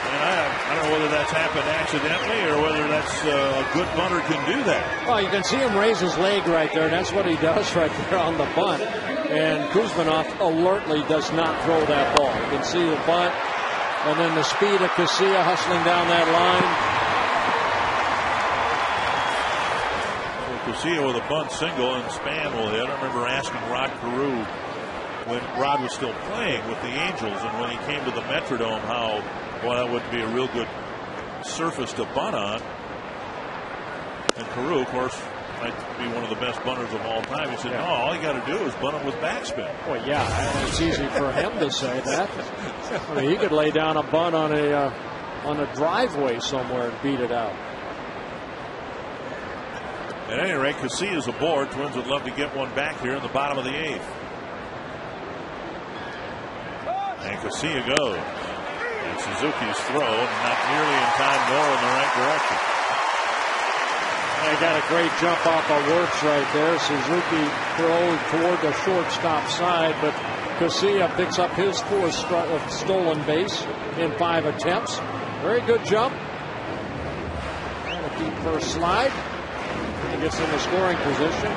And I don't know whether that's happened accidentally or whether that's a good bunter can do that. Well, you can see him raise his leg right there. That's what he does right there on the bunt. And Kuzminoff alertly does not throw that ball. You can see the bunt and then the speed of Casilla hustling down that line. Casilla with a bunt single and Span will hit. I remember asking Rod Carew when Rod was still playing with the Angels and when he came to the Metrodome how, well, that wouldn't be a real good surface to bunt on. And Carew, of course, might be one of the best bunters of all time. He said, no, all you got to do is bunt him with backspin. Well, yeah, it's easy for him to say that. I mean, he could lay down a bunt on a driveway somewhere and beat it out. At any rate, Casilla's aboard. Twins would love to get one back here in the bottom of the eighth. And Casilla goes. And Suzuki's throw, not nearly in time nor in the right direction. They got a great jump off of Wirtz right there. Suzuki throws toward the shortstop side, but Casilla picks up his 4th stolen base in 5 attempts. Very good jump. And a deep first slide. He gets in the scoring position.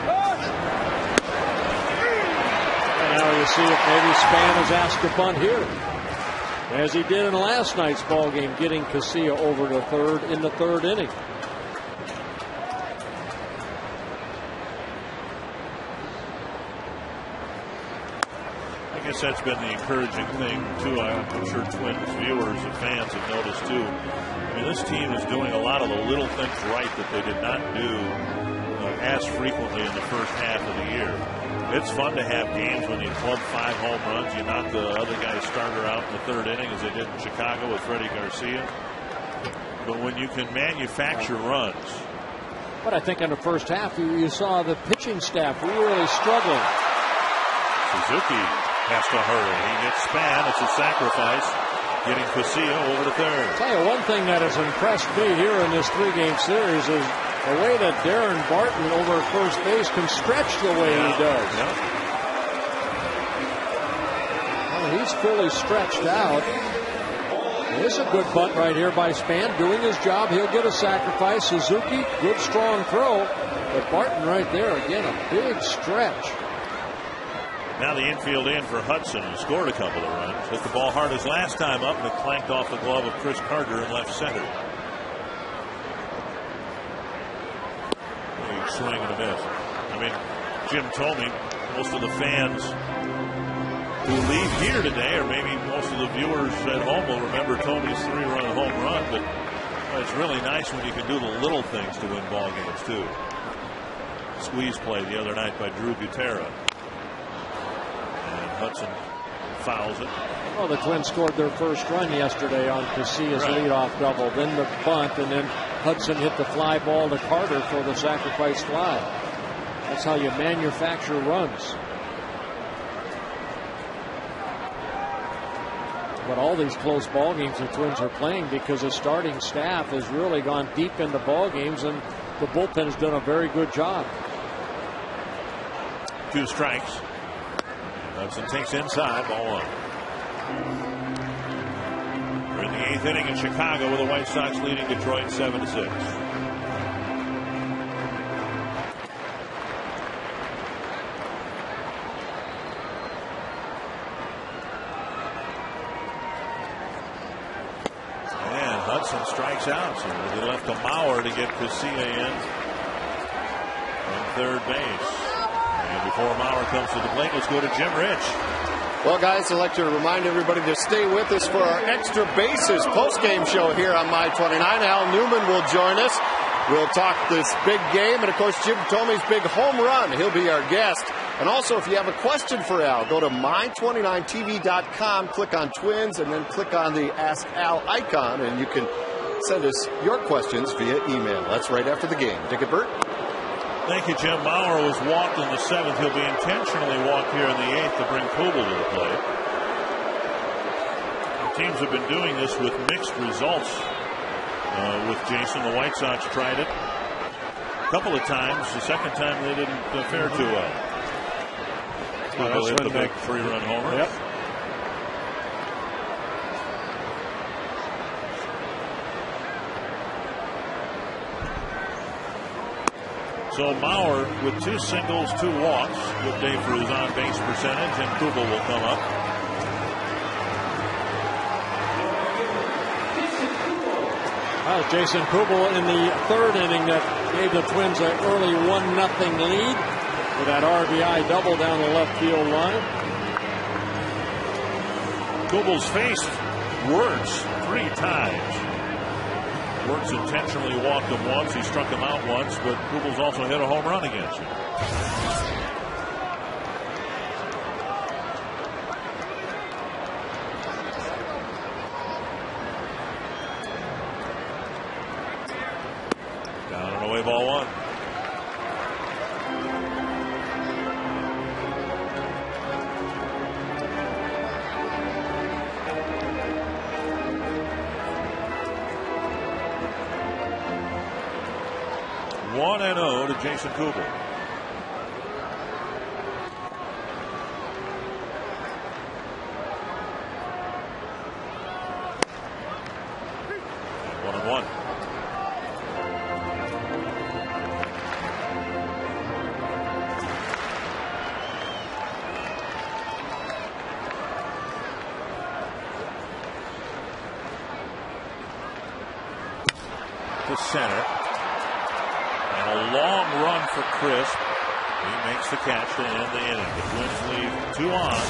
And now you see if maybe Span is asked to bunt here, as he did in last night's ball game, getting Casilla over to third in the 3rd inning. I guess that's been the encouraging thing, too. I'm sure Twins viewers and fans have noticed, too. I mean, this team is doing a lot of the little things right that they did not do as frequently in the first half of the year. It's fun to have games when you club 5 home runs. You knock the other guy's starter out in the 3rd inning, as they did in Chicago with Freddie Garcia. But when you can manufacture runs. But I think in the first half, you saw the pitching staff really struggling. Suzuki has to hurry. He gets Span. It's a sacrifice, getting Casilla over to third. I'll tell you one thing that has impressed me here in this 3-game series is the way that Darren Barton over at first base can stretch the way he does. Yeah. Well, he's fully stretched out. There's a good bunt right here by Span, doing his job. He'll get a sacrifice. Suzuki, good strong throw. But Barton right there, again, a big stretch. Now the infield in for Hudson, who scored a couple of runs. Hit the ball hard as last time up, and it clanked off the glove of Chris Carter in left center. Big swing and a miss. I mean, Jim told me most of the fans who leave here today, or maybe most of the viewers at home, will remember Tony's 3-run home run, but it's really nice when you can do the little things to win ball games, too. Squeeze play the other night by Drew Gutierrez. Hudson fouls it. Well, the Twins scored their first run yesterday on Casilla's leadoff double. Then the bunt, and then Hudson hit the fly ball to Carter for the sacrifice fly. That's how you manufacture runs. But all these close ball games the Twins are playing because the starting staff has really gone deep into ball games, and the bullpen has done a very good job. 2 strikes. Hudson takes inside, ball 1. We're in the 8th inning in Chicago with the White Sox leading Detroit 7-6. And Hudson strikes out, so they left to Mauer to get Casilla in on third base. And before Mauer comes to the plate, let's go to Jim Rich. Well, guys, I'd like to remind everybody to stay with us for our Extra Bases post-game show here on My 29. Al Newman will join us. We'll talk this big game, and, of course, Jim Thome's big home run. He'll be our guest. And also, if you have a question for Al, go to my29tv.com, click on Twins, and then click on the Ask Al icon, and you can send us your questions via email. That's right after the game. Dick and Bert. Thank you, Jim. Mauer was walked in the 7th. He'll be intentionally walked here in the 8th to bring Kubel to the plate. The teams have been doing this with mixed results with Jason. The White Sox tried it a couple of times. The second time they didn't fare too well. Kubel hit the big 3-run homer. Yep. So Mauer with 2 singles, 2 walks. Good day for his on-base percentage, and Kubel will come up. Well, Jason Kubel in the 3rd inning that gave the Twins an early 1-0 lead with that RBI double down the left field line. Kubel's faced Wirtz 3 times. Wirtz intentionally walked him once. He struck him out once, but Kubel's also hit a home run against him. Down and away, ball 1. One and 0 to Jason Kubel. 1-1. To center. And a long run for Crisp. He makes the catch to end the inning. The Twins leave 2 on.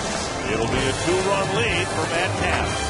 It'll be a 2-run lead for Matt Capps.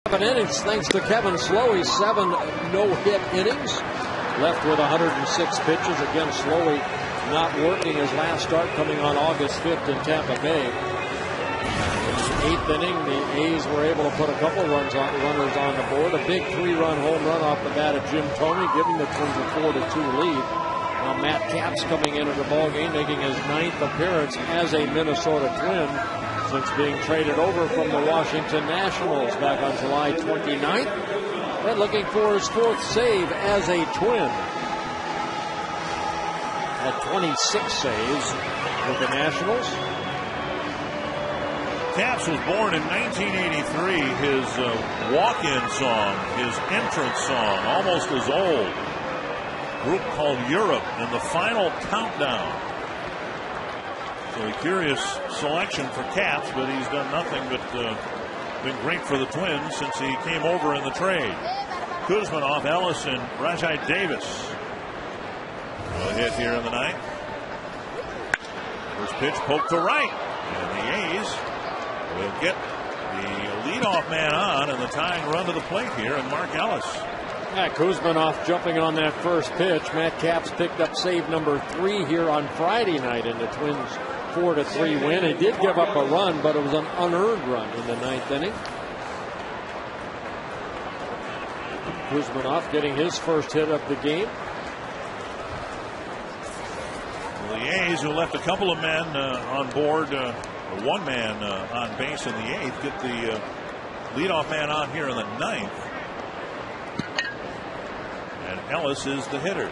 Innings thanks to Kevin Slowey. 7 no-hit innings. Left with 106 pitches. Again, Slowey not working his last start coming on August 5th in Tampa Bay. In the 8th inning, the A's were able to put a couple runners on the board. A big 3-run home run off the bat of Jim Thome, giving the Twins a 4-2 lead. Now Matt Capps coming into the ballgame, making his 9th appearance as a Minnesota Twin since being traded over from the Washington Nationals back on July 29th. And looking for his 4th save as a Twin. At 26 saves with the Nationals. Capps was born in 1983. His walk-in song, his entrance song, almost as old. A group called Europe in the Final Countdown. So a curious selection for Capps, but he's done nothing but been great for the Twins since he came over in the trade. Kuzminoff, Ellison, Rajai Davis. A hit here in the 9th. First pitch poked to right. And the A's will get the leadoff man on and the tying run to the plate here, and Mark Ellis. Yeah, Kuzminoff jumping on that first pitch. Matt Capps picked up save number 3 here on Friday night in the Twins' 4-3 win. He did give up a run, but it was an unearned run in the 9th inning. Kuzminoff getting his first hit of the game. Well, the A's, who left a couple of men on board, one man on base in the 8th, get the leadoff man on here in the 9th. And Ellis is the hitter.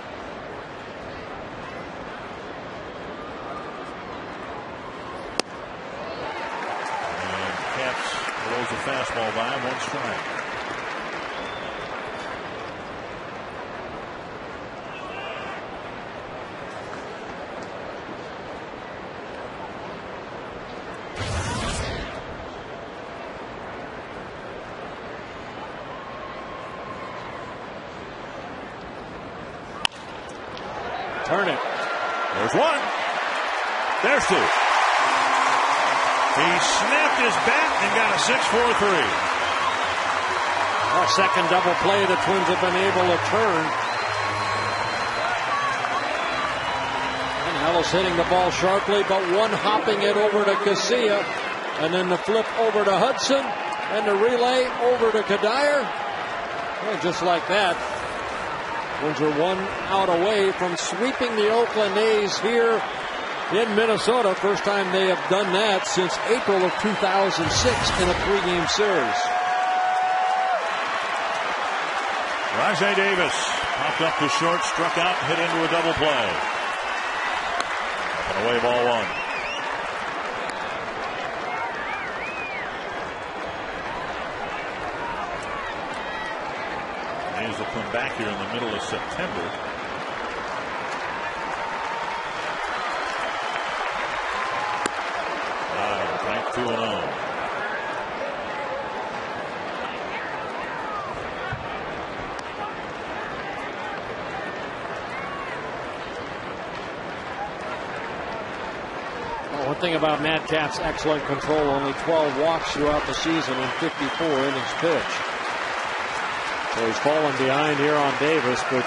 Throws a fastball by him, 1 strike. Turn it. There's 1. There's 2. He snapped his bat and got a 6-4-3. A second double play the Twins have been able to turn. And Ellis hitting the ball sharply, but one hopping it over to Casilla. And then the flip over to Hudson. And the relay over to Kadire. Well, just like that, Twins are 1 out away from sweeping the Oakland A's here in Minnesota. First time they have done that since April of 2006 in a 3-game series. Rajai Davis popped up to short, struck out, hit into a double play. And away, ball 1. A's will come back here in the middle of September. Ranked 2-0. One thing about Matt Kapp's excellent control, only 12 walks throughout the season and 54 innings pitched. So he's fallen behind here on Davis, but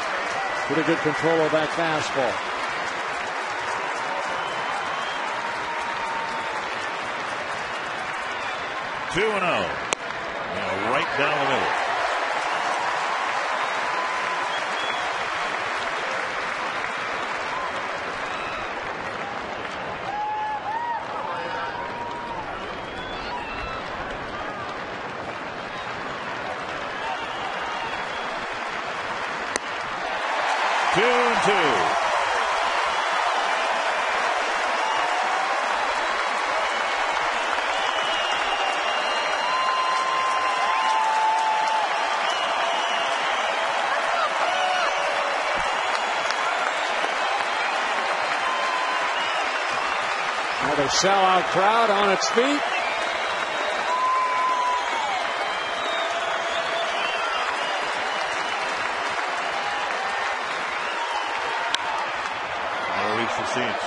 pretty good control of that fastball. Two and 0. Now right down the middle. Two and 2. Another sellout crowd on its feet. That'll reach the seats.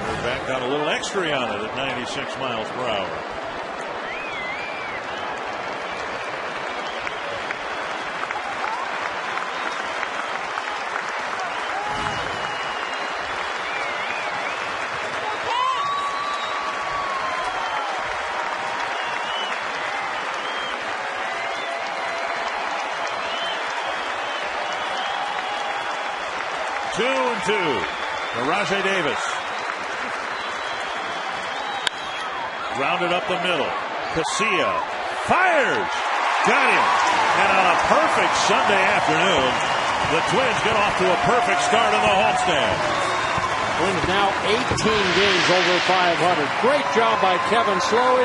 We're back, got a little extra on it at 96 miles per hour. Two and 2 for Rajai Davis. Grounded up the middle. Casilla fires. Got him. And on a perfect Sunday afternoon, the Twins get off to a perfect start in the homestand. Twins now 18 games over 500. Great job by Kevin Slowey.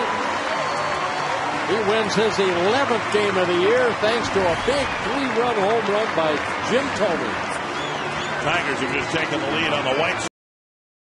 He wins his 11th game of the year thanks to a big 3-run home run by Jim Thome. Tigers have just taken the lead on the White Sox.